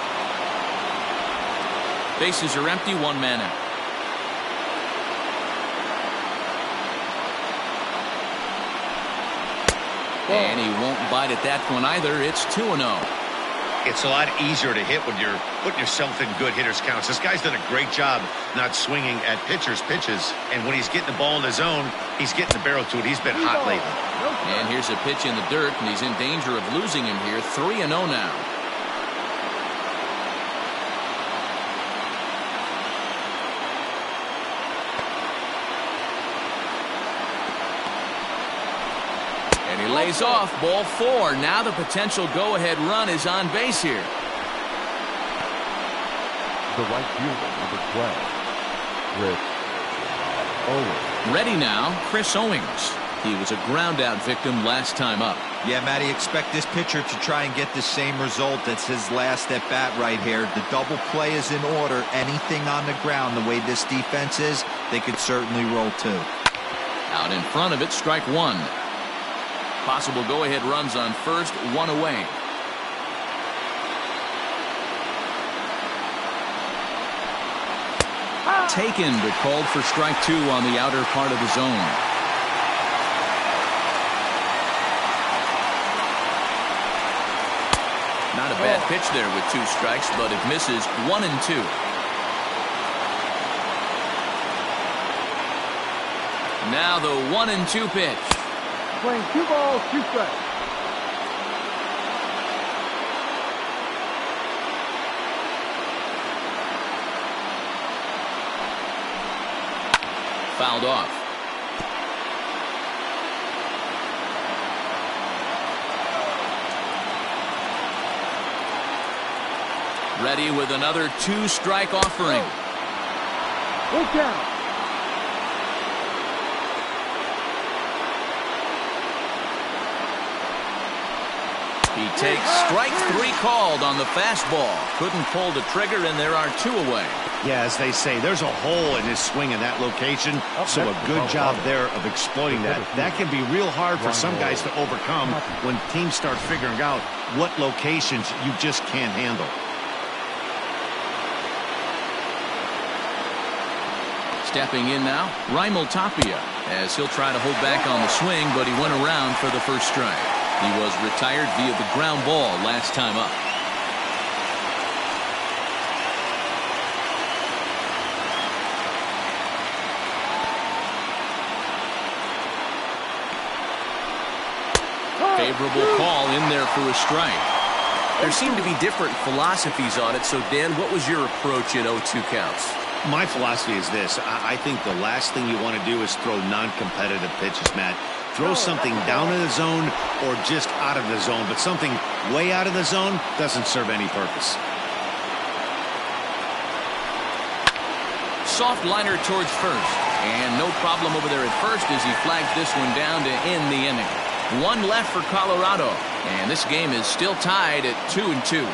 A: Bases are empty. One man out. And he won't bite at that one either. It's 2-0.
B: It's a lot easier to hit when you're putting yourself in good hitters counts. This guy's done a great job not swinging at pitchers' pitches. And when he's getting the ball in his zone, he's getting the barrel to it. He's been hot lately.
A: And here's a pitch in the dirt, and he's in danger of losing him here. 3-0 now. And he lays off. Ball 4. Now the potential go-ahead run is on base here.
D: The right fielder, number 12, Chris Owings.
A: Ready now, Chris Owings. He was a ground-out victim last time up.
C: Yeah, Matty, expect this pitcher to try and get the same result. That's his last at-bat right here. The double play is in order. Anything on the ground, the way this defense is, they could certainly roll too.
A: Out in front of it, strike one. Possible go-ahead runs on first, one away. Taken, but called for strike two on the outer part of the zone. Not a bad pitch there with 2 strikes, but it misses. 1-2. Now the 1-2 pitch.
E: Playing 2 balls, 2 strikes.
A: Fouled off. Ready with another 2-strike offering.
E: Look out.
A: He takes strike 3 called on the fastball. Couldn't pull the trigger, and there are 2 away.
B: Yeah, as they say, there's a hole in his swing in that location, so a good job there of exploiting that. That can be real hard for some guys to overcome when teams start figuring out what locations you just can't handle.
A: Stepping in now, Raimel Tapia, as he'll try to hold back on the swing, but he went around for the first strike. He was retired via the ground ball last time up. Favorable call in there for a strike. There seem to be different philosophies on it, so Dan, what was your approach at 0-2 counts?
B: My philosophy is this. I think the last thing you want to do is throw non-competitive pitches, Matt. Throw something down in the zone or just out of the zone, but something way out of the zone doesn't serve any purpose.
A: Soft liner towards first, and no problem over there at first as he flags this one down to end the inning. 1 left for Colorado, and this game is still tied at 2-2.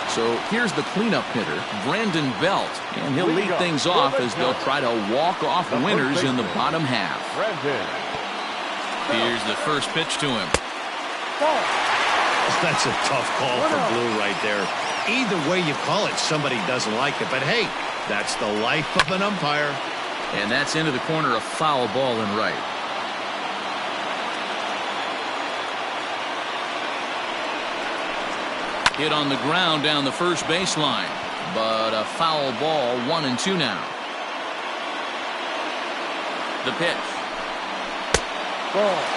A: So here's the cleanup hitter, Brandon Belt, and he'll lead things off as they'll try to walk off winners in the bottom half. Here's the first pitch to him.
B: That's a tough call for Blue right there. Either way you call it, somebody doesn't like it. But hey, that's the life of an umpire.
A: And that's into the corner, a foul ball and right. Hit on the ground down the first baseline, but a foul ball. 1-2 now. The pitch.
E: Ball.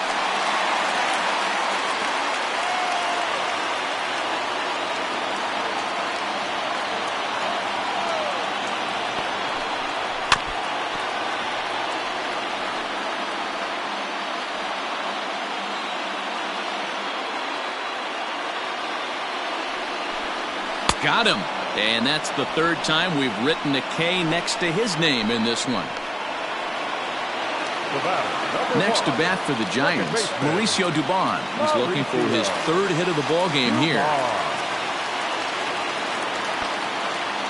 A: Got him. And that's the third time we've written a K next to his name in this one. Next to bat for the Giants, Mauricio Dubon. He's looking for his third hit of the ball game here.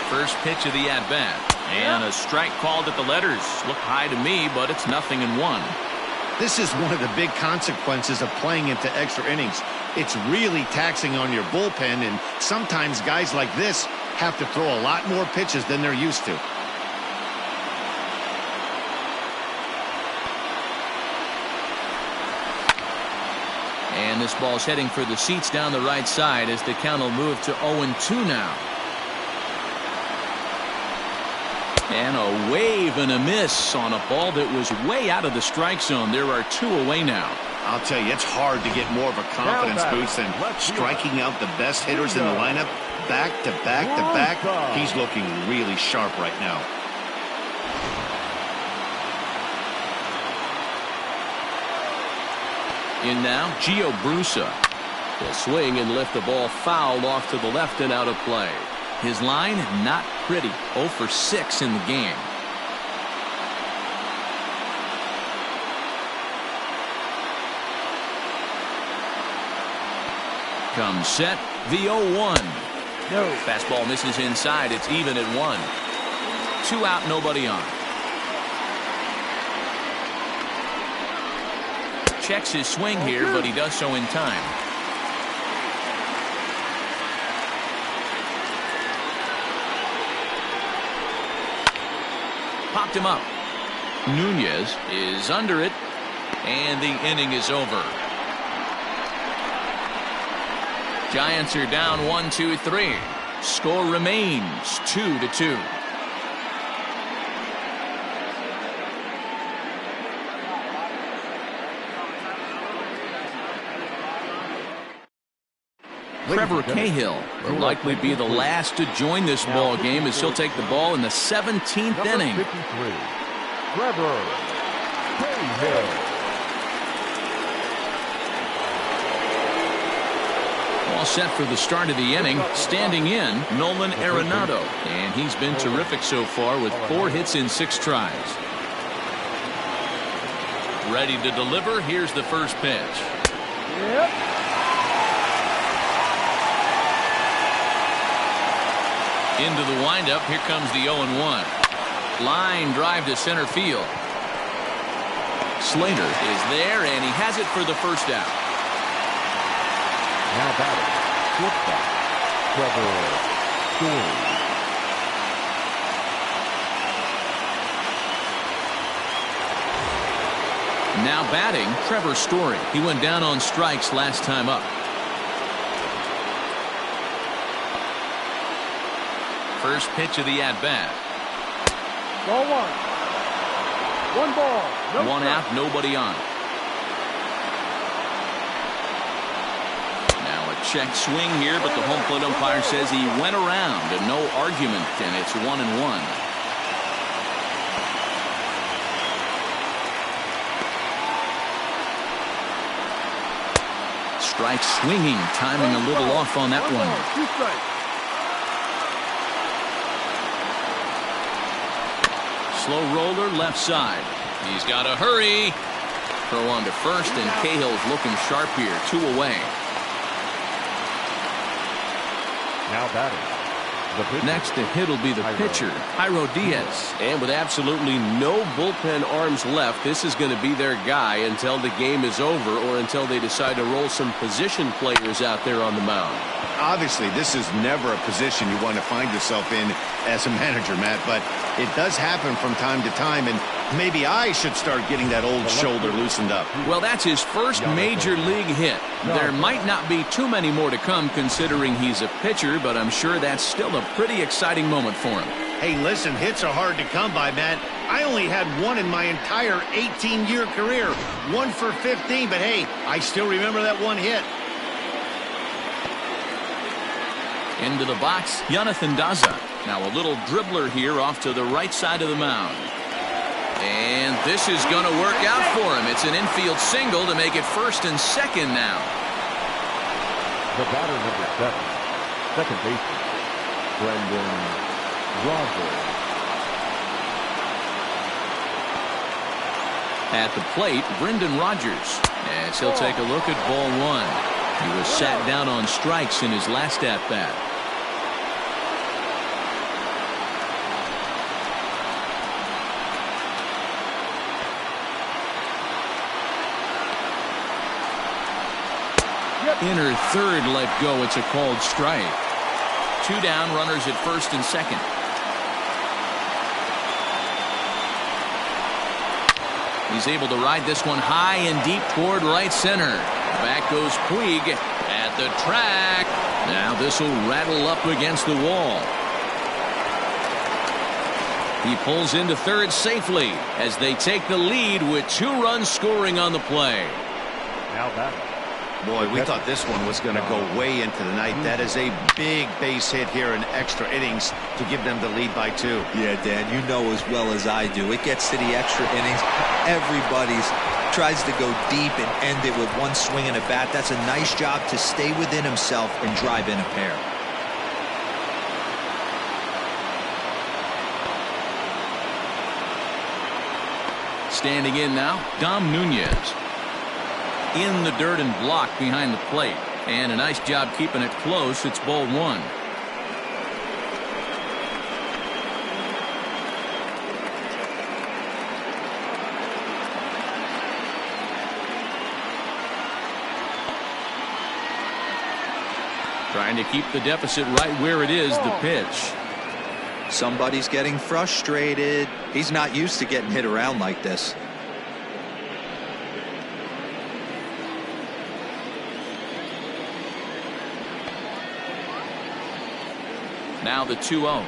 A: First pitch of the at-bat. And a strike called at the letters. Looked high to me, but it's 0-1.
B: This is one of the big consequences of playing into extra innings. It's really taxing on your bullpen, and sometimes guys like this have to throw a lot more pitches than they're used to.
A: And this ball's heading for the seats down the right side as the count will move to 0-2 now. And a wave and a miss on a ball that was way out of the strike zone. There are 2 away now.
B: I'll tell you, it's hard to get more of a confidence boost than striking out the best hitters in the lineup back to back to back. He's looking really sharp right now.
A: In now, Gio Brusa. He'll swing and lift the ball foul off to the left and out of play. His line, not pretty. 0 for 6 in the game. Comes set, the 0-1.
E: No.
A: Fastball misses inside. It's even at 1. 2 out, nobody on. Checks his swing here, but he does so in time. Popped him up. Nunez is under it, and the inning is over. Giants are down 1-2-3. Score remains 2-2. Trevor Cahill will likely be the last to join this ball game as he'll take the ball in the 17th inning.
D: 53, Trevor Cahill.
A: All set for the start of the inning. Standing in, Nolan Arenado. And he's been terrific so far with 4 hits in 6 tries. Ready to deliver. Here's the first pitch.
E: Yep.
A: Into the windup. Here comes the 0-1. Line drive to center field. Slater is there, and he has it for the first out.
D: Now batting, shortstop, Trevor Story.
A: Now batting, Trevor Story. He went down on strikes last time up. First pitch of the at-bat.
E: Ball 1. 1 ball. No
A: 1
E: strike.
A: out, nobody on. Now a check swing here, but the home plate umpire says he went around and no argument, and it's 1-1. Strike swinging, timing a little off on that one.
E: 2 strikes.
A: Slow roller left side. He's got to hurry. Throw on to first, and Cahill's looking sharp here. 2 away.
D: Now batting, the pitcher.
A: Next to hit will be the pitcher, Jairo Diaz. And with absolutely no bullpen arms left, this is going to be their guy until the game is over or until they decide to roll some position players out there on the mound.
B: Obviously, this is never a position you want to find yourself in as a manager, Matt, but it does happen from time to time, and maybe I should start getting that old shoulder loosened up.
A: Well, that's his first major league hit. There might not be too many more to come considering he's a pitcher, but I'm sure that's still a pretty exciting moment for him.
B: Hey, listen, hits are hard to come by, Matt. I only had 1 in my entire 18-year career. 1 for 15, but hey, I still remember that 1 hit.
A: Into the box, Jonathan Daza. Now a little dribbler here off to the right side of the mound. And this is going to work out for him. It's an infield single to make it first and second now.
D: The batter, number 7, second baseman, Brendan Rodgers.
A: At the plate, Brendan Rodgers. As he'll take a look at ball one. He was sat down on strikes in his last at-bat. Inner third let go. It's a called strike. 2 down, runners at first and second. He's able to ride this one high and deep toward right center. Back goes Puig at the track. Now this will rattle up against the wall. He pulls into third safely as they take the lead with 2 runs scoring on the play.
D: Now that.
B: Boy, we thought this one was going to go way into the night. That is a big base hit here in extra innings to give them the lead by 2.
C: Yeah, Dan, you know as well as I do. It gets to the extra innings. Everybody's tries to go deep and end it with one swing and a bat. That's a nice job to stay within himself and drive in a pair.
A: Standing in now, Dom Nunez. In the dirt and blocked behind the plate. And a nice job keeping it close. It's ball 1. Trying to keep the deficit right where it is, the pitch.
C: Somebody's getting frustrated. He's not used to getting hit around like this.
A: Now the 2-0.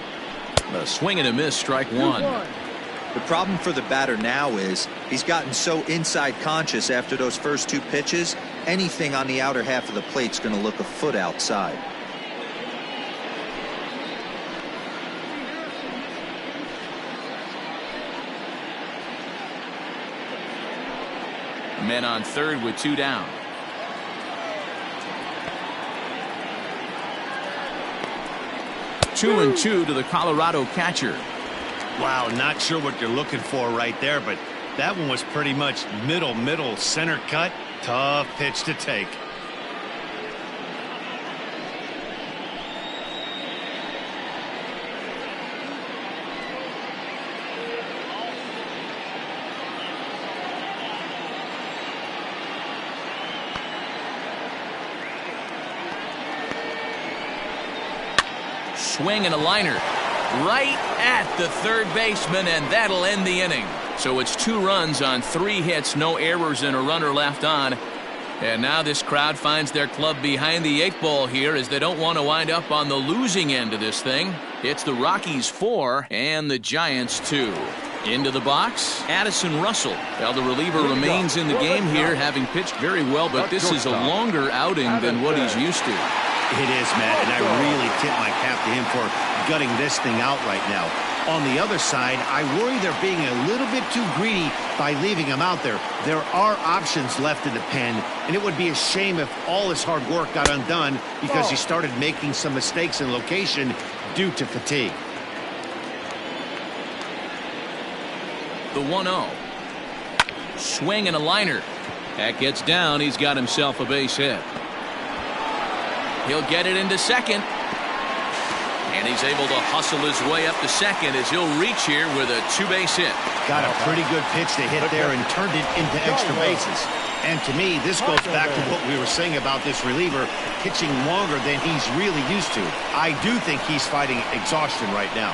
A: A swing and a miss, strike 1.
C: The problem for the batter now is he's gotten so inside conscious after those first 2 pitches. Anything on the outer half of the plate's going to look a foot outside.
A: Men on third with 2 down. Two and 2 to the Colorado catcher.
B: Wow, not sure what you're looking for right there, but that one was pretty much middle center cut. Tough pitch to take.
A: Swing and a liner right at the third baseman, and that'll end the inning. So it's 2 runs on 3 hits, no errors, and a runner left on. And now this crowd finds their club behind the 8 ball here, as they don't want to wind up on the losing end of this thing. It's the Rockies 4 and the Giants 2. Into the box, Addison Russell. Well, the reliever remains in the game here, having pitched very well, but this is a longer outing than what he's used to.
B: It is, Matt, and I really tip my cap to him for gutting this thing out right now. On the other side, I worry they're being a little bit too greedy by leaving him out there. There are options left in the pen, and it would be a shame if all his hard work got undone because he started making some mistakes in location due to fatigue.
A: The 1-0. Swing and a liner. That gets down. He's got himself a base hit. He'll get it into second. And he's able to hustle his way up to second as he'll reach here with a 2-base hit.
B: Got a pretty good pitch to hit there and turned it into extra bases. And to me, this goes back to what we were saying about this reliever pitching longer than he's really used to. I do think he's fighting exhaustion right now.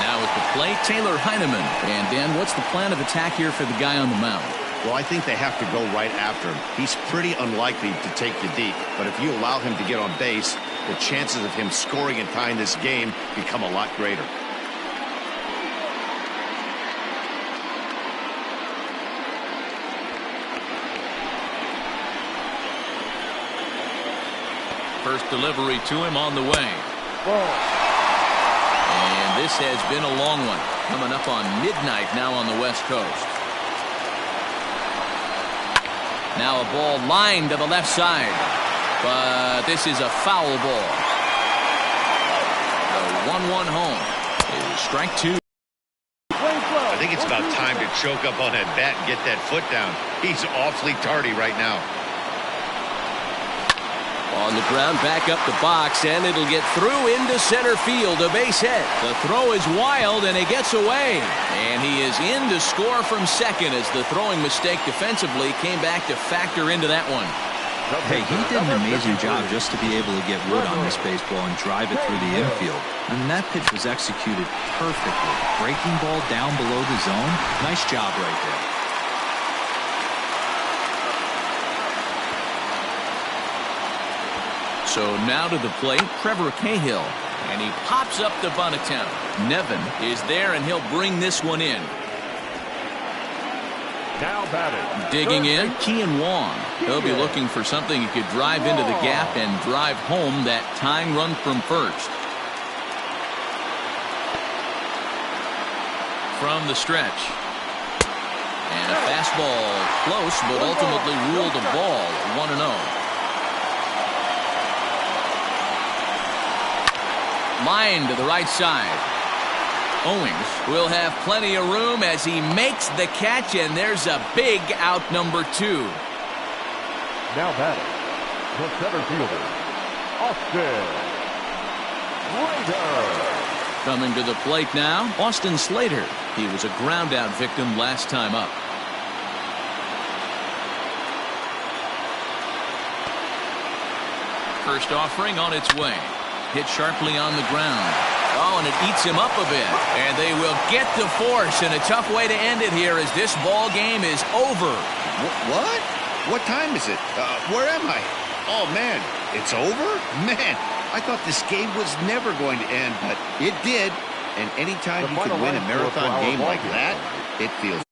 A: Now at the plate, Taylor Heineman. And Dan, what's the plan of attack here for the guy on the mound?
B: Well, I think they have to go right after him. He's pretty unlikely to take you deep, but if you allow him to get on base, the chances of him scoring and tying this game become a lot greater.
A: First delivery to him on the way. And this has been a long one, coming up on midnight now on the West Coast. Now a ball lined to the left side. But this is a foul ball. The 1-1 home is strike 2.
B: I think it's about time to choke up on that bat and get that foot down. He's awfully tardy right now.
A: On the ground, back up the box, and it'll get through into center field, a base hit. The throw is wild, and he gets away. And he is in to score from second as the throwing mistake defensively came back to factor into that one.
C: Hey, he did an amazing job just to be able to get wood on this baseball and drive it through the infield. And that pitch was executed perfectly. Breaking ball down below the zone. Nice job right there.
A: So now to the plate, Trevor Cahill. And he pops up the bunt attempt. Nevin is there, and he'll bring this one in.
D: Now batting.
A: Digging in, Kean Wong. He'll be looking for something he could drive into the gap and drive home that tying run from first. From the stretch. And a fastball close, but ultimately ruled a ball, 1-0. Line to the right side. Owings will have plenty of room as he makes the catch, and there's a big out, number 2.
D: Now batting, the center fielder, Austin Slater.
A: Coming to the plate now, Austin Slater. He was a ground out victim last time up. First offering on its way. Hit sharply on the ground. Oh, and it eats him up a bit. And they will get the force, and a tough way to end it here as this ball game is over.
B: What? What time is it? Where am I? Oh, man, it's over? Man, I thought this game was never going to end, but it did. And anytime you can win a marathon game like that, it feels